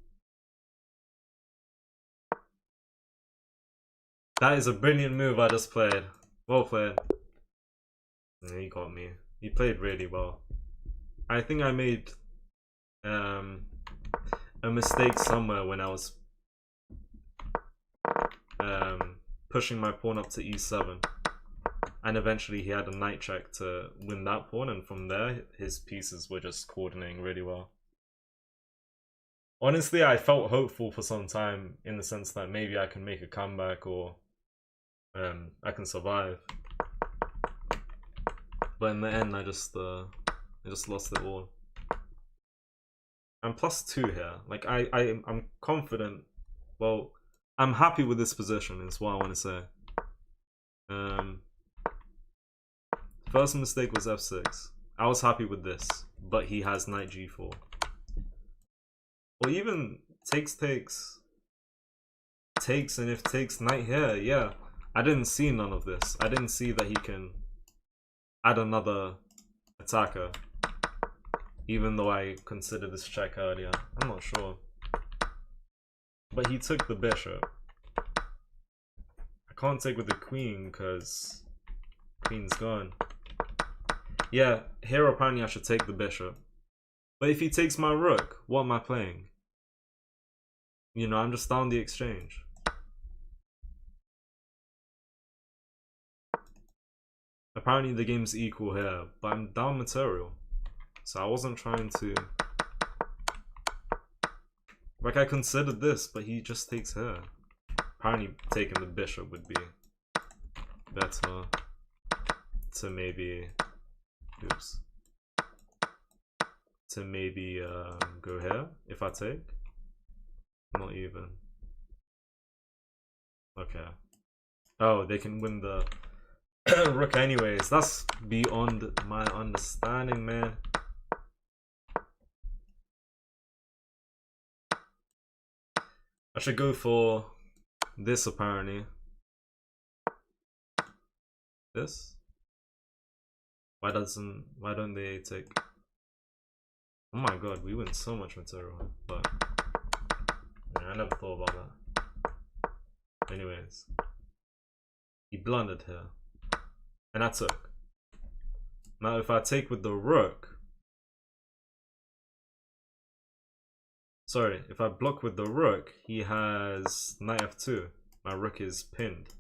Speaker 1: That is a brilliant move I just played. Well played. Yeah, he got me. He played really well. I think I made a mistake somewhere when I was pushing my pawn up to e7. And eventually he had a knight check to win that pawn, and from there his pieces were just coordinating really well. Honestly, I felt hopeful for some time in the sense that maybe I can make a comeback or I can survive. But in the end, I just lost it all. I'm +2 here. Like I'm confident. Well, I'm happy with this position. Is what I want to say. First mistake was f6. I was happy with this, but he has knight g4. Or even takes, and if takes, knight here, yeah. I didn't see none of this. I didn't see that he can add another attacker. Even though I considered this check earlier. I'm not sure. But he took the bishop. I can't take with the queen because queen's gone. Yeah, here apparently I should take the bishop. But if he takes my rook, what am I playing? You know, I'm just down the exchange. Apparently the game's equal here, but I'm down material. So I wasn't trying to... Like, I considered this, but he just takes here. Apparently taking the bishop would be better to maybe... Oops. To maybe go here, if I take. Not even. Okay. Oh, they can win the rook anyways. That's beyond my understanding, man. I should go for this apparently. This? Why don't they take... Oh my god, we win so much material, but yeah, I never thought about that. Anyways. He blundered here. And I took. Now if I take with the rook... Sorry, if I block with the rook, he has knight f2. My rook is pinned.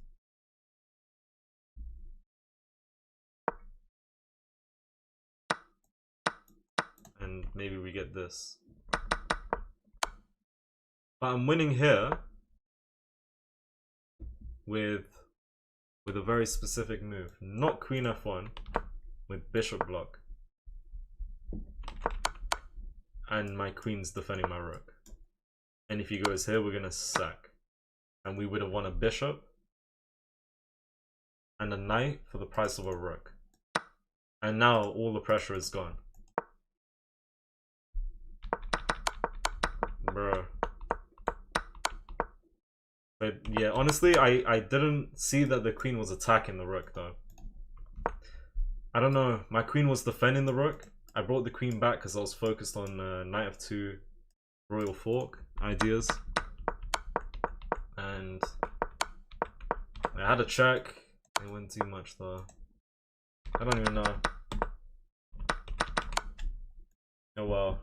Speaker 1: And maybe we get this. But I'm winning here with a very specific move. Not queen f1, with bishop block. And my queen's defending my rook. And if he goes here, we're gonna sack. And we would have won a bishop and a knight for the price of a rook. And now all the pressure is gone. Bruh. But yeah, honestly, I didn't see that the queen was attacking the rook though. I don't know, my queen was defending the rook. I brought the queen back because I was focused on knight f2 royal fork ideas. And I had a check. It wouldn't do much though. I don't even know. Oh well.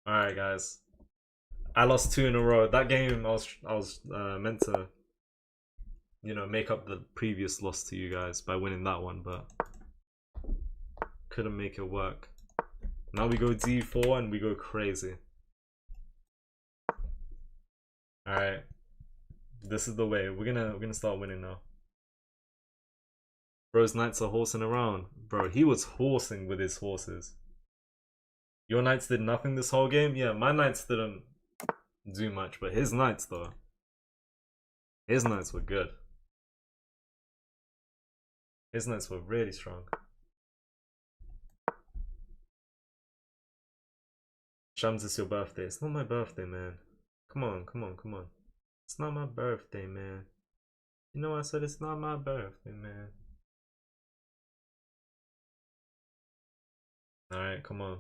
Speaker 1: Alright guys. I lost 2 in a row. That game I was meant to, you know, make up the previous loss to you guys by winning that one, but couldn't make it work. Now we go d4 and we go crazy. Alright. This is the way. We're gonna start winning now. Bro's knights are horsing around. Bro, he was horsing with his horses. Your knights did nothing this whole game? Yeah, my knights didn't do much, but his knights though. His knights were good. His knights were really strong. Shams, it's your birthday. It's not my birthday, man. Come on, come on, come on. It's not my birthday, man. You know I said it's not my birthday, man. Alright, come on.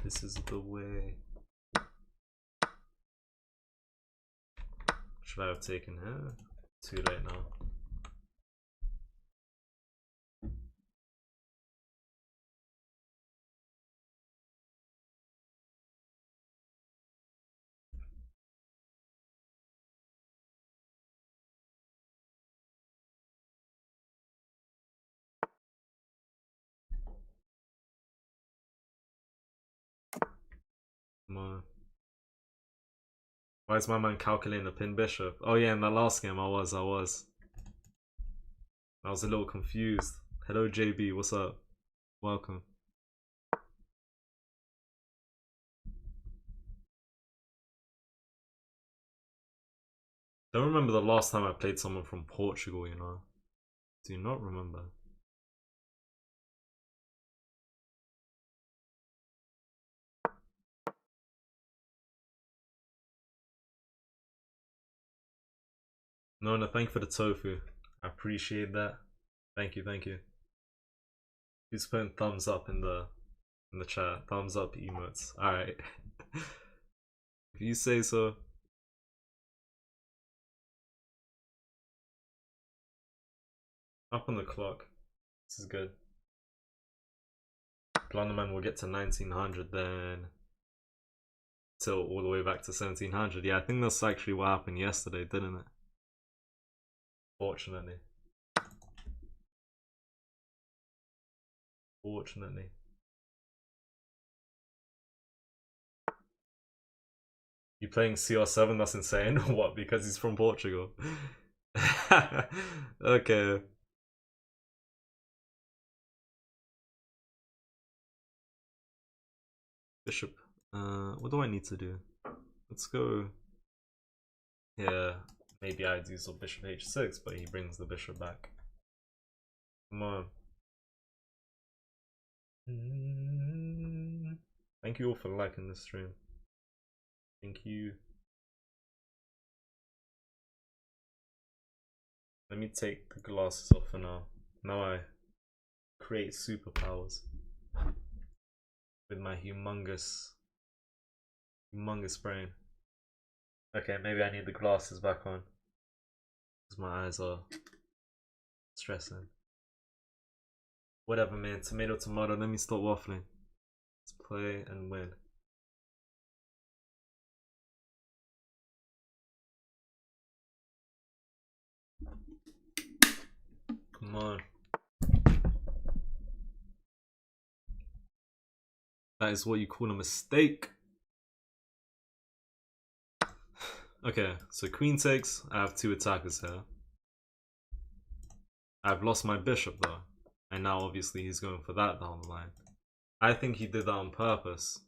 Speaker 1: This is the way. Should I have taken her? Too late now. Come on. Why is my man calculating a pin bishop? Oh yeah, in the last game I was. I was a little confused. Hello JB, what's up? Welcome. Don't remember the last time I played someone from Portugal, you know. Do not remember. No, thank you for the tofu. I appreciate that. Thank you, thank you. He's putting thumbs up in the chat. Thumbs up emotes. Alright. If you say so. Up on the clock. This is good. Blunderman will get to 1900 then. Till all the way back to 1700. Yeah, I think that's actually what happened yesterday, didn't it? Fortunately. Fortunately. You playing CR7? That's insane. What? Because he's from Portugal. Okay. Bishop. What do I need to do? Let's go. Yeah, maybe I do some bishop h6, but he brings the bishop back. Come on. Thank you all for liking this stream. Thank you. Let me take the glasses off for now. Now I create superpowers with my humongous brain. Okay, maybe I need the glasses back on because my eyes are stressing. Whatever, man. Tomato, tomato. Let me stop waffling. Let's play and win. Come on. That is what you call a mistake. Okay, so queen takes. I have two attackers here. I've lost my bishop though. And now obviously he's going for that down the line. I think he did that on purpose.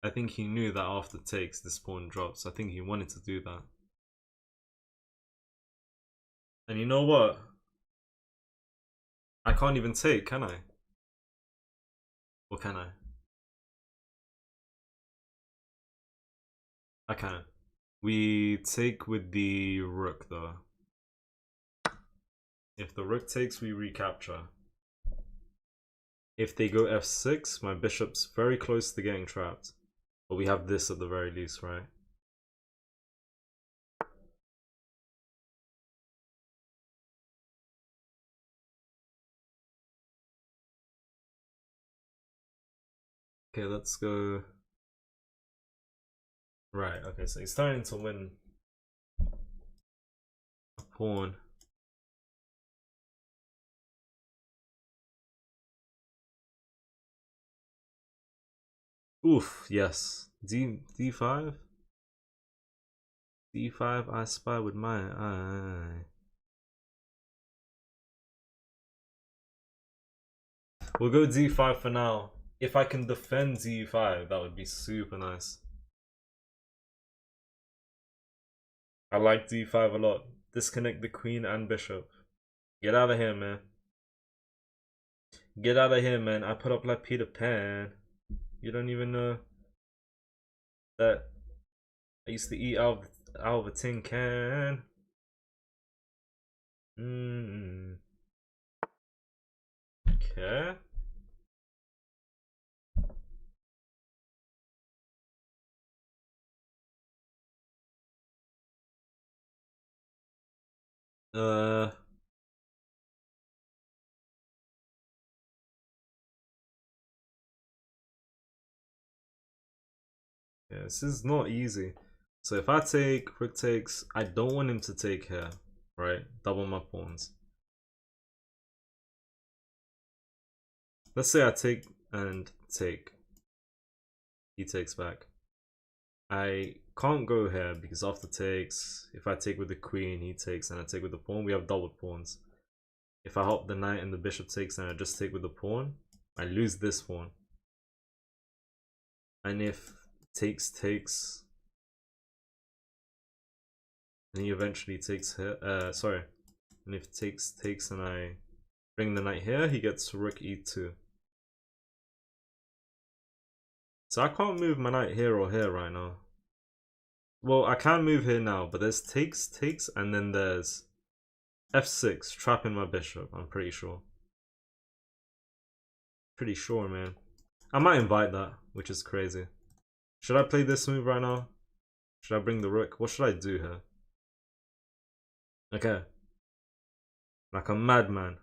Speaker 1: I think he knew that after takes this pawn drops. I think he wanted to do that. And you know what? I can't even take, can I? Or can I? I can. We take with the rook though. If the rook takes, we recapture. If they go f6, my bishop's very close to getting trapped. But we have this at the very least, right? Okay, let's go. Right, okay, so he's starting to win a pawn. Oof, yes. D5? D5, I spy with my eye. We'll go D5 for now. If I can defend D5, that would be super nice. I like D5 a lot. Disconnect the queen and bishop. Get out of here, man. Get out of here, man. I put up like Peter Pan. You don't even know that I used to eat out of a tin can. Okay. Yeah, this is not easy. So if I take, rook takes, I don't want him to take here, right? Double my pawns. Let's say I take and take. He takes back. I can't go here because after takes, if I take with the queen, he takes, and I take with the pawn, we have doubled pawns. If I hop the knight and the bishop takes and I just take with the pawn, I lose this pawn. And if takes, and he eventually takes here, sorry. And if takes and I bring the knight here, he gets rook e2. So I can't move my knight here or here right now. Well, I can move here now, but there's takes, and then there's f6, trapping my bishop, I'm pretty sure. Pretty sure, man. I might invite that, which is crazy. Should I play this move right now? Should I bring the rook? What should I do here? Okay. Like a madman.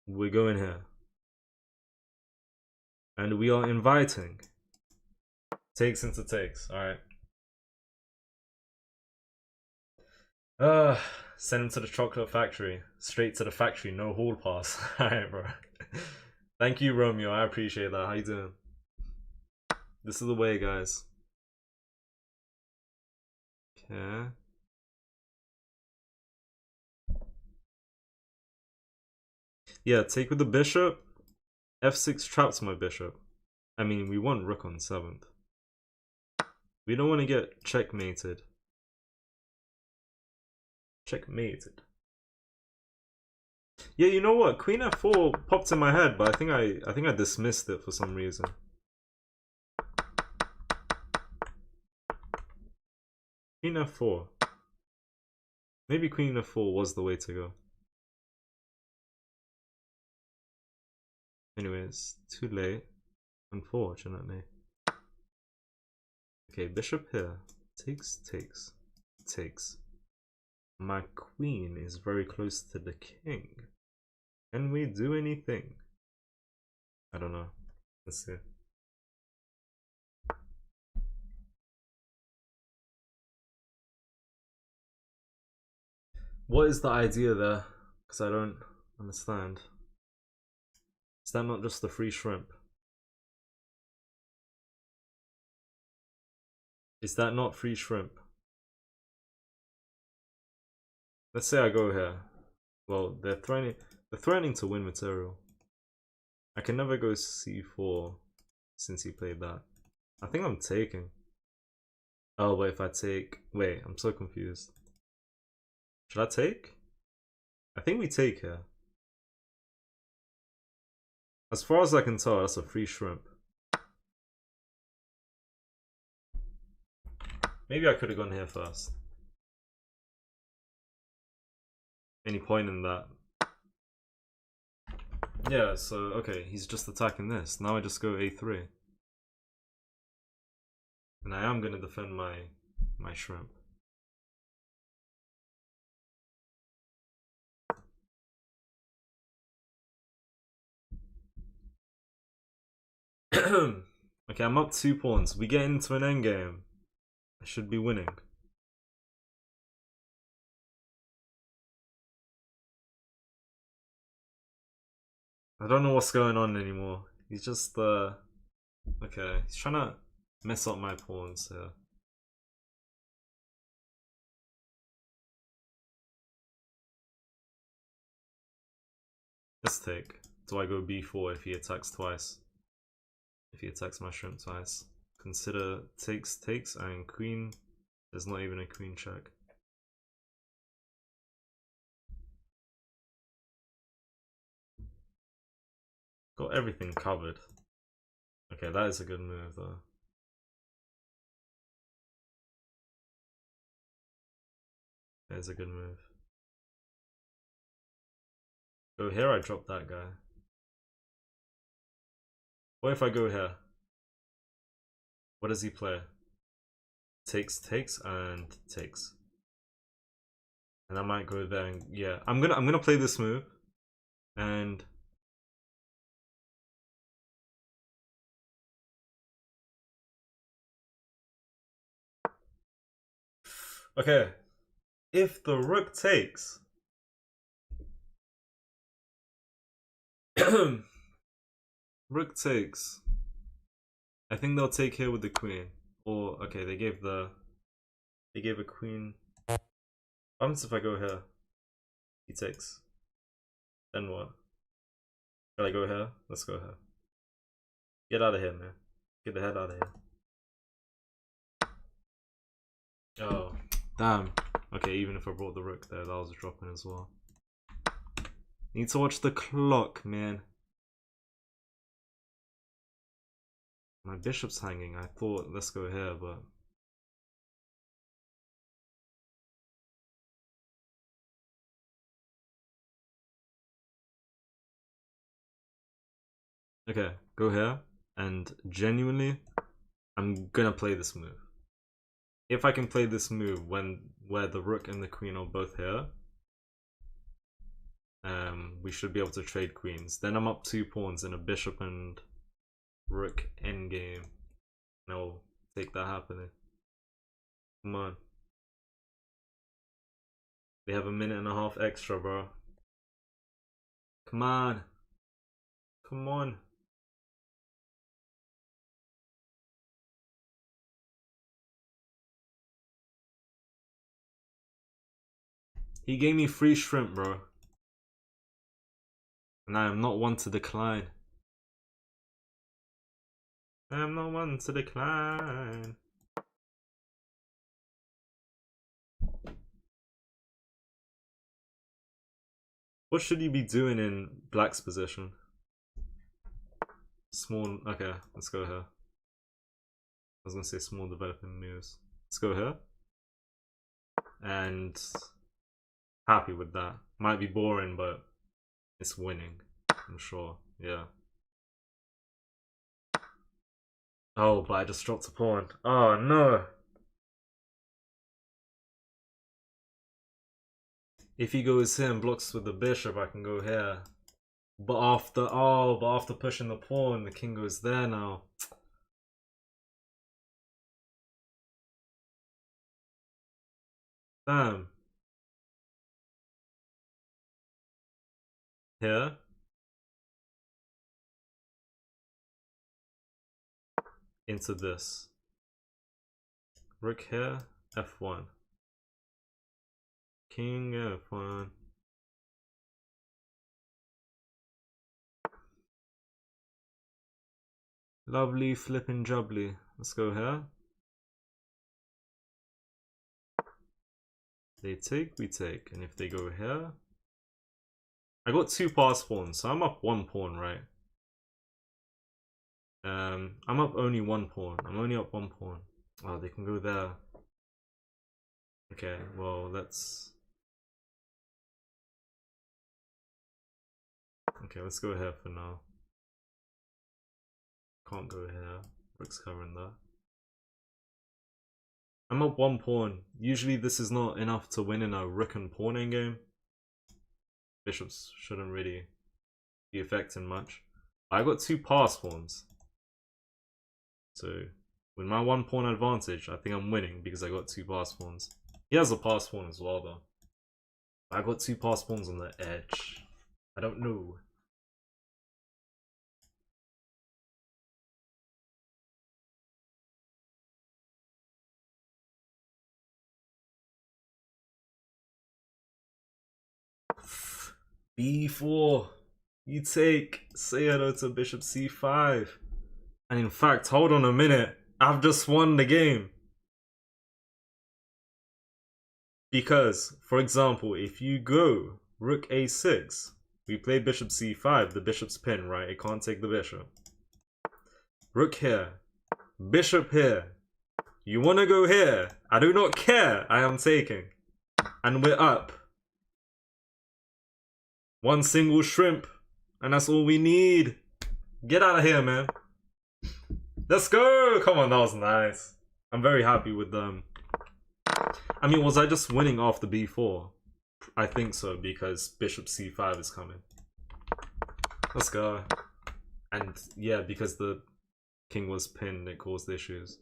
Speaker 1: We're going here. And we are inviting. Takes into takes, alright. Send him to the chocolate factory. Straight to the factory, no hall pass. Alright, bro. Thank you, Romeo. I appreciate that. How you doing? This is the way, guys. Okay. Yeah, take with the bishop. f6 traps my bishop. I mean, we want rook on 7th. We don't want to get checkmated. Checkmated. Yeah, you know what? Queen f4 popped in my head, but I think I dismissed it for some reason. Queen f4. Maybe queen f4 was the way to go. Anyways, too late, unfortunately. Okay, bishop here. Takes, takes, takes. My queen is very close to the king. Can we do anything? I don't know. Let's see. What is the idea there? Because I don't understand. Is that not just the free shrimp? Is that not free shrimp? Let's say I go here. Well, they're threatening to win material. I can never go c4 since he played that. I think I'm taking. Oh, but if I take... Wait, I'm so confused. Should I take? I think we take here. As far as I can tell, that's a free shrimp. Maybe I could have gone here first. Any point in that? Yeah, so, okay, he's just attacking this. Now I just go a3. And I am going to defend my shrimp. Okay, I'm up 2 pawns. We get into an endgame. I should be winning. I don't know what's going on anymore. He's just, okay, he's trying to mess up my pawns here. Let's take. Do I go b4 if he attacks twice? If he attacks my shrimp twice. Consider takes, takes, and queen. There's not even a queen check. Got everything covered. Okay, that is a good move though. That is a good move. Go here, I drop that guy. What if I go here? What does he play? Takes, takes, and takes. And I might go there and yeah. I'm gonna play this move. And okay. If the rook takes rook takes. I think they'll take here with the queen. Or okay, they gave a queen. What happens if I go here? He takes. Then what? Should I go here? Let's go here. Get out of here, man. Get the head out of here. Oh, damn. Okay, even if I brought the rook there, that was dropping as well. Need to watch the clock, man. My bishop's hanging. I thought let's go here, but Okay, go here. And genuinely, I'm gonna play this move. If I can play this move where the rook and the queen are both here, we should be able to trade queens. Then I'm up 2 pawns in a bishop and rook endgame. And I'll take that happening. Come on. They have a minute and a half extra, bro. Come on. Come on. He gave me free shrimp, bro. And I am not one to decline. I am not one to decline. What should he be doing in black's position? Small, okay, let's go here. I was gonna say small developing moves. Let's go here. And happy with that. Might be boring, but it's winning, I'm sure. Yeah. Oh, but I just dropped a pawn. Oh no. If he goes here and blocks with the bishop, I can go here. But after pushing the pawn, the king goes there now. Damn. Here. Into this. Rook here, f1. King f1. Lovely flipping jubbly. Let's go here. They take, we take. And if they go here, I got 2 pass pawns, so I'm up 1 pawn, right? I'm up only 1 pawn. I'm only up 1 pawn. Oh, they can go there. Okay, well, let's... Okay, let's go here for now. Can't go here. Rook's covering that. I'm up 1 pawn. Usually this is not enough to win in a rook and pawn endgame. Bishops shouldn't really be affecting much. I got 2 pass pawns. So, with my 1 pawn advantage, I think I'm winning because I got 2 pass pawns. He has a pass pawn as well though. I got 2 pass pawns on the edge. I don't know. B4. You take. Say hello to bishop c5. And in fact, hold on a minute. I've just won the game. Because, for example, if you go rook a6, we play bishop c5, the bishop's pinned, right? It can't take the bishop. Rook here. Bishop here. You want to go here? I do not care. I am taking. And we're up. 1 single shrimp. And that's all we need. Get out of here, man. Let's go. Come on, that was nice. I'm very happy with them. I mean, was I just winning after b4? I think so, because bishop c5 is coming. Let's go. And yeah, because the king was pinned, it caused issues.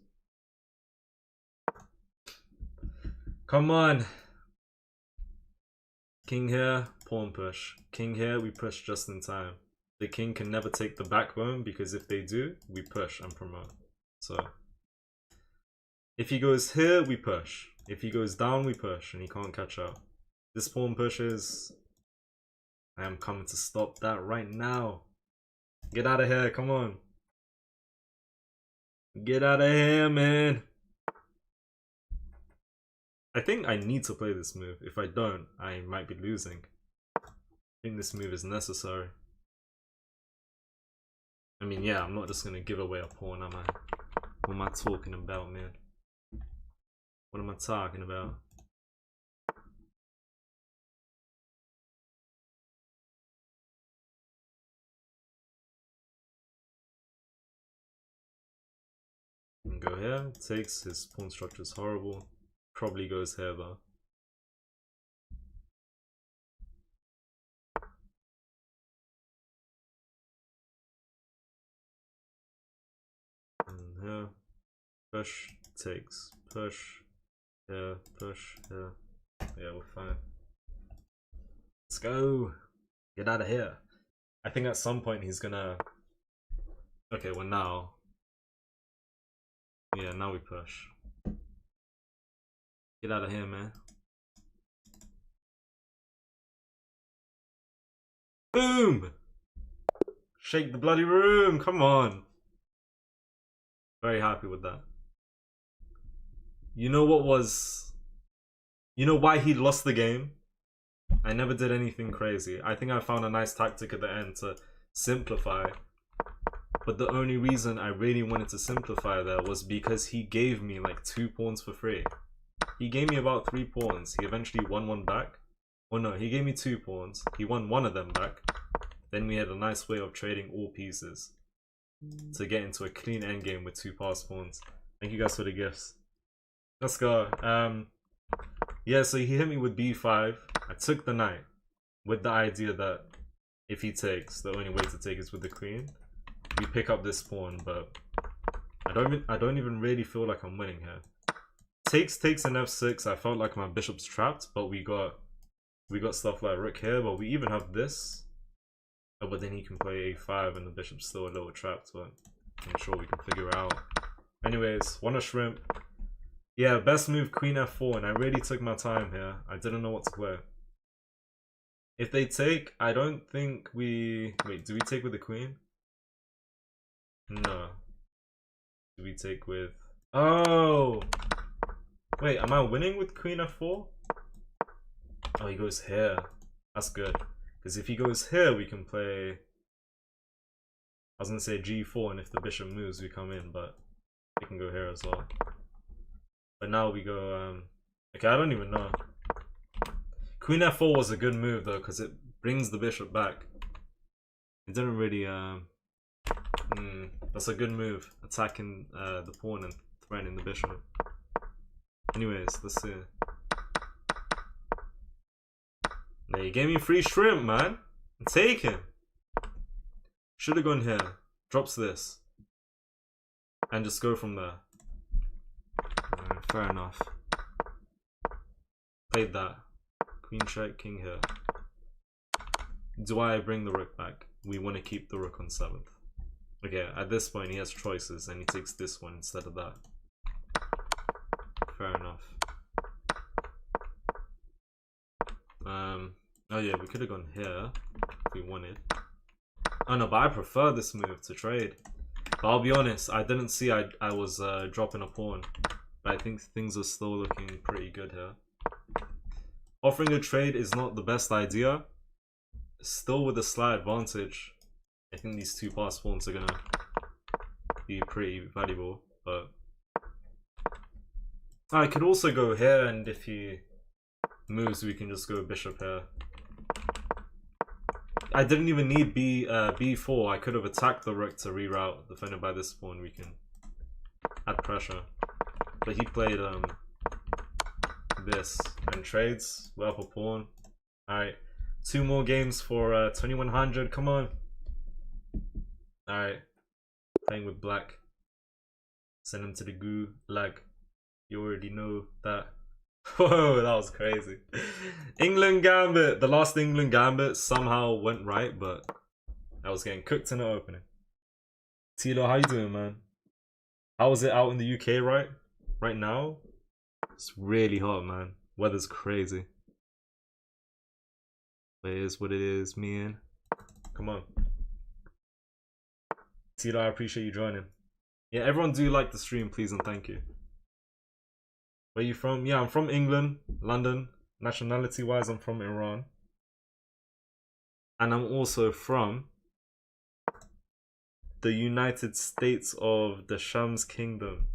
Speaker 1: Come on. King here, pawn push. King here, we push just in time. The king can never take the backbone, because if they do, we push and promote. So, if he goes here, we push. If he goes down, we push, and he can't catch up. This pawn pushes. I am coming to stop that right now. Get out of here, come on. Get out of here, man. I think I need to play this move. If I don't, I might be losing. I think this move is necessary. I mean, yeah, I'm not just gonna give away a pawn, am I? What am I talking about, man? What am I talking about? can go here. Takes, his pawn structure is horrible. Probably goes here though. And here, push, takes, push, here, push, here. Yeah, we're fine. Let's go. Get out of here. I think at some point he's gonna... Okay, well now... Yeah, now we push. Get out of here, man. Boom! Shake the bloody room, come on. Very happy with that. You know what was... You know why he lost the game? I never did anything crazy. I think I found a nice tactic at the end to simplify. But the only reason I really wanted to simplify there was because he gave me like 2 pawns for free. He gave me about 3 pawns. He eventually won one back. Oh no, he gave me 2 pawns. He won one of them back. Then we had a nice way of trading all pieces to get into a clean endgame with 2 pass pawns. Thank you guys for the gifts. Let's go. Yeah, so he hit me with b5. I took the knight with the idea that if he takes, the only way to take is with the queen. We pick up this pawn, but I don't even really feel like I'm winning here. Takes an f6. I felt like my bishop's trapped, but we got stuff like rook here, but we even have this. Oh, but then he can play a5 and the bishop's still a little trapped, but I'm sure we can figure it out. Anyways, wanna shrimp. Yeah, best move queen f4, and I really took my time here. I didn't know what to play. If they take, I don't think we... Wait, do we take with the queen? No. Do we take with... Oh! Wait, am I winning with queen f4? Oh, he goes here. That's good. Because if he goes here, we can play... I was going to say g4, and if the bishop moves, we come in, but we can go here as well. But now we go... Okay, I don't even know. Queen f4 was a good move, though, because it brings the bishop back. It didn't really... that's a good move. Attacking the pawn and threatening the bishop. Anyways, let's see. Now you gave me free shrimp, man. I'm taking. Should have gone here. Drops this. And just go from there. Fair enough. Played that. Queen check, king here. Do I bring the rook back? We want to keep the rook on 7th. Okay, at this point he has choices and he takes this one instead of that. Fair enough. Oh yeah, we could have gone here if we wanted. Oh no, but I prefer this move to trade. But I'll be honest, I didn't see I was dropping a pawn. But I think things are still looking pretty good here. Offering a trade is not the best idea. Still with a slight advantage. I think these 2 pass pawns are gonna be pretty valuable, but I could also go here, and if he moves, we can just go bishop here. I didn't even need b4. I could have attacked the rook to reroute. Defended by this pawn, we can add pressure. But he played this and trades. We're up a pawn. Alright, 2 more games for 2100. Come on. Alright, playing with black. Send him to the gulag. You already know that. Whoa, that was crazy. England Gambit. The last England Gambit somehow went right, but I was getting cooked in the opening. Tilo, how you doing, man? How is it out in the UK right now? It's really hot, man. Weather's crazy. But it is what it is, man. Come on. Tilo, I appreciate you joining. Yeah, everyone do like the stream, please, and thank you. Where you from? Yeah, I'm from England, London. Nationality wise, I'm from Iran. And I'm also from the United States of the Shamz Kingdom.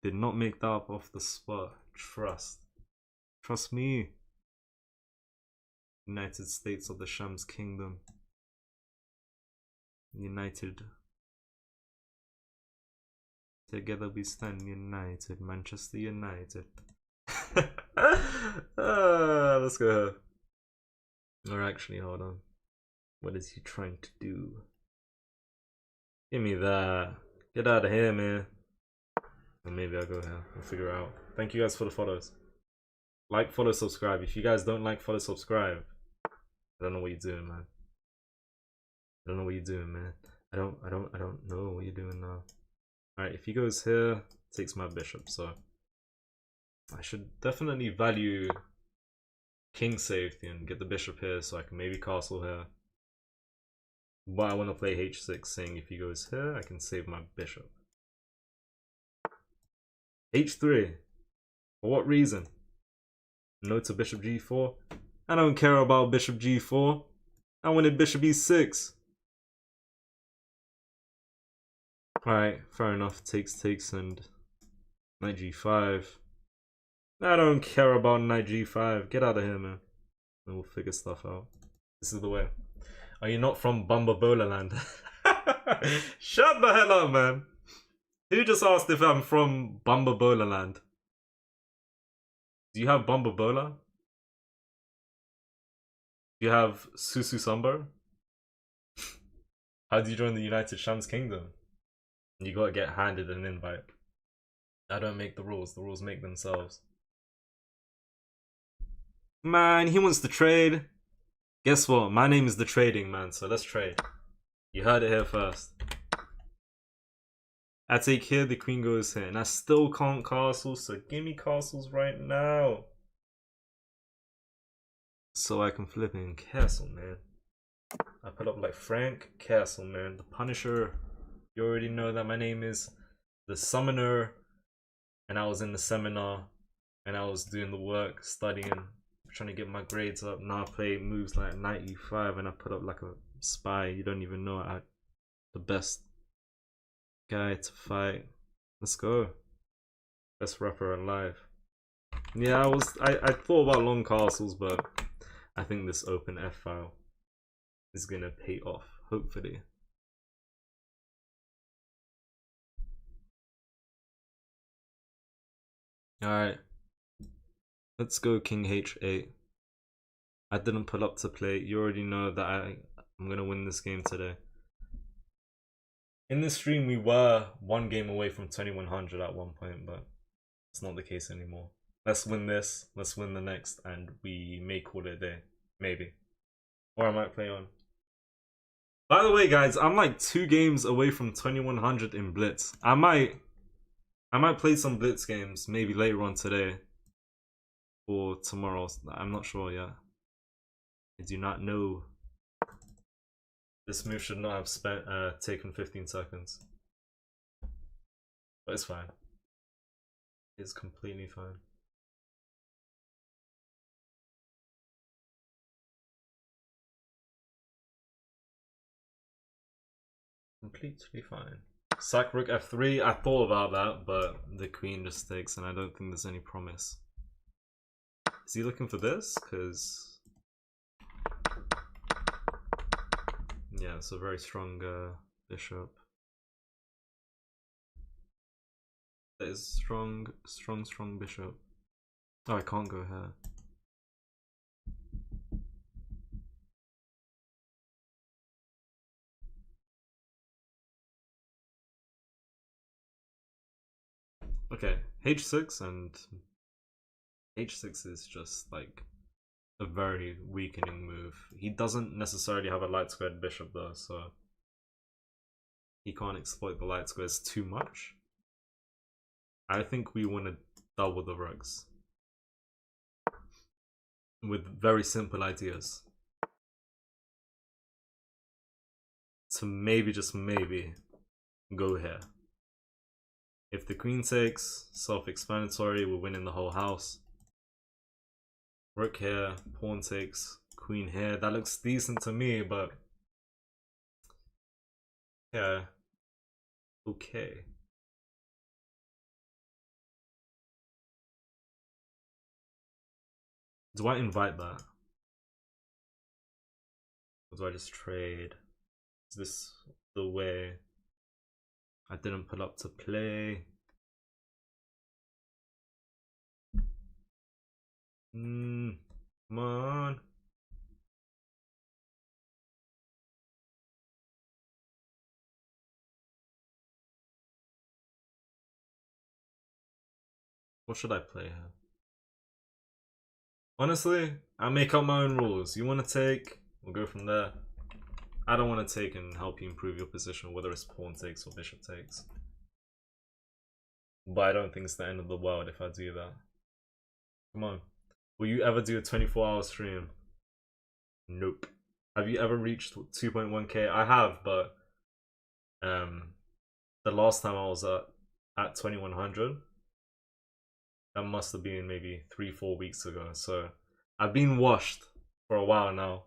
Speaker 1: Did not make that up off the spot. Trust me. United States of the Shams Kingdom. United Together we stand united, Manchester United. Let's go. Or actually, hold on. What is he trying to do? Give me that. Get out of here, man. Or maybe I'll go here. We'll figure it out. Thank you guys for the follows. Like, follow, subscribe. If you guys don't like, follow, subscribe, I don't know what you're doing, man. I don't know what you're doing, man. I don't know what you're doing now. Alright, if he goes here, takes my bishop, so I should definitely value king safety and get the bishop here so I can maybe castle here. But I want to play h6, saying if he goes here, I can save my bishop. h3. For what reason? No to bishop g4. I don't care about bishop g4. I wanted bishop e6. Alright, fair enough. Takes and knight g5. I don't care about knight g5. Get out of here, man. And we'll figure stuff out. This is the way. Are you not from Bumbabola land? Shut the hell up, man. Who just asked if I'm from Bumbabola land? Do you have Bumbabola? Do you have Susu Sambo? How do you join the United Shams Kingdom? You gotta get handed an invite. I don't make the rules make themselves. Man, he wants to trade. Guess what? My name is the trading man, so let's trade. You heard it here first. I take here, the queen goes here, and I still can't castle, so give me castles right now. So I can flip in castle, man. I put up like Frank Castle, man. The Punisher. You already know that my name is the Summoner. And I was in the seminar. And I was doing the work, studying, trying to get my grades up. Now I play moves like knight e5 and I put up like a spy. You don't even know I the best guy to fight. Let's go. Best rapper alive. Yeah, I thought about long castles, but I think this open F file is gonna pay off, hopefully. Alright. Let's go king h8. I didn't pull up to play. You already know that I'm gonna win this game today. In this stream, we were one game away from 2100 at one point, but it's not the case anymore. Let's win this, let's win the next, and we may call it a day. Maybe. Or I might play on. By the way, guys, I'm like 2 games away from 2100 in Blitz. I might play some Blitz games, maybe later on today. Or tomorrow. I'm not sure yet. I do not know. This move should not have taken 15 seconds. But it's fine. It's completely fine. Completely fine. Sack rook f3. I thought about that, but the queen just takes, and I don't think there's any promise. Is he looking for this? Because yeah, it's a very strong bishop. That is strong bishop. Oh, I can't go here. Okay, h6, and h6 is just like a very weakening move. He doesn't necessarily have a light squared bishop though, so he can't exploit the light squares too much. I think we want to double the rooks with very simple ideas to maybe, just maybe, go here. If the queen takes, self-explanatory, we're winning the whole house. Rook here, pawn takes, queen here. That looks decent to me, but yeah, okay. Do I invite that? Or do I just trade? Is this the way I didn't pull up to play. Come on. What should I play here? Honestly, I make up my own rules. You want to take, we'll go from there. I don't want to take and help you improve your position, whether it's pawn takes or bishop takes. But I don't think it's the end of the world if I do that. Come on. Will you ever do a 24-hour stream? Nope. Have you ever reached 2.1k? I have, but the last time I was at 2100, that must have been maybe 3-4 weeks ago. So I've been washed for a while now.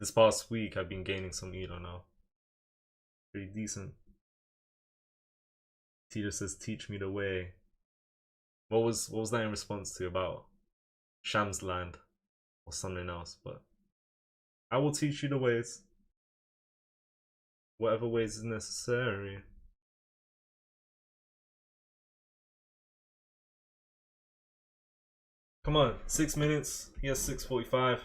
Speaker 1: This past week I've been gaining some elo now. Pretty decent. Teacher says, teach me the way. What was that in response to, about Shamz land or something else? But I will teach you the ways. Whatever ways is necessary. Come on, 6 minutes. He has 6:45.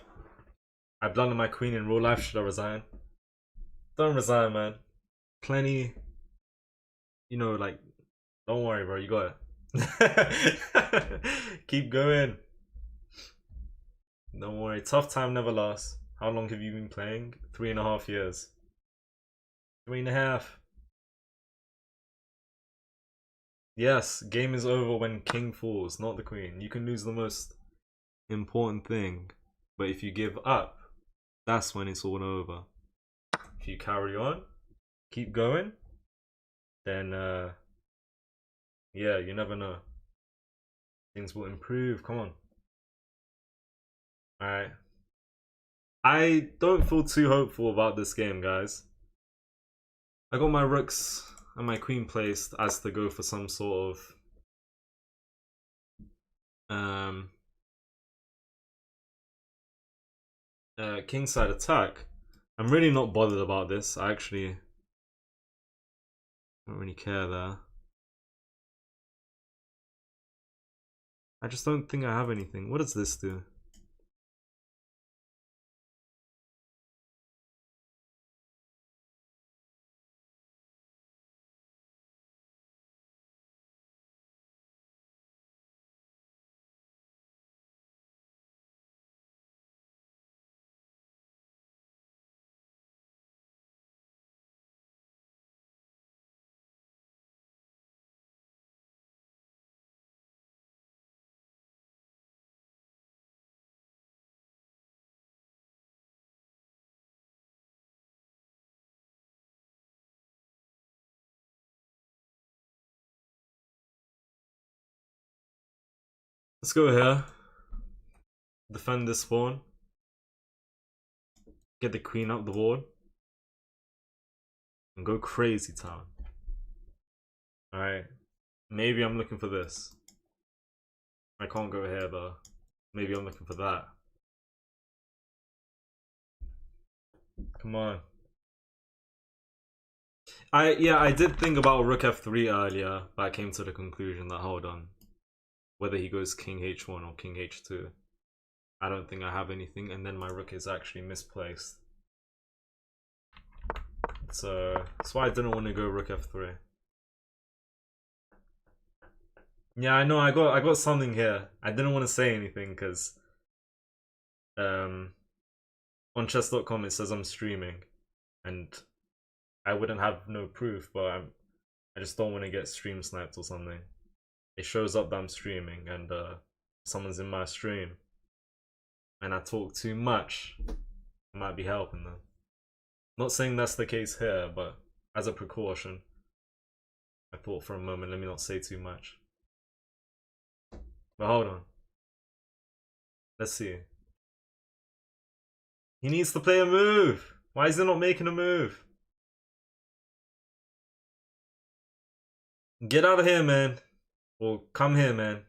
Speaker 1: I blundered my queen in real life. Should I resign? Don't resign, man. Plenty. You know, like, don't worry, bro. You got it. Keep going. Don't worry. Tough time never lasts. How long have you been playing? 3.5 years. 3.5. Yes, game is over when king falls, not the queen. You can lose the most important thing, but if you give up, that's when it's all over. If you carry on, keep going, then yeah, you never know. Things will improve. Come on. Alright. I don't feel too hopeful about this game, guys. I got my rooks and my queen placed as to go for some sort of kingside attack. I'm really not bothered about this. I actually don't really care there. I just don't think I have anything. What does this do? Let's go here. Defend this pawn. Get the queen up the board. And go crazy town. Alright. Maybe I'm looking for this. I can't go here though. Maybe I'm looking for that. Come on. I did think about rook f3 earlier, but I came to the conclusion that, hold on, whether he goes king h1 or king h2, I don't think I have anything, and then my rook is actually misplaced. So that's why I didn't want to go rook f3. Yeah, I know, I got something here. I didn't want to say anything because on chess.com it says I'm streaming, and I wouldn't have no proof, but I just don't want to get stream sniped or something. It shows up that I'm streaming and someone's in my stream and I talk too much, I might be helping them. Not saying that's the case here, but as a precaution, I thought for a moment, let me not say too much. But hold on. Let's see. He needs to play a move. Why is he not making a move? Get out of here, man. Or come here, man.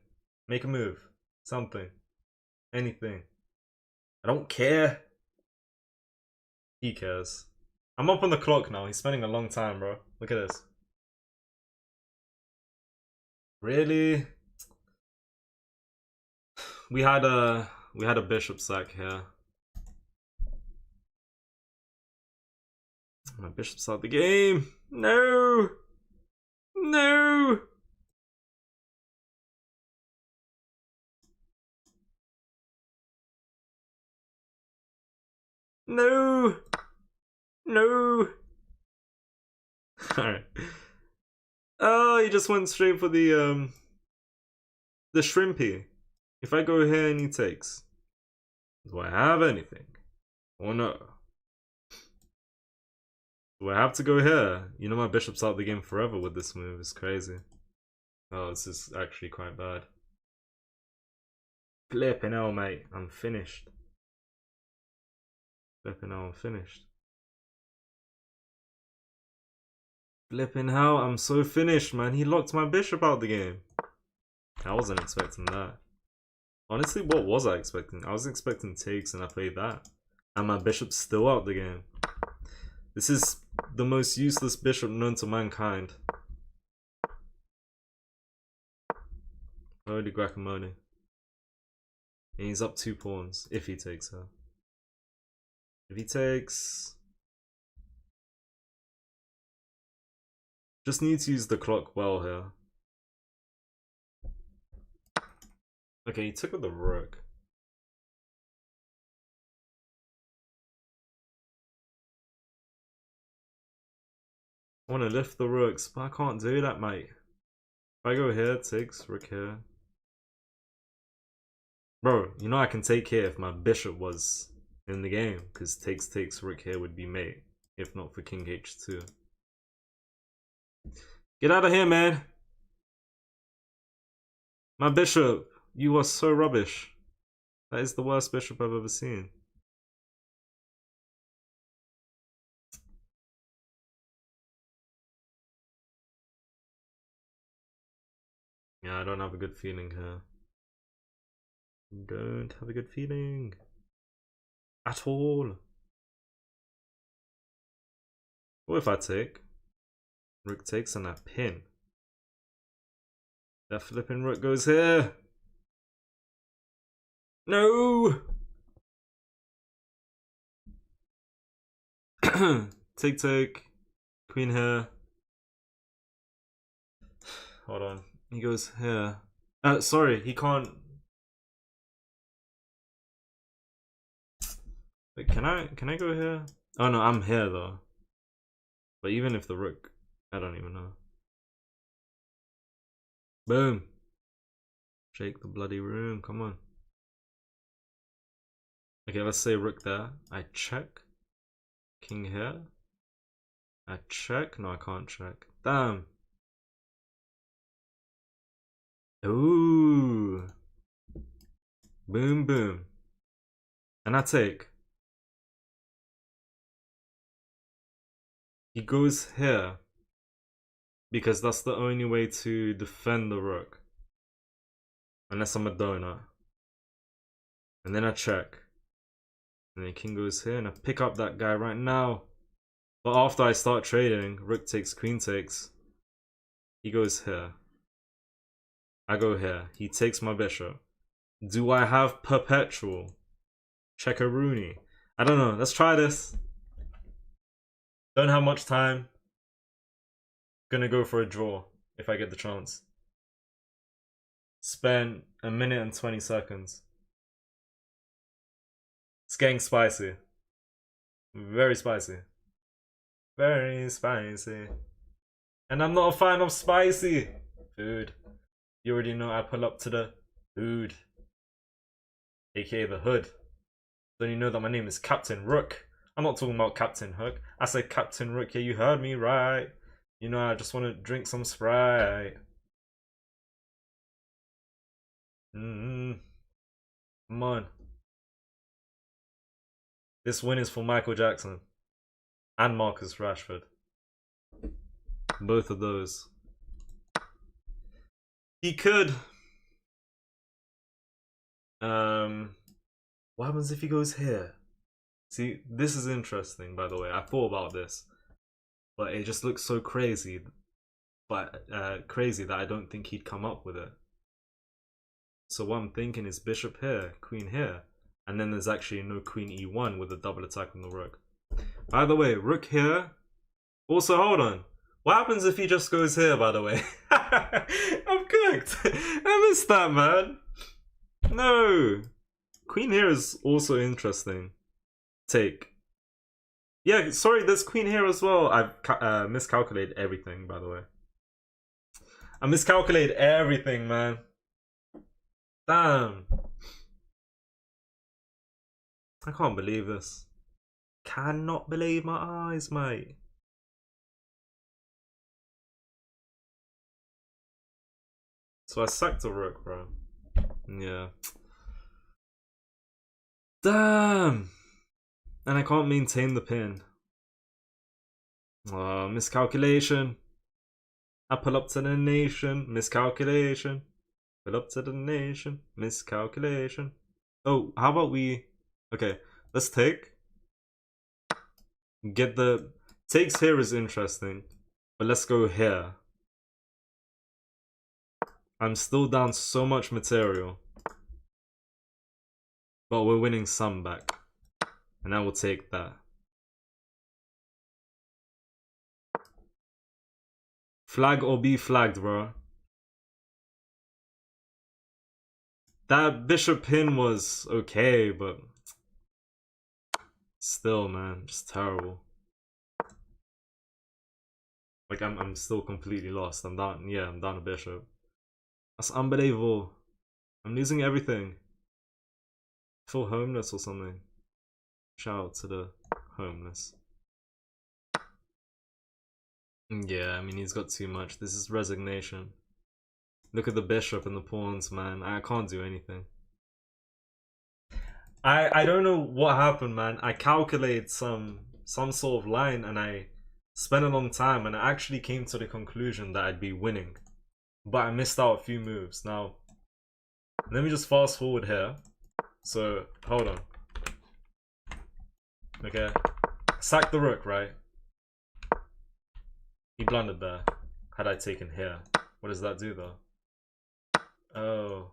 Speaker 1: Make a move. Something. Anything. I don't care. He cares. I'm up on the clock now. He's spending a long time, bro. Look at this. Really? We had a bishop sack here. My bishop's out the game. No. No. No. No. Alright. Oh, he just went straight for the shrimpy. If I go here and he takes, do I have anything? Or no? Do I have to go here? You know my bishop's out the game forever with this move. It's crazy. Oh, this is actually quite bad. Flipping hell, mate. I'm finished. Flipping hell, I'm finished. Flipping hell, I'm so finished, man. He locked my bishop out the game. I wasn't expecting that. Honestly, what was I expecting? I was expecting takes and I played that. And my bishop's still out the game. This is the most useless bishop known to mankind. Holy guacamole. And he's up 2 pawns, if he takes her. If he takes... Just need to use the clock well here. Okay, he took with the rook. I want to lift the rooks, but I can't do that, mate. If I go here, takes, rook here. Bro, you know I can take here if my bishop was in the game, because takes, rook here would be mate, if not for king h2. Get out of here, man! My bishop! You are so rubbish. That is the worst bishop I've ever seen. Yeah, I don't have a good feeling here. Don't have a good feeling. At all. What if I take? Rook takes and I pin. That flipping rook goes here. No! Take. Queen here. Hold on. He goes here. Sorry, he can't. Wait, can I go here? Oh no, I'm here though. But even if the rook, I don't even know. Boom. Shake the bloody room, come on. Okay, let's say rook there. I check. King here. I check. No, I can't check. Damn. Ooh. Boom, boom. And I take. He goes here. Because that's the only way to defend the rook. Unless I'm a donut. And then I check. And then king goes here and I pick up that guy right now. But after I start trading, rook takes, queen takes. He goes here. I go here. He takes my bishop. Do I have perpetual? Checkaroonie. I don't know. Let's try this. Don't have much time. Gonna go for a draw if I get the chance. Spend 1 minute and 20 seconds. It's getting spicy. Very spicy. Very spicy. And I'm not a fan of spicy food. You already know I pull up to the hood. AKA the hood. Don't you know that my name is Captain Rook? I'm not talking about Captain Hook. I said Captain Rook. Yeah, you heard me right. You know I just want to drink some Sprite. Come on. This win is for Michael Jackson. And Marcus Rashford. Both of those. He could. What happens if he goes here? See, this is interesting, by the way. I thought about this. But it just looks so crazy. but crazy that I don't think he'd come up with it. So what I'm thinking is bishop here, queen here, and then there's actually no queen e1 with a double attack on the rook. By the way, rook here. Also, hold on. What happens if he just goes here, by the way? I'm cooked. I missed that, man. No. Queen here is also interesting. Take. Yeah, sorry, there's queen here as well. I've miscalculated everything, by the way. I miscalculated everything, man. Damn. I can't believe this. Cannot believe my eyes, mate. So I sacked a rook, bro. Yeah. Damn. And I can't maintain the pin. Oh, miscalculation. I pull up to the nation. Miscalculation. Pull up to the nation. Miscalculation. Oh, how about we... Okay, let's take. Get the... Takes here is interesting. But let's go here. I'm still down so much material. But we're winning some back. And I will take that. Flag or be flagged, bro. That bishop pin was okay, but still, man, just terrible. Like I'm still completely lost. I'm down. Yeah, I'm down a bishop. That's unbelievable. I'm losing everything. I feel homeless or something. Shout out to the homeless. Yeah, I mean he's got too much. This is resignation. Look at the bishop and the pawns, man. I can't do anything. I don't know what happened, man. I calculated some sort of line and I spent a long time and I actually came to the conclusion that I'd be winning. But I missed out a few moves. Now, let me just fast forward here. So, hold on. Okay. Sack the rook, right? He blundered there. Had I taken here. What does that do, though? Oh.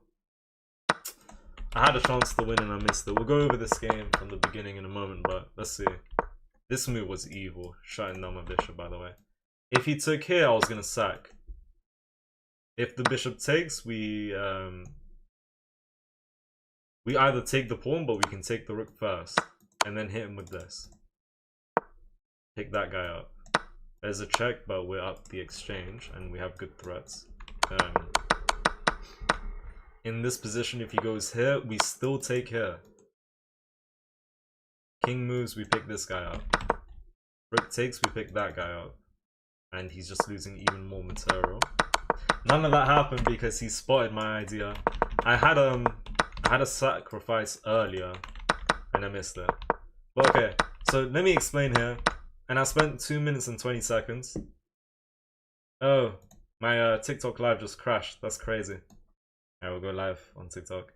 Speaker 1: I had a chance to win and I missed it. We'll go over this game from the beginning in a moment, but let's see. This move was evil. Shutting down my bishop, by the way. If he took here, I was going to sack. If the bishop takes, we either take the pawn, but we can take the rook first. And then hit him with this. Pick that guy up. There's a check, but we're up the exchange, and we have good threats. In this position, if he goes here, we still take here. King moves, we pick this guy up. Rook takes, we pick that guy up. And he's just losing even more material. None of that happened because he spotted my idea. I had a sacrifice earlier, and I missed it. But okay, so let me explain here. And I spent 2 minutes and 20 seconds. Oh, my TikTok live just crashed. That's crazy. I will go live on TikTok.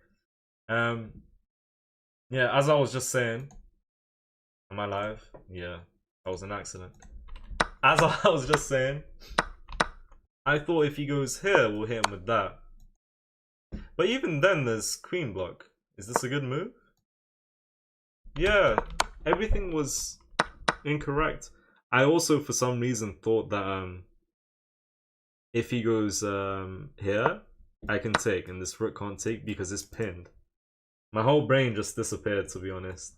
Speaker 1: Yeah, as I was just saying. Am I live? Yeah, that was an accident. As I was just saying, I thought if he goes here, we'll hit him with that. But even then, there's queen block. Is this a good move? Yeah, everything was incorrect. I also, for some reason, thought that if he goes here, I can take, and this rook can't take because it's pinned. My whole brain just disappeared, to be honest.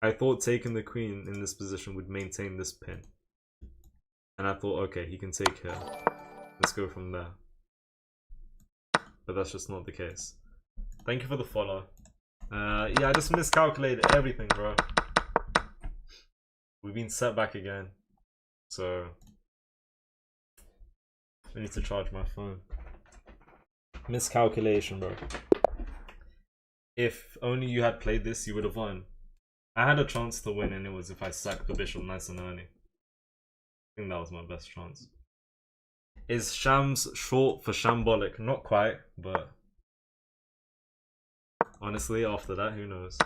Speaker 1: I thought taking the queen in this position would maintain this pin. And I thought, okay, he can take here. Let's go from there. But that's just not the case. Thank you for the follow. Yeah, I just miscalculated everything, bro. We've been set back again. So I need to charge my phone. Miscalculation, bro. If only you had played this, you would have won. I had a chance to win, and it was if I sacked the bishop nice and early. I think that was my best chance. Is Shams short for shambolic? Not quite, but honestly, after that, who knows?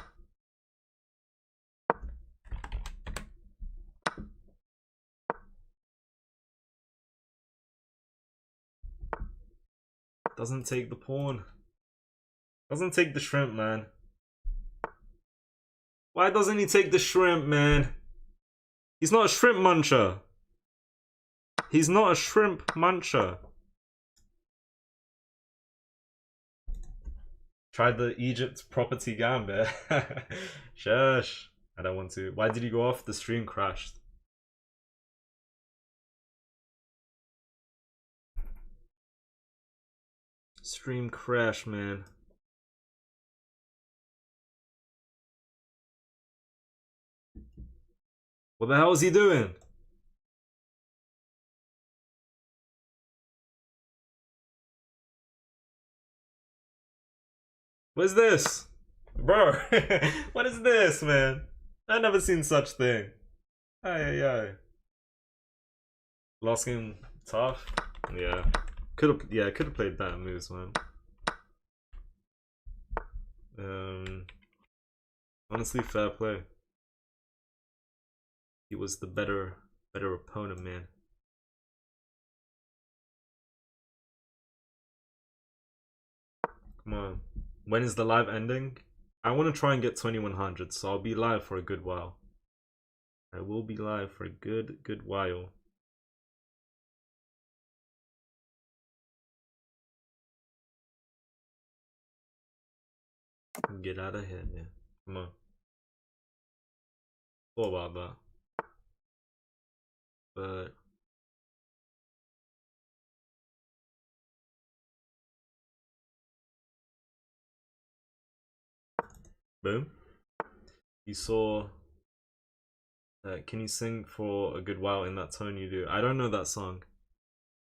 Speaker 1: Doesn't take the pawn. Doesn't take the shrimp, man. Why doesn't he take the shrimp, man? He's not a shrimp muncher. He's not a shrimp muncher. Tried the Egypt property gambit. Shush. I don't want to. Why did he go off? The stream crashed. Stream crash, man. What the hell is he doing? What is this? Bro, what is this, man? I've never seen such thing. Aye. Last game tough? Yeah. Could have played better moves, man. Honestly, fair play. He was the better opponent, man. Come on. When is the live ending? I want to try and get 2100, so I'll be live for a good while. I will be live for a good while. Get out of here, man. Come on. Thought about that. But boom. You saw can you sing for a good while in that tone you do? I don't know that song.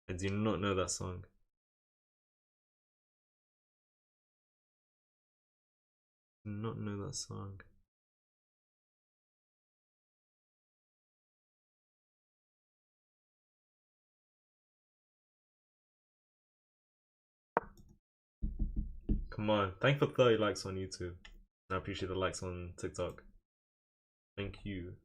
Speaker 1: I do not know that song. Do not know that song. Come on. Thank you for 30 likes on YouTube. I appreciate the likes on TikTok. Thank you.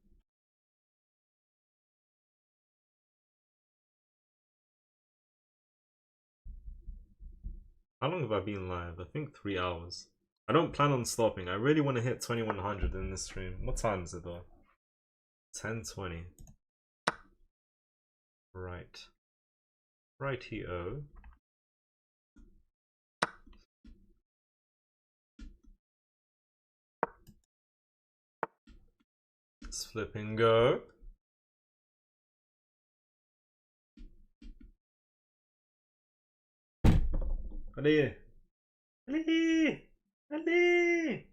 Speaker 1: How long have I been live? I think 3 hours. I don't plan on stopping. I really want to hit 2100 in this stream. What time is it though? 10:20. Right. Righty-o. Let's flip and go. Ali! Ali! Ali!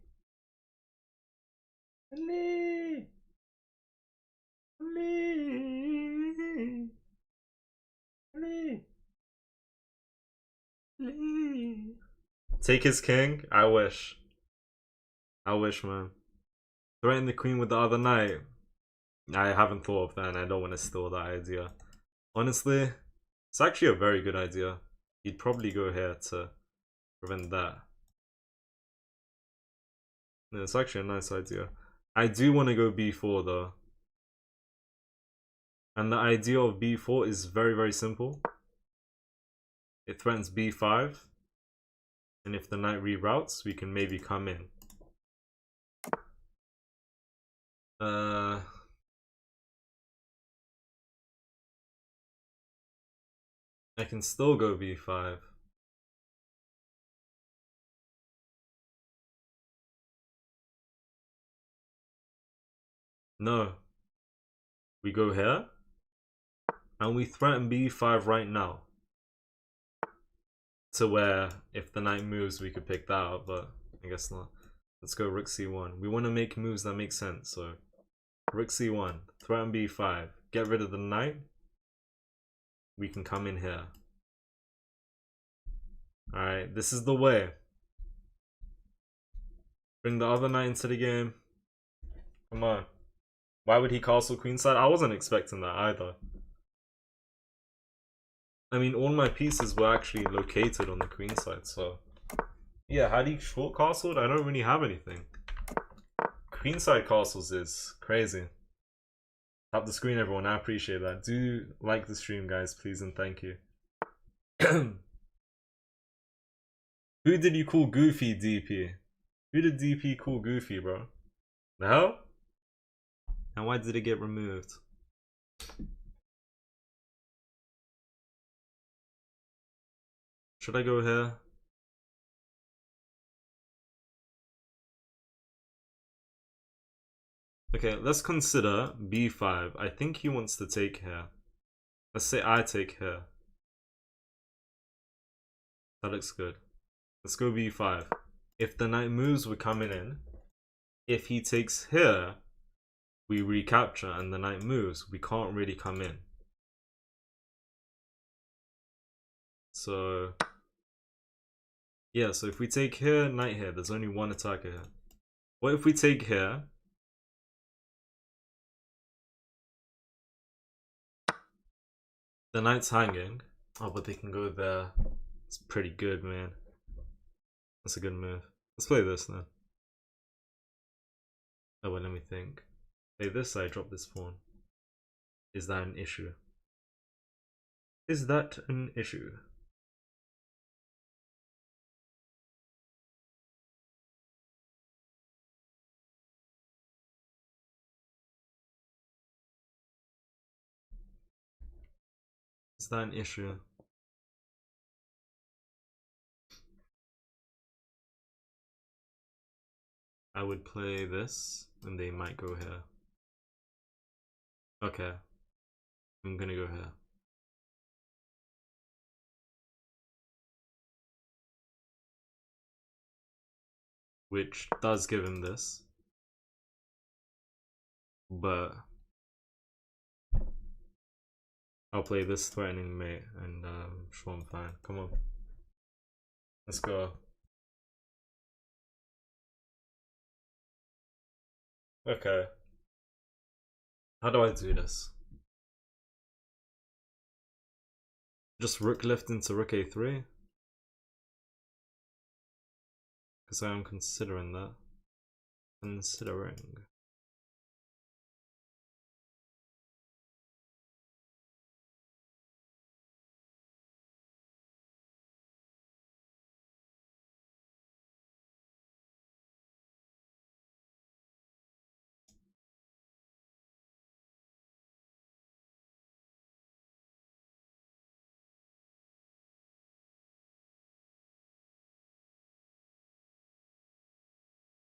Speaker 1: Ali! Ali! Ali! Ali! Take his king? I wish. I wish, man. Threaten the queen with the other knight. I haven't thought of that and I don't want to steal that idea. Honestly, it's actually a very good idea. He'd probably go here to prevent that. No, it's actually a nice idea. I do want to go b4 though. And the idea of b4 is very simple. It threatens b5. And if the knight reroutes, we can maybe come in. I can still go b5. No. We go here. And we threaten b5 right now. To where, if the knight moves, we could pick that up, but I guess not. Let's go rook c1. We want to make moves that make sense, so rook c1, threaten b5, get rid of the knight. We can come in here. Alright, this is the way. Bring the other knight into the game. Come on. Why would he castle queenside? I wasn't expecting that either. I mean, all my pieces were actually located on the queenside, so... Yeah, had he short castled? I don't really have anything. Queenside castles is crazy. Tap the screen, everyone. I appreciate that. Do like the stream, guys, please, and thank you. Who did you call Goofy, DP? Who did DP call Goofy, bro? The hell? And why did it get removed? Should I go here? Okay, let's consider b5. I think he wants to take here. Let's say I take here. That looks good. Let's go b5. If the knight moves, we're coming in. If he takes here, we recapture, and the knight moves, we can't really come in. So yeah, so if we take here, knight here, there's only one attacker here. What if we take here? The knight's hanging. Oh, but they can go there. It's pretty good, man. That's a good move. Let's play this then. Oh, well, let me think. Play this side, drop this pawn. Is that an issue? Is that an issue? Is that an issue? I would play this, and they might go here. Okay. I'm gonna go here. Which does give him this. But I'll play this threatening mate, and sure, I'm fine. Come on. Let's go. Okay. How do I do this? Just rook left into rook a3? Because I am considering that. Considering.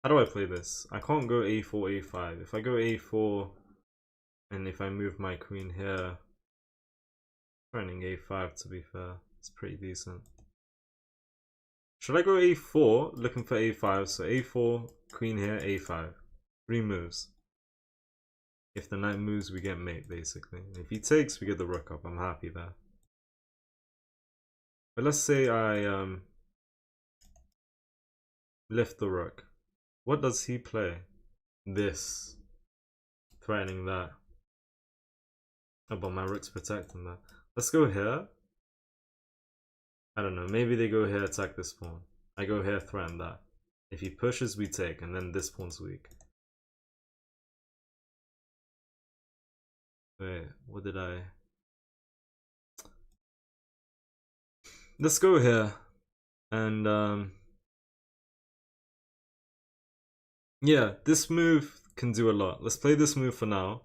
Speaker 1: How do I play this? I can't go a4, a5. If I go a4, and if I move my queen here, running a5 to be fair, it's pretty decent. Should I go a4, looking for a5, so a4, queen here, a5. 3 moves. If the knight moves, we get mate, basically. If he takes, we get the rook up. I'm happy there. But let's say I lift the rook. What does he play? This. Threatening that. Oh, but my rook's protecting that. Let's go here. I don't know. Maybe they go here, attack this pawn. I go here, threaten that. If he pushes, we take, and then this pawn's weak. Wait, what did I... Let's go here. And, yeah, this move can do a lot. Let's play this move for now.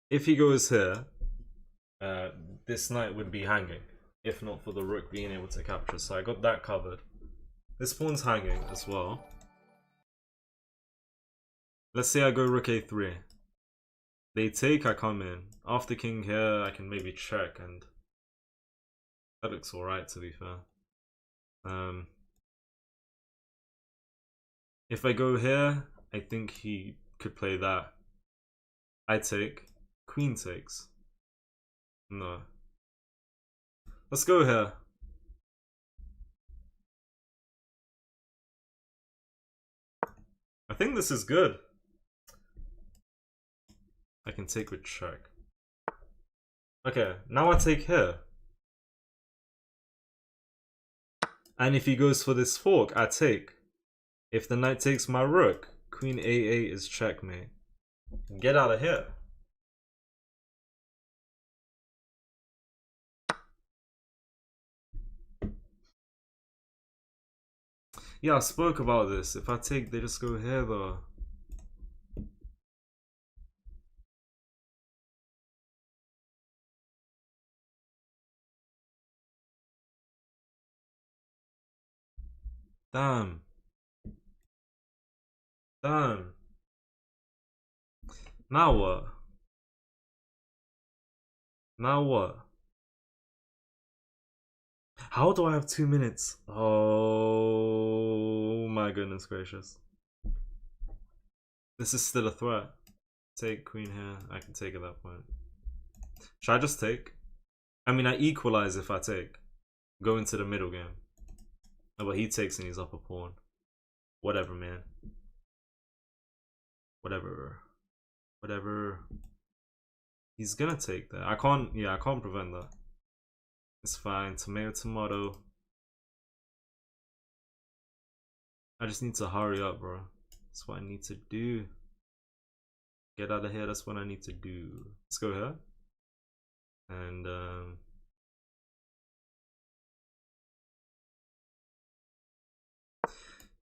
Speaker 1: If he goes here, this knight would be hanging. If not for the rook being able to capture. So I got that covered. This pawn's hanging as well. Let's say I go rook a3. They take, I come in. After king here, I can maybe check, and that looks alright to be fair. If I go here, I think he could play that. I take. Queen takes. No. Let's go here. I think this is good. I can take with check. Okay, now I take here. And if he goes for this fork, I take. If the knight takes my rook, queen a8 is checkmate. Get out of here. Yeah, I spoke about this. If I take, they just go here though. Damn. Damn. Now what? Now what? How do I have 2 minutes? Oh my goodness gracious. This is still a threat. Take queen here. I can take at that point. Should I just take? I mean, I equalize if I take. Go into the middle game. Oh, but he takes and he's up a pawn. Whatever, man. Whatever. Whatever. He's gonna take that. I can't prevent that. It's fine. Tomato, tomato. I just need to hurry up, bro. That's what I need to do. Get out of here. That's what I need to do. Let's go here. And,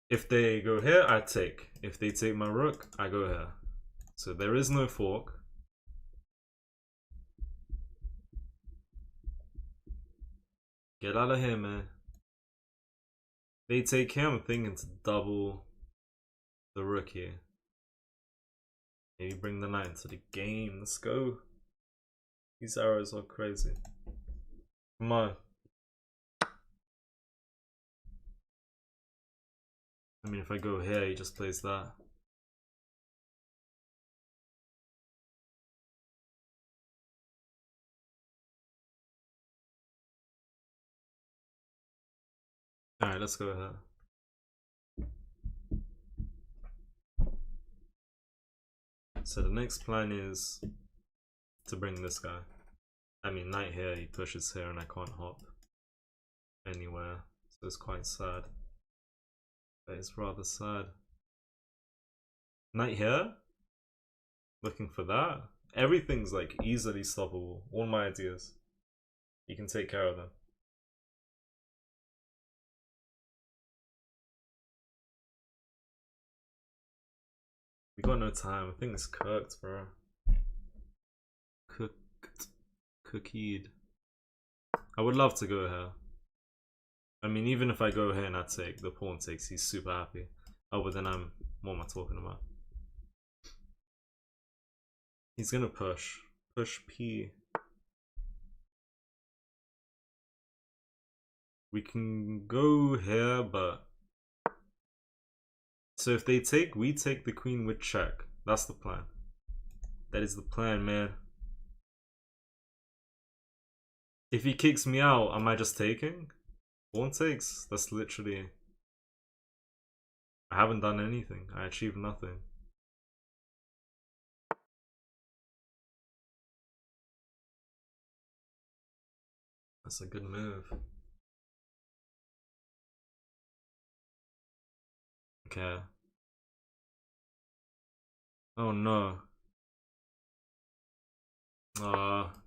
Speaker 1: if they go here, I take. If they take my rook, I go here. So there is no fork. Get out of here, man. They take him. I'm thinking to double the rook here. Maybe bring the knight into the game. Let's go. These arrows are crazy. Come on. I mean, if I go here, he just plays that. Alright, let's go here. So the next plan is to bring this guy. I mean, knight here, he pushes here and I can't hop anywhere. So it's quite sad. That is rather sad. Knight here? Looking for that? Everything's like easily stoppable. All my ideas. You can take care of them. We got no time. I think it's cooked, bro. Cookied. I would love to go here. I mean, even if I go here and I take, the pawn takes, he's super happy. Oh, but then what am I talking about? He's gonna push. Push P. We can go here, but... So if they take, we take the queen with check. That's the plan. That is the plan, man. If he kicks me out, am I just taking? Pawn takes. That's literally... I haven't done anything. I achieved nothing. That's a good move. Okay. Oh no.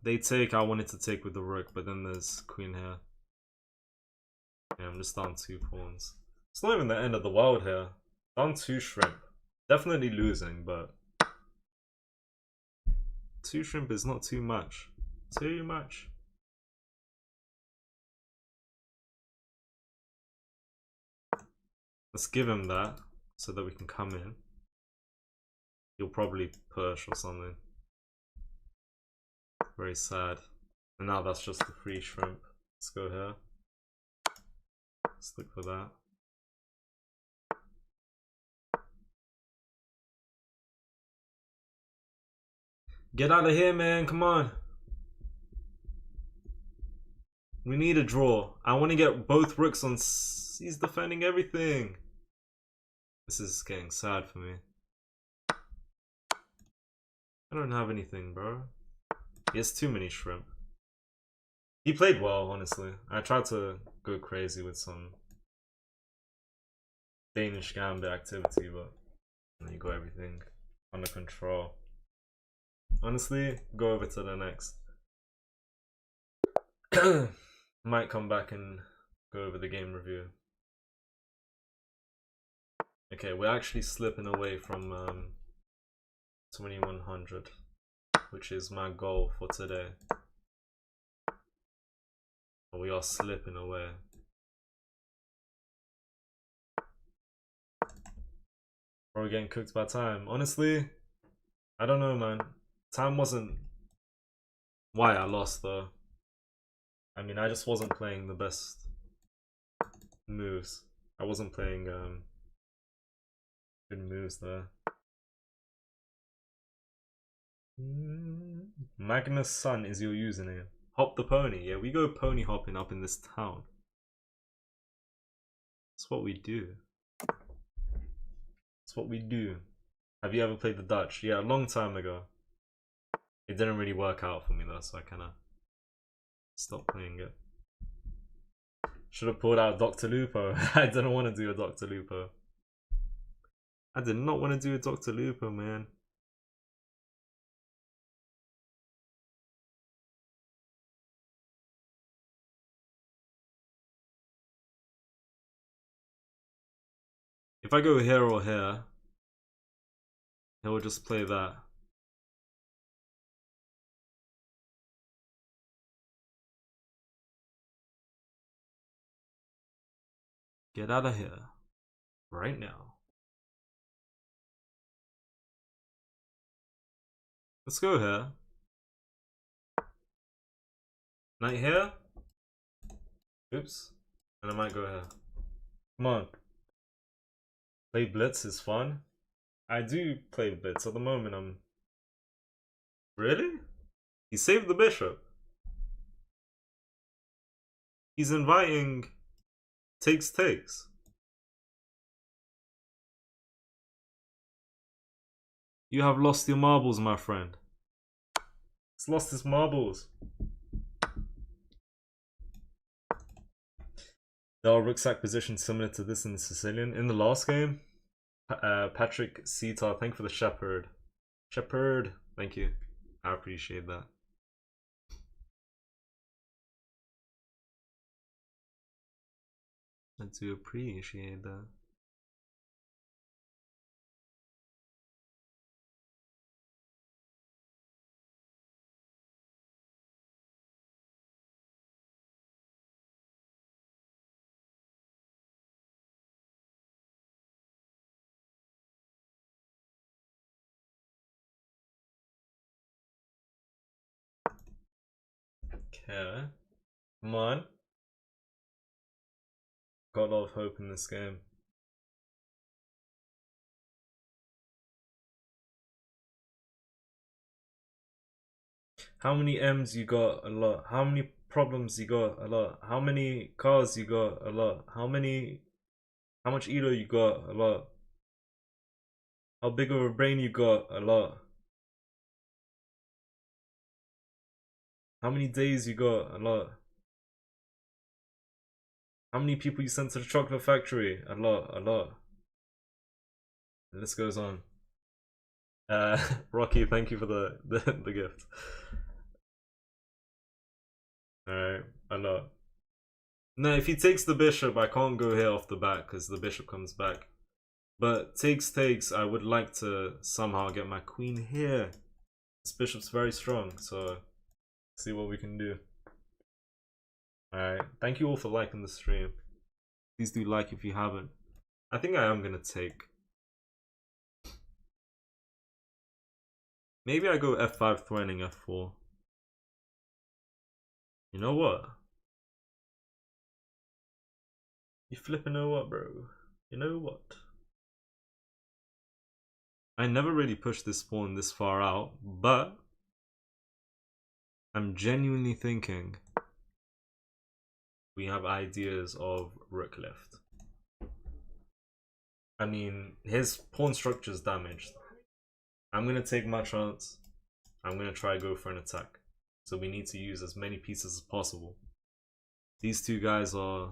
Speaker 1: They take. I wanted to take with the rook, but then there's queen here. Yeah, I'm just down 2 pawns. It's not even the end of the world here. Down 2 shrimp. Definitely losing, but 2 shrimp is not too much. Too much. Let's give him that so that we can come in. He'll probably push or something. Very sad. And now that's just the free shrimp. Let's go here. Let's look for that. Get out of here, man. Come on. We need a draw. I want to get both rooks on. He's defending everything. This is getting sad for me. I don't have anything, bro. He has too many shrimp. He played well, honestly. I tried to go crazy with some Danish gambit activity, but you got everything under control. Honestly, go over to the next. Might come back and go over the game review. Okay, we're actually slipping away from 2100, which is my goal for today. We are slipping away. Are we getting cooked by time? Honestly, I don't know, man. Time wasn't why I lost, though. I mean, I just wasn't playing the best moves. I wasn't playing good moves there. Magnus Sun is your username. Hop the pony. Yeah, we go pony hopping up in this town. That's what we do. That's what we do. Have you ever played the Dutch? Yeah, a long time ago. It didn't really work out for me though, so I kind of stopped playing it. Should have pulled out Dr. Lupo. I didn't want to do a Dr. Lupo. I did not want to do a Dr. Lupo, man. If I go here or here, he'll just play that. Get out of here. Right now. Let's go here. Knight here. Oops. And I might go here. Come on. Play Blitz is fun. I do play Blitz. At the moment, I'm... Really? He saved the bishop. He's inviting... Takes. You have lost your marbles, my friend. He's lost his marbles. There are rucksack positions similar to this in the Sicilian. In the last game, Patrick Sitar, thank you for the shepherd. Shepherd, thank you. I appreciate that. I do appreciate that. Okay. Come on. Got a lot of hope in this game. How many M's you got? A lot. How many problems you got? A lot. How many cars you got? A lot. How much elo you got? A lot. How big of a brain you got? A lot. How many days you got? A lot. How many people you sent to the chocolate factory? A lot. The list goes on. Rocky, thank you for the gift. Alright, a lot. No, if he takes the bishop, I can't go here off the bat because the bishop comes back. But takes, I would like to somehow get my queen here. This bishop's very strong, so see what we can do. Alright, thank you all for liking the stream. Please do like if you haven't. I think I am gonna take. Maybe I go f5 threatening f4. You know what? You flipping know what, bro? You know what? I never really pushed this pawn this far out, but I'm genuinely thinking we have ideas of rook lift. I mean, his pawn structure is damaged. I'm gonna take my chance. I'm gonna try to go for an attack. So we need to use as many pieces as possible. These two guys are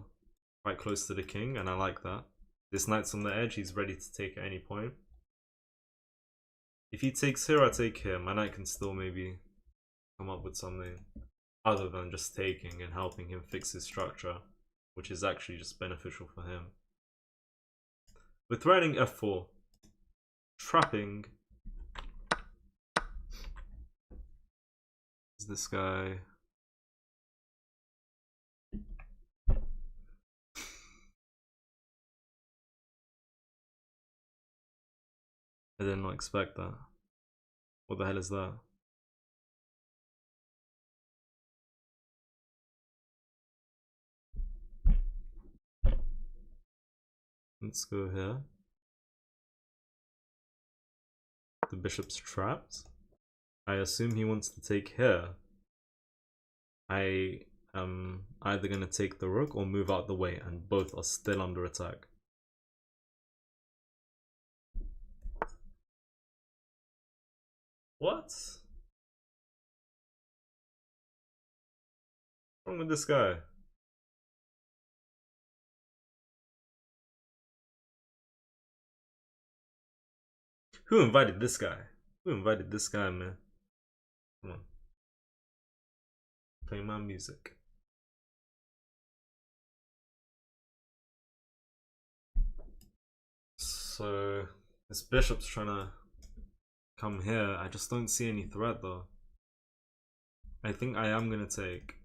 Speaker 1: quite close to the king, and I like that. This knight's on the edge, he's ready to take at any point. If he takes here, I take here. My knight can still maybe come up with something other than just taking and helping him fix his structure, which is actually just beneficial for him. We're threatening f4. Trapping. Is this guy? I did not expect that. What the hell is that? Let's go here. The bishop's trapped. I assume he wants to take here. I am either going to take the rook or move out the way, and both are still under attack. What? What's wrong with this guy? Who invited this guy? Who invited this guy, man? Come on. Play my music. So this bishop's trying to come here. I just don't see any threat though. I think I am gonna take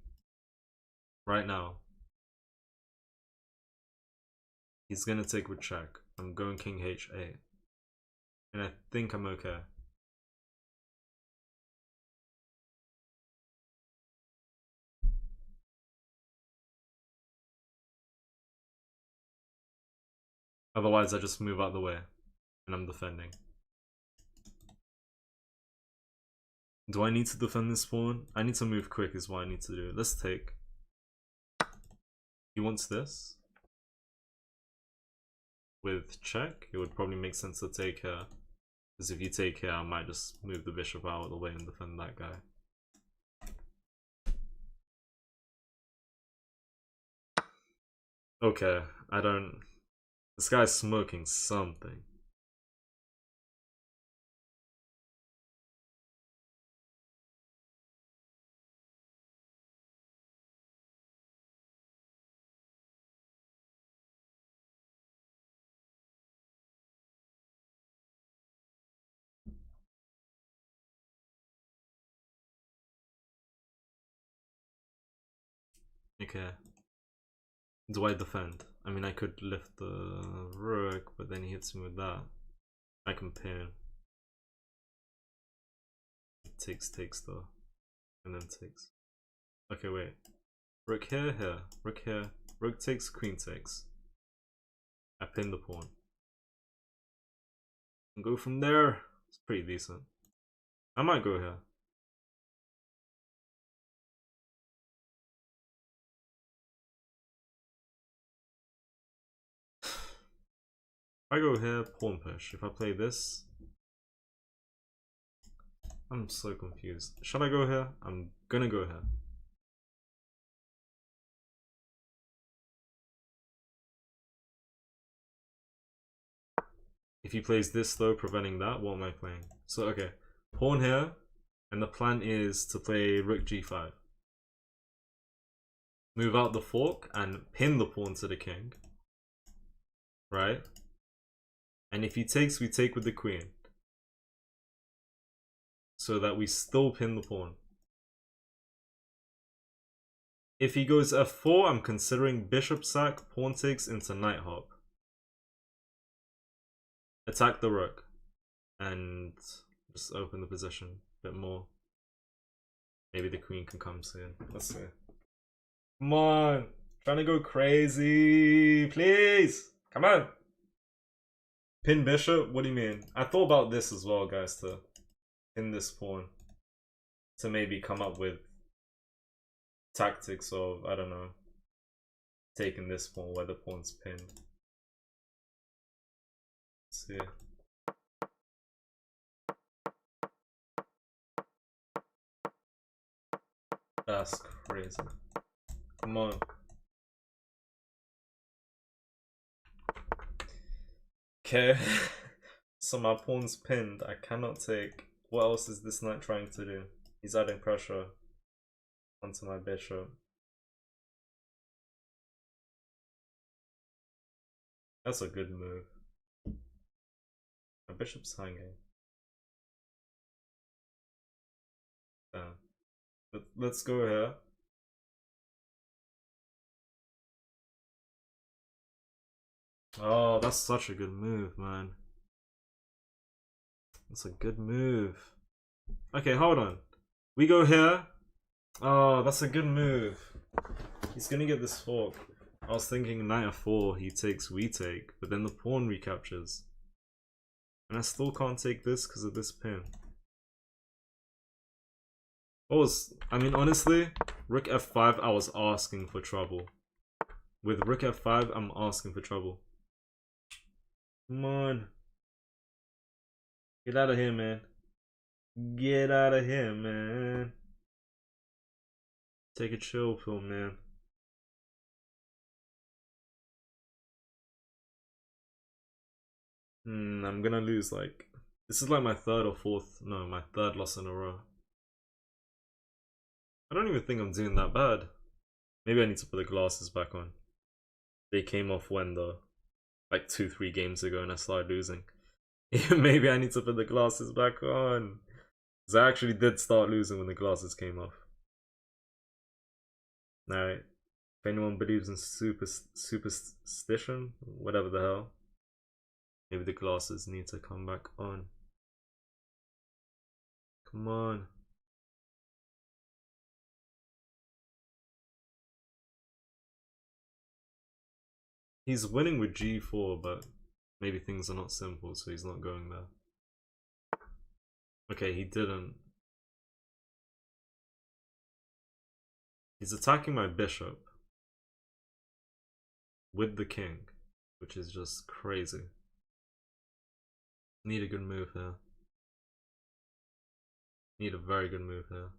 Speaker 1: right now. He's gonna take with check. I'm going king h8. And I think I'm okay. Otherwise I just move out the way and I'm defending. Do I need to defend this pawn? I need to move quick is what I need to do. Let's take. He wants this. With check, it would probably make sense to take here. Because if you take here, I might just move the bishop out of the way and defend that guy. Okay, I don't... This guy's smoking something. Okay. Do I defend? I mean, I could lift the rook, but then he hits me with that. I can pin. Takes though. And then takes. Okay, wait. Rook here, rook here. Rook takes, queen takes. I pin the pawn. And go from there. It's pretty decent. I might go here. If I go here, pawn push. If I play this, I'm so confused. Should I go here? I'm gonna go here. If he plays this though, preventing that, what am I playing? So okay, pawn here, and the plan is to play rook g5. Move out the fork and pin the pawn to the king. Right? And if he takes, we take with the queen. So that we still pin the pawn. If he goes f4, I'm considering bishop sack, pawn takes into knight hop. Attack the rook. And just open the position a bit more. Maybe the queen can come soon. Let's see. Come on. Trying to go crazy. Please. Come on. Pin bishop? What do you mean? I thought about this as well, guys, to pin this pawn. To maybe come up with tactics of, I don't know, taking this pawn where the pawn's pinned. Let's see. That's crazy. Come on. Okay. So my pawn's pinned. I cannot take. What else is this knight trying to do? He's adding pressure onto my bishop. That's a good move. My bishop's hanging. Let's go here. Oh, that's such a good move, man. That's a good move. Okay, hold on. We go here. Oh, that's a good move. He's gonna get this fork. I was thinking knight f4, he takes, we take, but then the pawn recaptures. And I still can't take this because of this pin. I mean, honestly, rook f5, I was asking for trouble. With rook f5, I'm asking for trouble. Come on. Get out of here, man. Get out of here, man. Take a chill pill, man. I'm gonna lose like... This is like my third loss in a row. I don't even think I'm doing that bad. Maybe I need to put the glasses back on. They came off when though? Like 2-3 games ago and I started losing. Maybe I need to put the glasses back on. Because I actually did start losing when the glasses came off. Alright. If anyone believes in superstition, whatever the hell, maybe the glasses need to come back on. Come on. He's winning with g4, but maybe things are not simple, so he's not going there. Okay, he didn't. He's attacking my bishop with the king, which is just crazy. Need a good move here. Need a very good move here.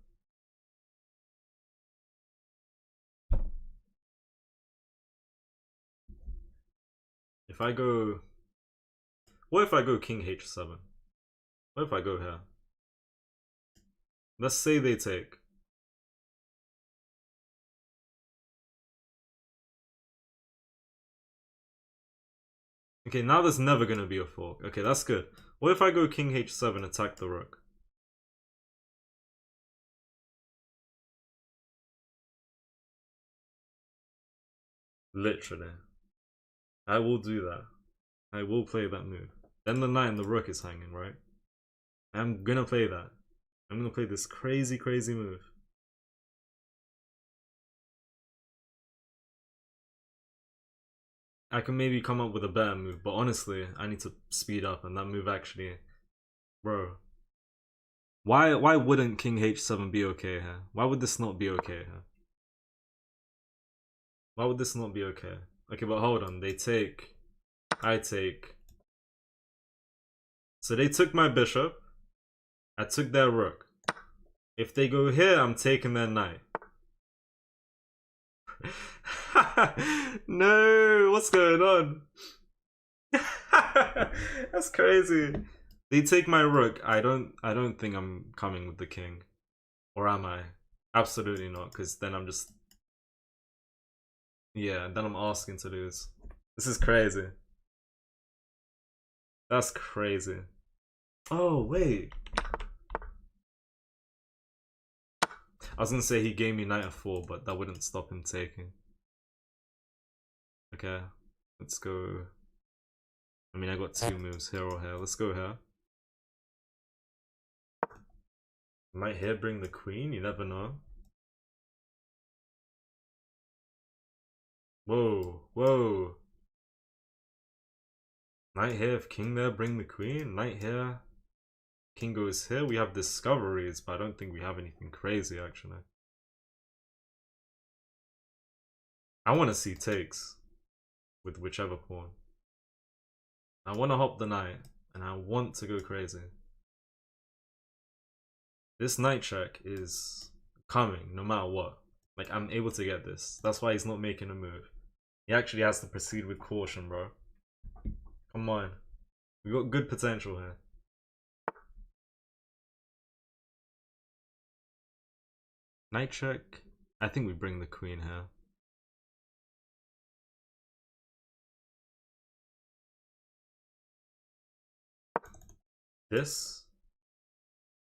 Speaker 1: If I go... What if I go king h7? What if I go here? Let's say they take. Okay, now there's never gonna be a fork. Okay, that's good. What if I go king h7, attack the rook? Literally. I will do that. I will play that move. Then the knight and the rook is hanging, right? I'm gonna play that. I'm gonna play this crazy, crazy move. I can maybe come up with a better move, but honestly, I need to speed up, and that move actually... Bro. Why wouldn't king h7 be okay here? Why would this not be okay here? Why would this not be okay? Okay, but hold on. They take... I take... So they took my bishop. I took their rook. If they go here, I'm taking their knight. No, what's going on? That's crazy. They take my rook. I don't think I'm coming with the king. Or am I? Absolutely not, because then I'm just... Yeah, then I'm asking to lose. This is crazy. That's crazy. Oh, wait. I was gonna say he gave me knight f4, but that wouldn't stop him taking. Okay, let's go. I mean, I got two moves, here or here. Let's go here. Might here bring the queen, you never know. Whoa, whoa. Knight here, if king there, bring the queen. Knight here, king goes here. We have discoveries, but I don't think we have anything crazy, actually. I want to see takes with whichever pawn. I want to hop the knight, and I want to go crazy. This knight check is coming, no matter what. Like, I'm able to get this. That's why he's not making a move. He actually has to proceed with caution, bro. Come on. We got good potential here. Knight check. I think we bring the queen here. this.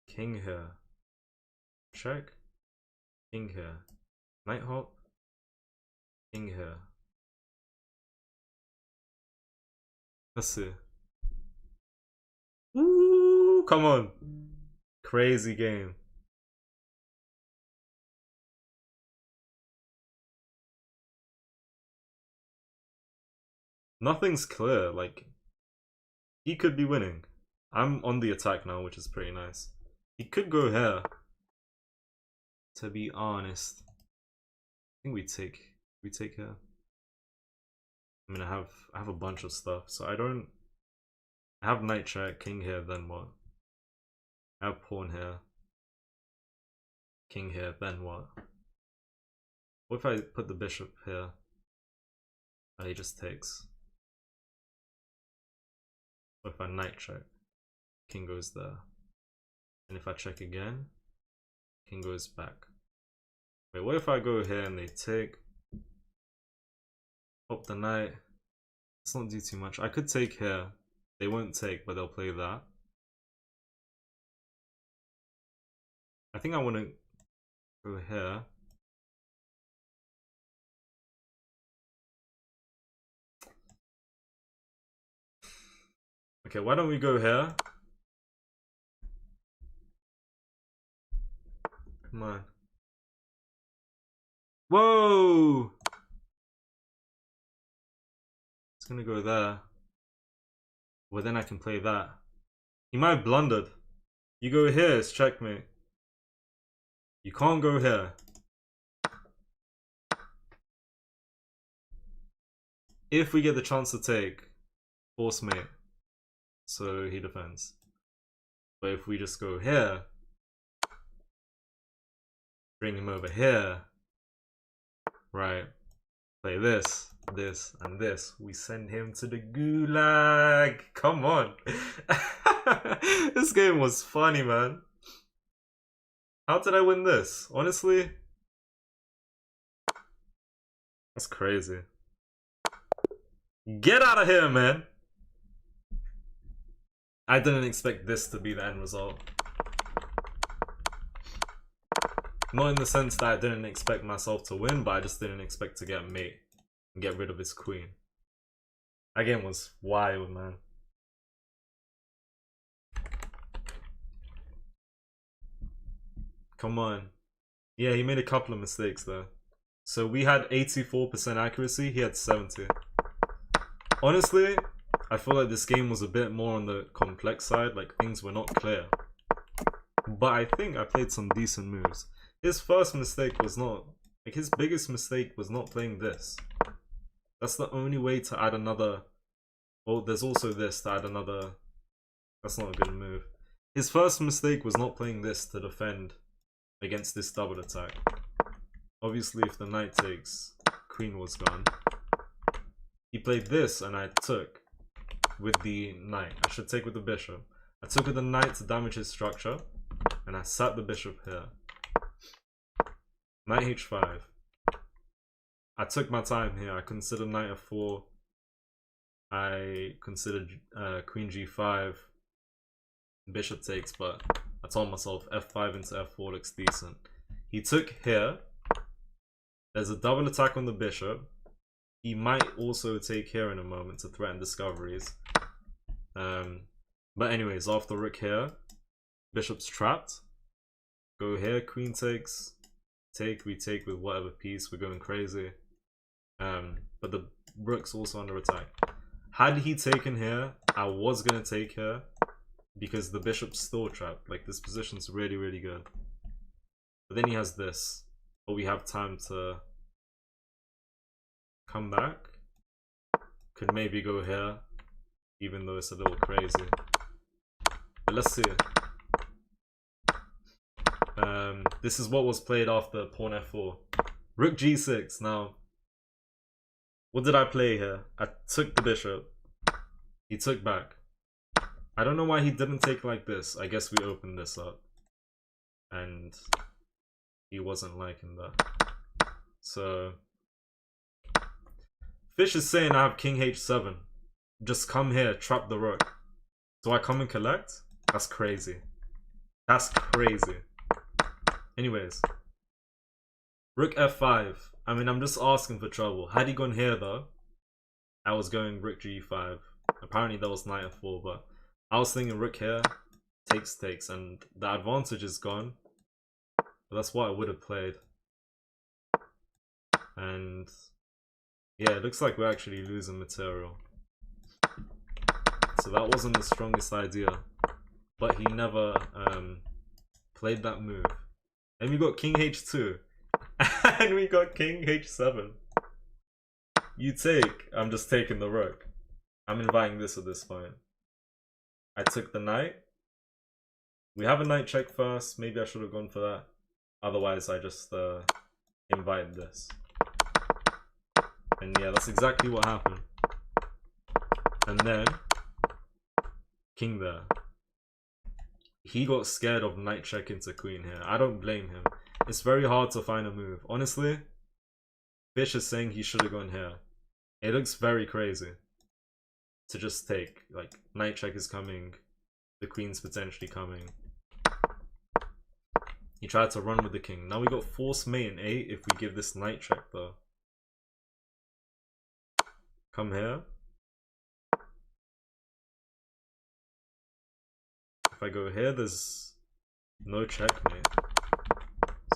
Speaker 1: King here. Check. King here. Knight hop. King here. Let's see. Ooh, come on. Crazy game. Nothing's clear. Like, he could be winning. I'm on the attack now, which is pretty nice. He could go here. To be honest, I think we take here. I mean, I have a bunch of stuff, so I have knight check, king here, then what? I have pawn here, king here, then what? What if I put the bishop here? Oh, he just takes. What if I knight check? King goes there. And if I check again, king goes back. Wait, what if I go here and they take? Pop the knight. Let's not do too much. I could take here. They won't take, but they'll play that. I think I want to go here. Okay, why don't we go here? Come on. Whoa! It's gonna go there. Well, then I can play that. He might have blundered. You go here, it's checkmate. You can't go here. If we get the chance to take, force mate. So he defends. But if we just go here, bring him over here, right, play this, this, and this, we send him to the gulag. Come on. This game was funny, man. How did I win this? Honestly, that's crazy. Get out of here, man. I didn't expect this to be the end result. Not in the sense that I didn't expect myself to win, but I just didn't expect to get mate and get rid of his queen. That game was wild, man. Come on. Yeah, he made a couple of mistakes there. So we had 84% accuracy, he had 70. Honestly, I feel like this game was a bit more on the complex side, like things were not clear. But I think I played some decent moves. His first mistake was not, like his biggest mistake was not playing this. That's the only way to add another, well, there's also this to add another, that's not a good move. His first mistake was not playing this to defend against this double attack. Obviously if the knight takes, queen was gone. He played this and I took with the knight. I should take with the bishop. I took with the knight to damage his structure and I sat the bishop here. Knight h5. I took my time here. I considered knight f4. I considered queen g5. Bishop takes, but I told myself f5 into f4 looks decent. He took here. There's a double attack on the bishop. He might also take here in a moment to threaten discoveries. But anyways, after rook here, bishop's trapped. Go here, queen takes. Take, we take with whatever piece, we're going crazy. But the rook's also under attack. Had he taken here, I was gonna take here because the bishop's still trapped. Like this position's really, really good. But then he has this. But we have time to come back. Could maybe go here, even though it's a little crazy. But let's see. This is what was played after pawn f4. Rook g6. Now, what did I play here? I took the bishop. He took back. I don't know why he didn't take like this. I guess we opened this up. And he wasn't liking that. So, Fish is saying I have king h7. Just come here, trap the rook. Do I come and collect? That's crazy. That's crazy. Anyways. Rook f5. I mean, I'm just asking for trouble. Had he gone here though, I was going rook g5. Apparently that was knight f4, but I was thinking rook here, takes, and the advantage is gone. But that's what I would have played. And yeah, it looks like we're actually losing material. So that wasn't the strongest idea. But he never played that move. And we got king h2. And we got king h7. You take. I'm just taking the rook. I'm inviting this at this point. I took the knight. We have a knight check first. Maybe I should have gone for that. Otherwise, I just invite this. And yeah, that's exactly what happened. And then, king there. He got scared of knight check into queen here. I don't blame him. It's very hard to find a move. Honestly, Fish is saying he should have gone here. It looks very crazy to just take. Like, knight check is coming. The queen's potentially coming. He tried to run with the king. Now we got force mate in 8 if we give this knight check though. Come here. If I go here, there's no checkmate.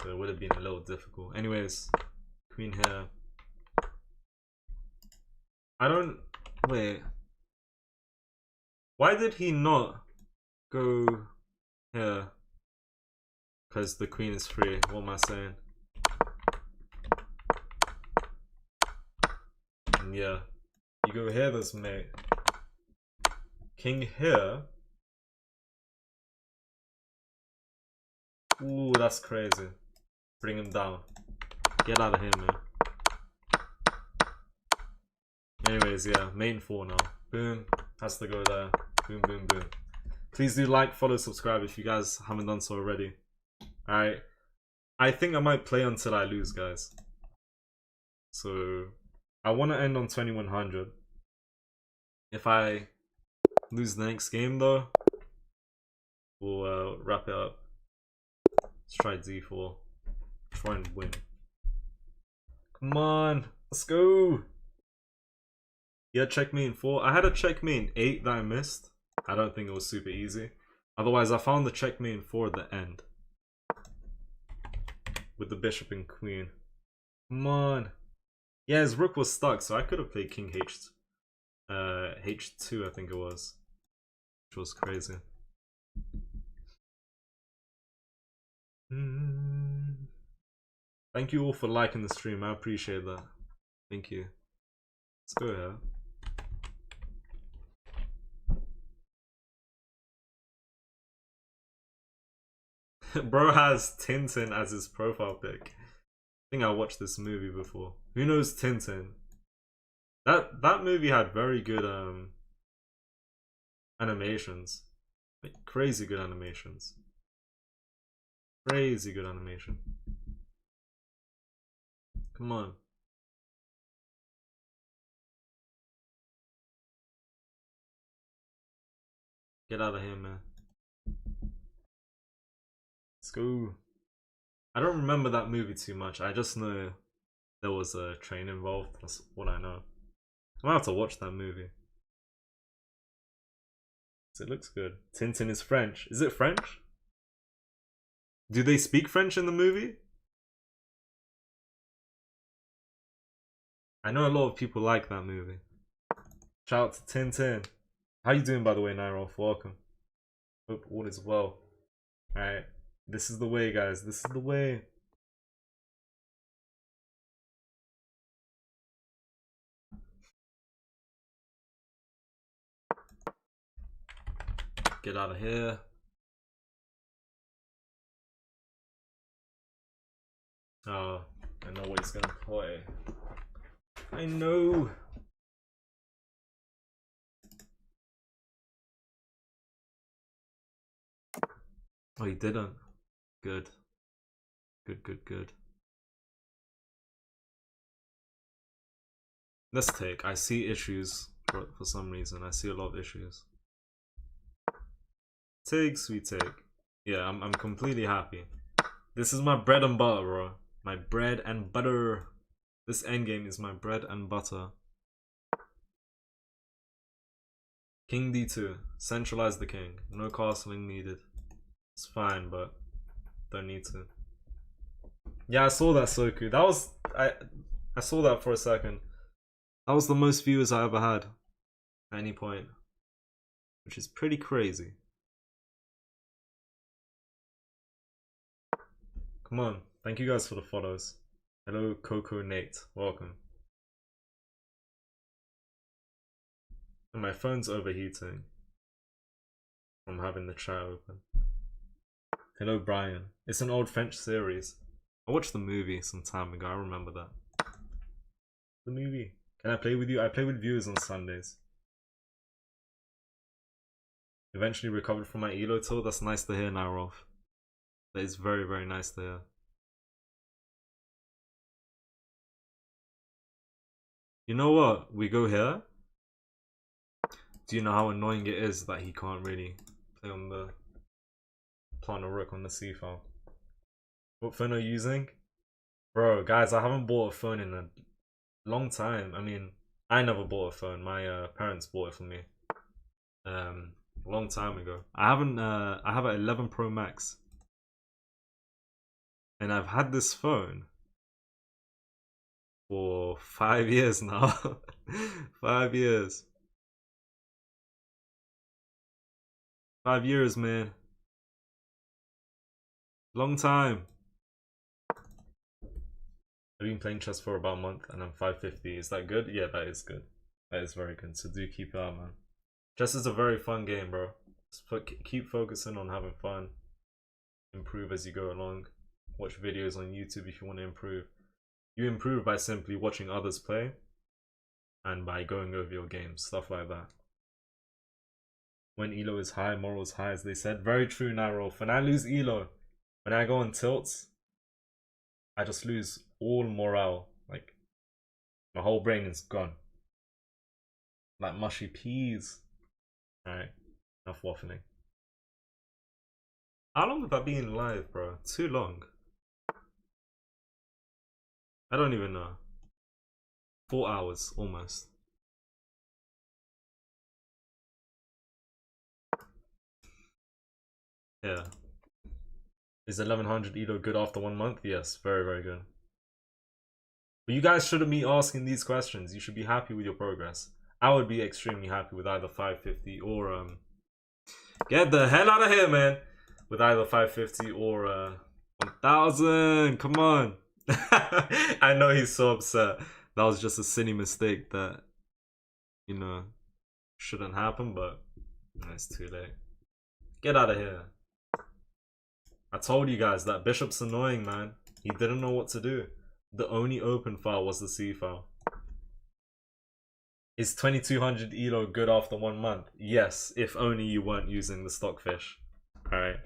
Speaker 1: So it would have been a little difficult. Anyways, queen here. I don't... Wait. Why did he not go here? Because the queen is free. What am I saying? And yeah. You go here, there's mate. King here. Ooh, that's crazy. Bring him down. Get out of here, man. Anyways, yeah, main 4 now. Boom. Has to go there. Boom, boom, boom. Please do like, follow, subscribe if you guys haven't done so already. Alright. I think I might play until I lose, guys. So, I want to end on 2100. If I lose the next game, though, we'll wrap it up. Let's try d4. Try and win. Come on, let's go. Yeah, checkmate in 4. I had a checkmate in 8 that I missed. I don't think it was super easy. Otherwise, I found the checkmate in 4 at the end. With the bishop and queen. Come on. Yeah, his rook was stuck, so I could have played king h2, I think it was. Which was crazy. Thank you all for liking the stream. I appreciate that. Thank you. Let's go here. Bro has Tintin as his profile pic. I think I watched this movie before. Who knows Tintin? That movie had very good animations. Like, crazy good animations. Crazy good animation. Come on. Get out of here, man. Let's go. I don't remember that movie too much. I just know there was a train involved. That's what I know. I'm gonna have to watch that movie. So it looks good. Tintin is French. Is it French? Do they speak French in the movie? I know a lot of people like that movie. Shout out to Tintin. How you doing, by the way, Nairof? Welcome. Hope all is well. Alright. This is the way, guys. This is the way. Get out of here. Oh, I know what he's gonna play. I know. Oh, he didn't. Good. Good. Let's take. I see issues for some reason. I see a lot of issues. Take, sweet take. Yeah, I'm completely happy. This is my bread and butter, bro. My bread and butter. This endgame is my bread and butter. King D2. Centralize the king. No castling needed. It's fine, but don't need to. Yeah, I saw that, Soku. That was... I saw that for a second. That was the most viewers I ever had. At any point. Which is pretty crazy. Come on. Thank you guys for the follows. Hello, Coco Nate. Welcome. And my phone's overheating from having the chat open. Hello, Brian. It's an old French series. I watched the movie some time ago. I remember that. The movie. Can I play with you? I play with viewers on Sundays. Eventually recovered from my ELO tour. That's nice to hear, Narov. That is very, very nice to hear. You know what? We go here. Do you know how annoying it is that he can't really play on the plant a rook on the C file? What phone are you using? Bro, guys, I haven't bought a phone in a long time. I mean, I never bought a phone. My parents bought it for me. A long time ago. I have an 11 Pro Max. And I've had this phone for 5 years now. 5 years. 5 years, man. Long time. I've been playing chess for about a month and I'm 550. Is that good? Yeah, that is good. That is very good. So do keep it up, man. Chess is a very fun game, bro. Just keep focusing on having fun. Improve as you go along. Watch videos on YouTube if you want to improve. You improve by simply watching others play and by going over your games, stuff like that. When ELO is high, moral is high, as they said. Very true, Narrow. When I lose ELO, when I go on tilts, I just lose all morale. Like, my whole brain is gone. Like mushy peas. Alright, enough waffling. How long have I been live, bro? Too long. I don't even know. 4 hours, almost. Yeah. Is 1100 ELO good after 1 month? Yes, very, very good. But you guys shouldn't be asking these questions. You should be happy with your progress. I would be extremely happy with either 550 or get the hell out of here, man. With either 550 or 1000. Come on. I know he's so upset. That was just a silly mistake that, you know, shouldn't happen, but it's too late. Get out of here. I told you guys that bishop's annoying, man. He didn't know what to do. The only open file was the C file. Is 2200 ELO good after 1 month? Yes, if only you weren't using the stockfish. Alright.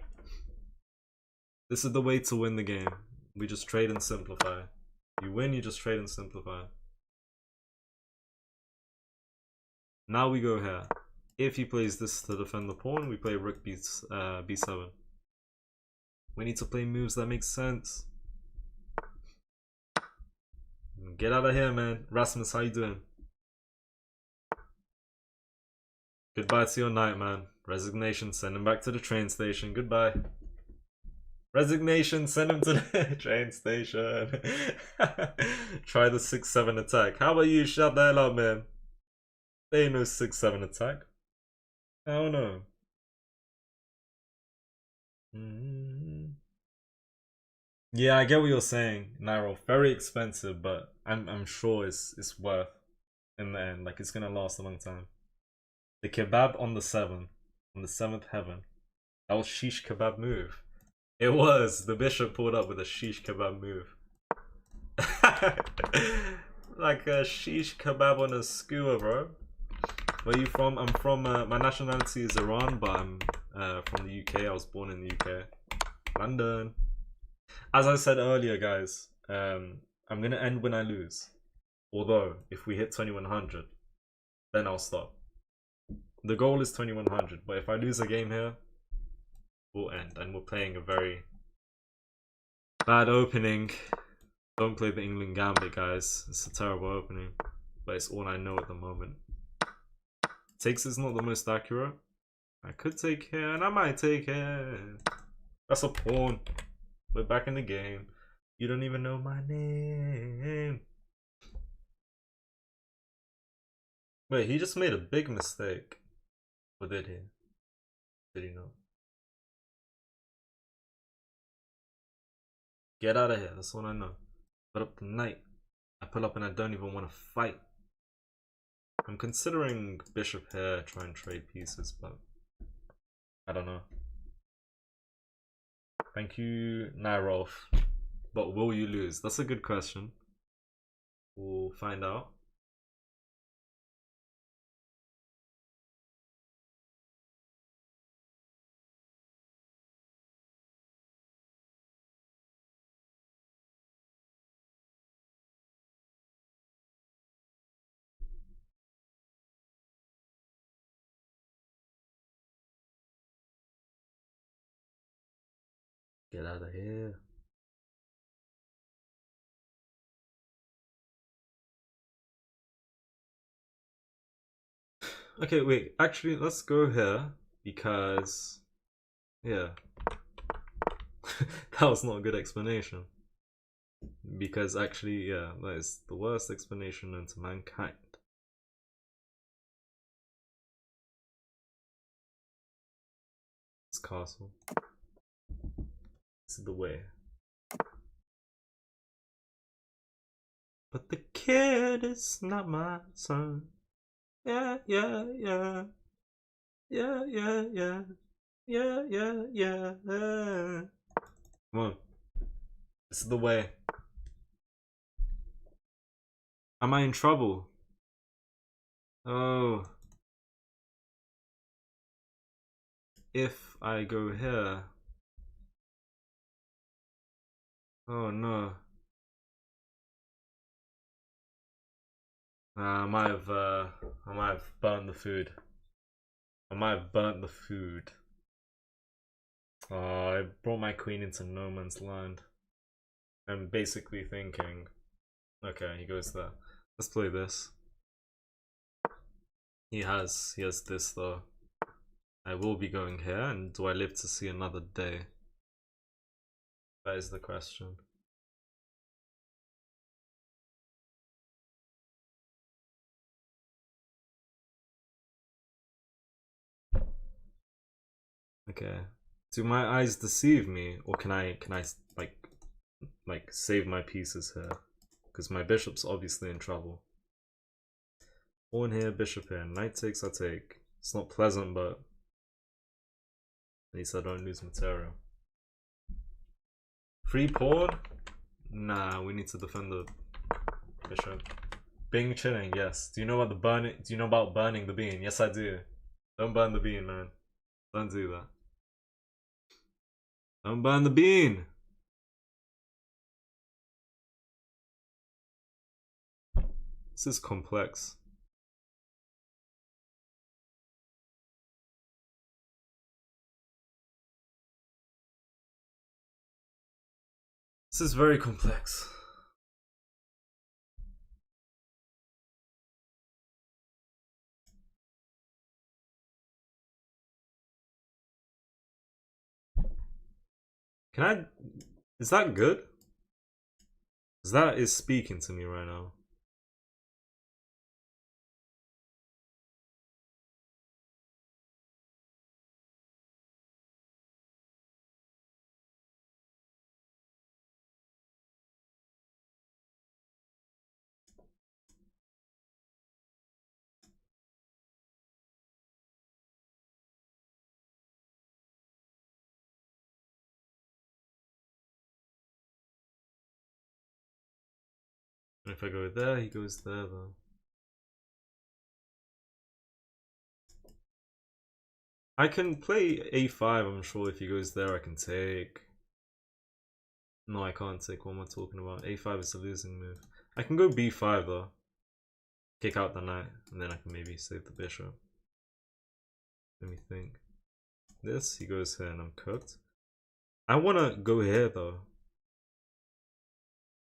Speaker 1: This is the way to win the game. We just trade and simplify. You win, you just trade and simplify. Now we go here. If he plays this to defend the pawn, we play rook b7. We need to play moves that make sense. Get out of here, man. Rasmus, how you doing? Goodbye to your night, man. Resignation, send him back to the train station. Goodbye. Resignation, send him to the train station. Try the 6-7 attack. How about you shut the hell up, man? There ain't no 6-7 attack. I don't know. Yeah, I get what you're saying, Nairo. Very expensive, but I'm sure it's worth in the end. Like, it's gonna last a long time. The kebab on the 7th, on the 7th heaven. That was shish kebab move. It was. The bishop pulled up with a shish kebab move. Like a shish kebab on a skewer, bro. Where are you from? I'm from, my nationality is Iran, but I'm from the UK. I was born in the UK. London. As I said earlier, guys, I'm going to end when I lose. Although, if we hit 2100, then I'll stop. The goal is 2100, but if I lose a game here, will end. And we're playing a very bad opening. Don't play the England Gambit, guys. It's a terrible opening. But it's all I know at the moment. Takes is not the most accurate. I could take here, and I might take here. That's a pawn. We're back in the game. You don't even know my name. Wait, he just made a big mistake. Or did he? Did he not? Get out of here, that's what I know. Put up the knight. I pull up and I don't even want to fight. I'm considering bishop here, try and trade pieces, but I don't know. Thank you, Nyrolf. But will you lose? That's a good question. We'll find out. Get out of here. Okay, wait. Actually, let's go here because, yeah, that was not a good explanation. Because actually, yeah, that is the worst explanation known to mankind. This castle. This is the way. But the kid is not my son. Yeah, yeah, yeah. Yeah, yeah, yeah. Yeah, yeah, yeah. Come on. This is the way. Am I in trouble? Oh. If I go here. Oh no. I might have burnt the food. I might have burnt the food. I brought my queen into no man's land. I'm basically thinking, okay, he goes there. Let's play this. He has this though. I will be going here, and do I live to see another day? That is the question. Okay. Do my eyes deceive me, or can I like save my pieces here? Because my bishop's obviously in trouble. Pawn here, bishop here. Knight takes, I take. It's not pleasant, but at least I don't lose material. Free pawn? Nah, we need to defend the bishop. Bing chilling, yes. Do you know about the burning? Do you know about burning the bean? Yes, I do. Don't burn the bean, man. Don't do that. Don't burn the bean. This is complex. This is very complex. Can I... Is that good? Because that is speaking to me right now. And if I go there, he goes there though. I can play a5, I'm sure if he goes there I can take. No, I can't take. What am I talking about? a5 is a losing move. I can go b5 though. Kick out the knight, and then I can maybe save the bishop. Let me think. this, he goes here and I'm cooked. I want to go here though,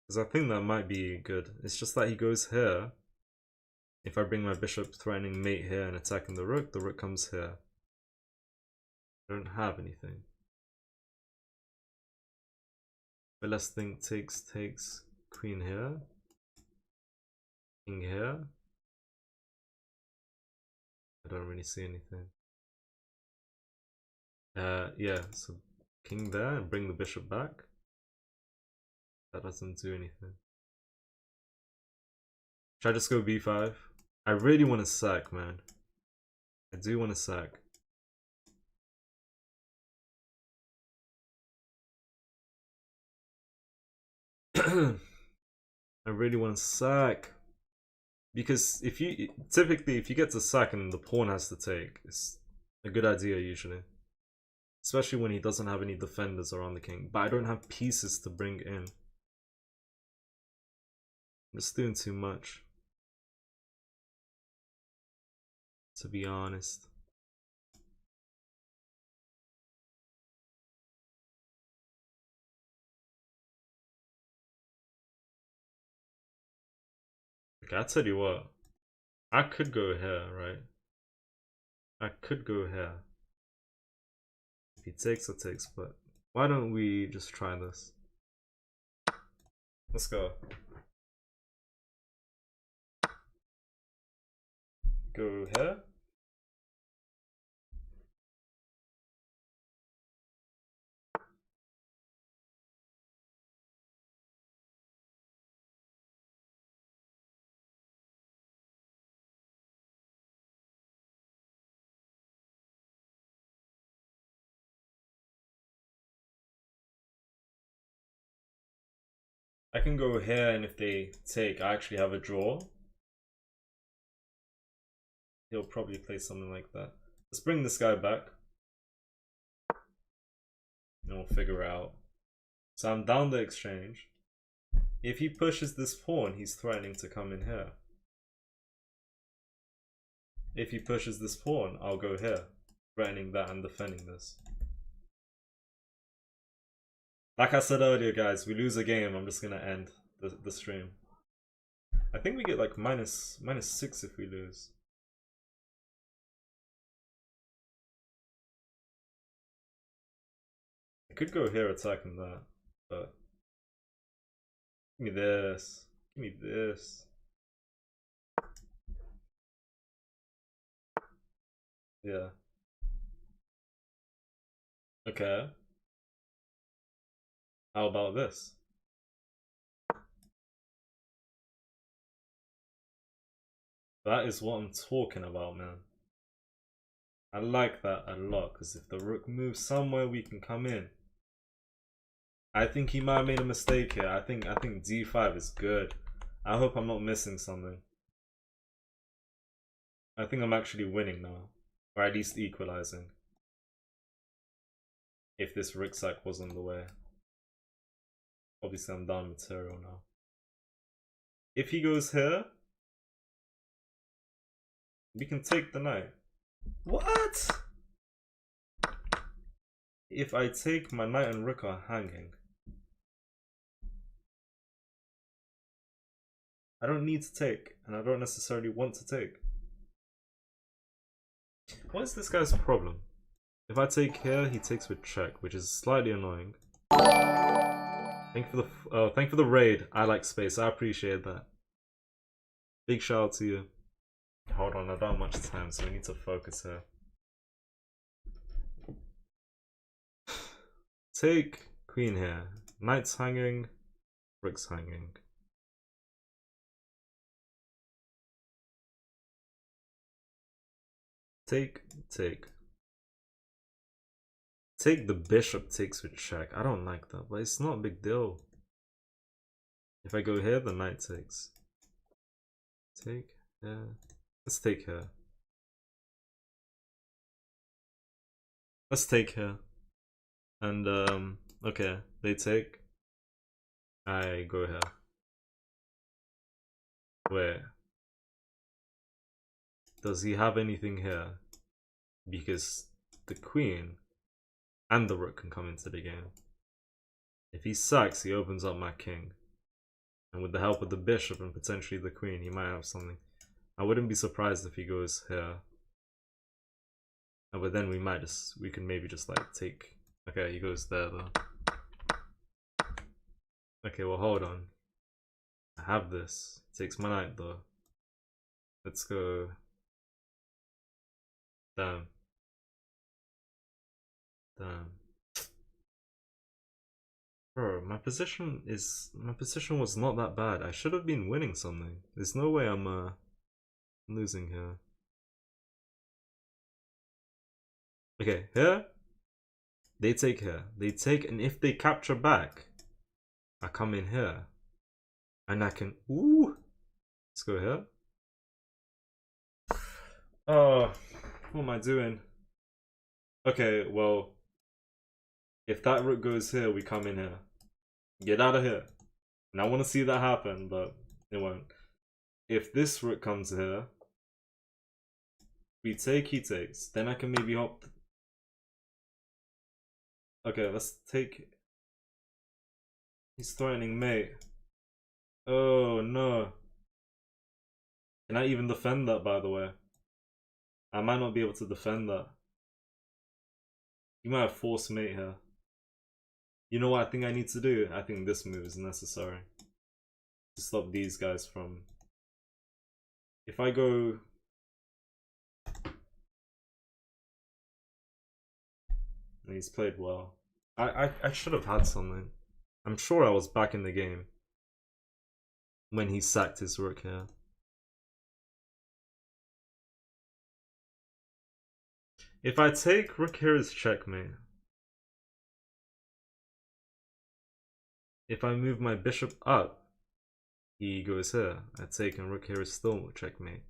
Speaker 1: because I think that might be good. It's just that he goes here. If I bring my bishop threatening mate here and attacking the rook comes here. I don't have anything. But let's think, takes, queen here. King here. I don't really see anything. Yeah, so king there and bring the bishop back. That doesn't do anything. Should I just go b5? I really want to sack, man. I do want to sack. I really want to sack. Because if you typically if you get to sack and the pawn has to take, it's a good idea usually. Especially when he doesn't have any defenders around the king. But I don't have pieces to bring in. I'm just doing too much, to be honest. Okay, I tell you what, I could go here, right? I could go here. If he takes, it takes, but why don't we just try this? Let's go. Go here. I can go here, and if they take, I actually have a draw. He'll probably play something like that. Let's bring this guy back. And we'll figure it out. So I'm down the exchange. If he pushes this pawn, he's threatening to come in here. If he pushes this pawn, I'll go here, threatening that and defending this. Like I said earlier, guys, we lose a game, I'm just gonna end the stream. I think we get like minus 6 if we lose. I could go here attacking that, but give me this. Give me this. Yeah. Okay. How about this? That is what I'm talking about, man. I like that a lot, because if the rook moves somewhere, we can come in. I think he might have made a mistake here. I think d5 is good. I hope I'm not missing something. I think I'm actually winning now. Or at least equalizing. If this rook sack wasn't the way. Obviously I'm down material now. If he goes here, we can take the knight. What? If I take, my knight and rook are hanging. I don't need to take, and I don't necessarily want to take. What is this guy's problem? If I take here, he takes with check, which is slightly annoying. Thank you for the raid. I like space. I appreciate that. Big shout out to you. Hold on, I don't have much time, so we need to focus here. Take queen here. Knight's hanging. Rook's hanging. Take. Take the bishop takes with check. I don't like that, but it's not a big deal. If I go here, the knight takes. Take here. Let's take here. Let's take here. And okay, they take. I go here. Where? Does he have anything here? Because the queen And the rook can come into the game. If he sacks, he opens up my king. And with the help of the bishop and potentially the queen, he might have something. I wouldn't be surprised if he goes here. But then we can maybe just like take... Okay, he goes there though. Okay, well hold on. I have this. It takes my knight though. Let's go. Damn. Damn. Bro, my position was not that bad. I should have been winning something. There's no way I'm losing here. Okay, here. They take here. They take, and if they capture back, I come in here. And I can, ooh. Let's go here. Oh, what am I doing? Okay, well, if that rook goes here, we come in here. Get out of here. And I want to see that happen, but it won't. If this rook comes here, we take, he takes. Then I can maybe hop. Okay, let's take. He's threatening mate. Oh no. Can I even defend that, by the way? I might not be able to defend that. You might have forced mate here. You know what I think I need to do? I think this move is necessary to stop these guys from... If I go... And he's played well. I should have had something. I'm sure I was back in the game when he sacked his rook here. If I take rook here is checkmate. If I move my bishop up, he goes here. I take and rook here is still checkmate.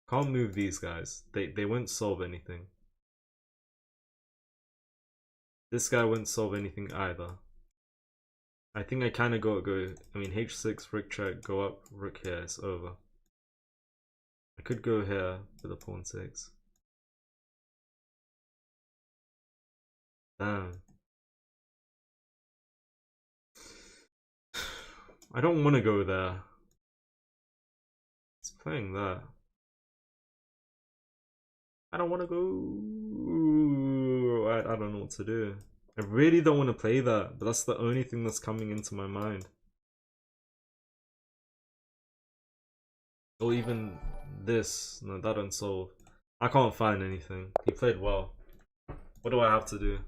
Speaker 1: Can't move these guys. They won't solve anything. This guy won't solve anything either. I think I kind of go. I mean, h6, rook check, go up, rook here. It's over. I could go here for the pawn takes. Damn. I don't want to go there. He's playing that. I don't want to go. I don't know what to do. I really don't want to play that, but that's the only thing that's coming into my mind. Or even this. No, that don't solve. I can't find anything. He played well. What do I have to do?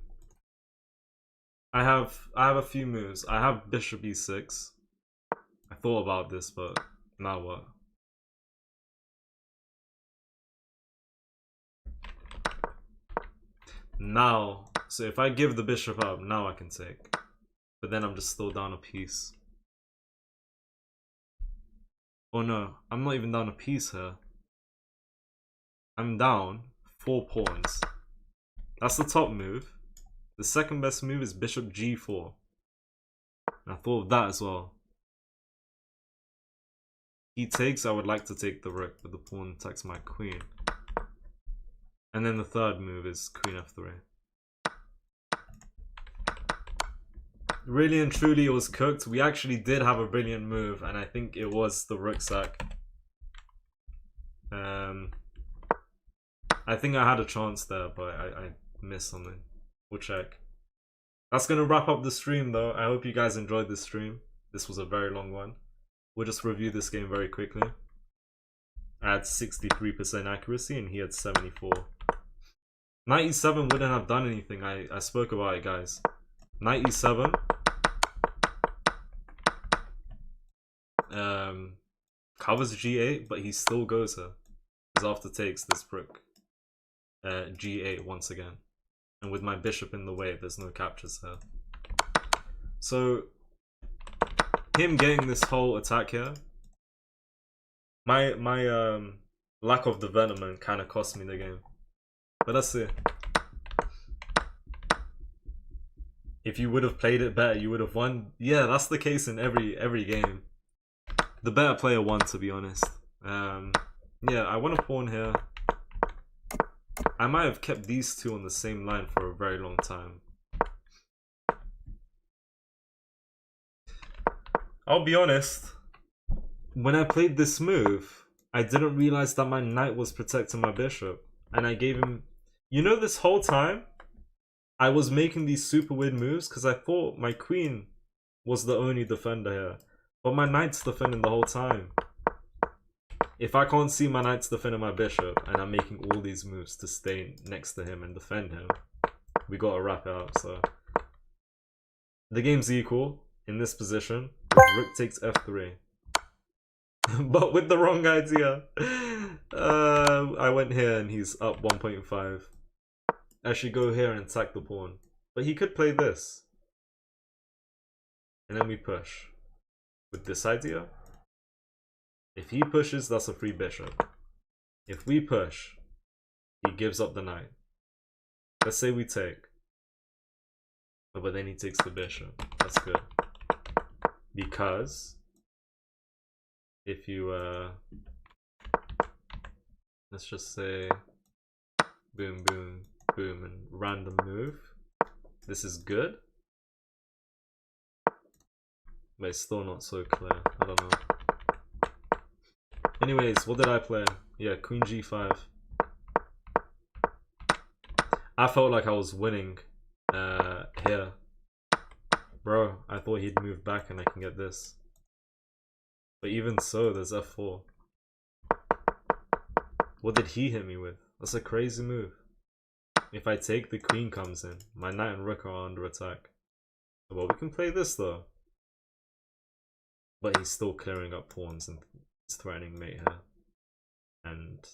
Speaker 1: I have a few moves. I have bishop e6. I thought about this, but now what? Now, so if I give the bishop up, now I can take. But then I'm just still down a piece. Oh no, I'm not even down a piece here. I'm down 4 pawns. That's the top move. The second best move is bishop g4. And I thought of that as well. He takes, I would like to take the rook, but the pawn attacks my queen. And then the third move is queen f3. Really and truly, it was cooked. We actually did have a brilliant move, and I think it was the rook sack. I think I had a chance there, but I missed something. We'll check. That's going to wrap up the stream, though. I hope you guys enjoyed this stream. This was a very long one. We'll just review this game very quickly. I had 63% accuracy, and he had 74. Knight e7 wouldn't have done anything. I spoke about it, guys. Knight e7. Covers g8, but he still goes here. Because after takes this rook. G8 once again. And with my bishop in the way, there's no captures here. So, him getting this whole attack here, my lack of development kind of cost me the game. But let's see. If you would have played it better, you would have won. Yeah, that's the case in every game. The better player won, to be honest. Yeah, I want to pawn here. I might have kept these two on the same line for a very long time. I'll be honest, when I played this move, I didn't realize that my knight was protecting my bishop. And I gave him... You know, this whole time, I was making these super weird moves because I thought my queen was the only defender here. But my knight's defending the whole time. If I can't see my knight's defending my bishop, and I'm making all these moves to stay next to him and defend him, we gotta wrap it up, so... The game's equal in this position. Rook takes f3. But with the wrong idea. I went here and he's up 1.5. I should go here and attack the pawn. But he could play this. And then we push. With this idea. If he pushes, that's a free bishop. If we push, he gives up the knight. Let's say we take. Oh, but then he takes the bishop. That's good. Because if you let's just say boom boom boom and random move, this is good, but it's still not so clear. I don't know. Anyways, what did I play? Yeah, queen g5. I felt like I was winning here. Bro, I thought he'd move back and I can get this. But even so, there's f4. What did he hit me with? That's a crazy move. If I take, the queen comes in. My knight and rook are under attack. Well, we can play this though. But he's still clearing up pawns and he's threatening mate here. And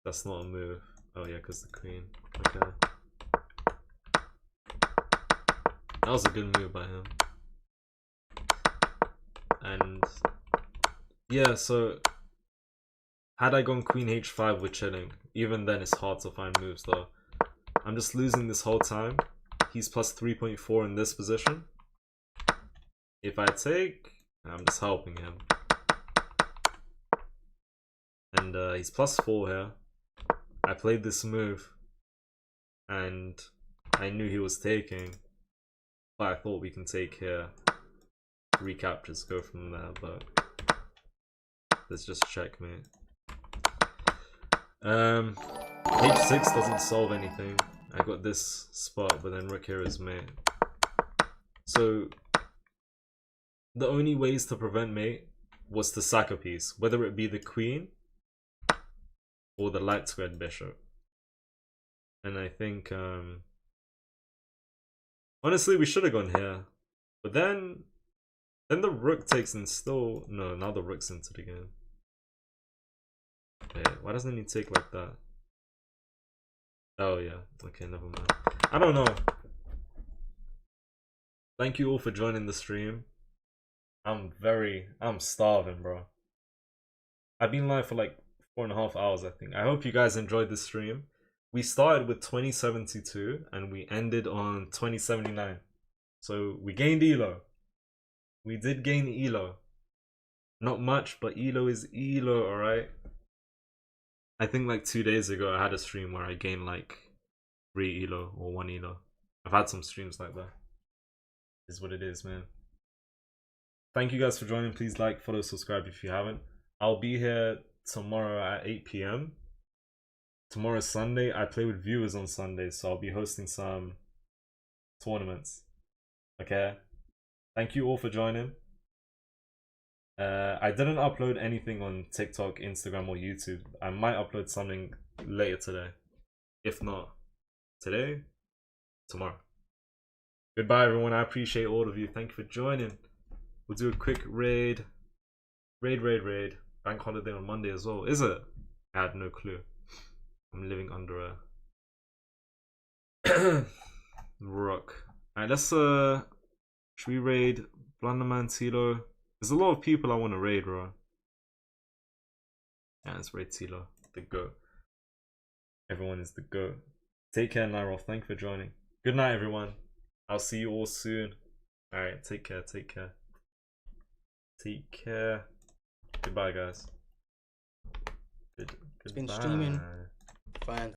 Speaker 1: that's not a move. Oh yeah, because the queen. Okay. That was a good move by him. And yeah, so had I gone queen h5, we're chilling. Even then it's hard to find moves though. I'm just losing this whole time. He's plus 3.4 in this position. If I take, I'm just helping him. And he's plus 4 here. I played this move and I knew he was taking. But I thought we can take here. Recaptures, go from there, but let's just checkmate. H6 doesn't solve anything. I got this spot, but then rook here is mate. So the only ways to prevent mate was to sack a piece, whether it be the queen or the light squared bishop. And I think honestly we should have gone here, but then the rook takes and still... No, now the rook's into the game. Wait, why doesn't he take like that? Oh yeah, okay, never mind. I don't know. Thank you all for joining the stream. I'm starving, bro. I've been live for like 4.5 hours, I think. I hope you guys enjoyed the stream. We started with 2072 and we ended on 2079. So we gained elo. We did gain elo. Not much, but elo is elo, alright? I think like 2 days ago I had a stream where I gained like 3 elo or 1 elo. I've had some streams like that. Is what it is, man. Thank you guys for joining. Please like, follow, subscribe if you haven't. I'll be here tomorrow at 8 PM. Tomorrow's Sunday. I play with viewers on Sunday, so I'll be hosting some tournaments. Okay? Thank you all for joining. I didn't upload anything on TikTok, Instagram, or YouTube. I might upload something later today. If not today, tomorrow. Goodbye, everyone. I appreciate all of you. Thank you for joining. We'll do a quick raid. Raid. Bank holiday on Monday as well. Is it? I had no clue. I'm living under a rock. Alright, let's should we raid Blunderman, Tilo? There's a lot of people I want to raid, bro. Yeah, let's raid Tilo, the GOAT. Everyone is the GOAT. Take care, Nyrol. Thank you for joining. Good night, everyone. I'll see you all soon. Alright, take care. Take care. Goodbye, guys. Goodbye.
Speaker 2: It's been streaming. Fine.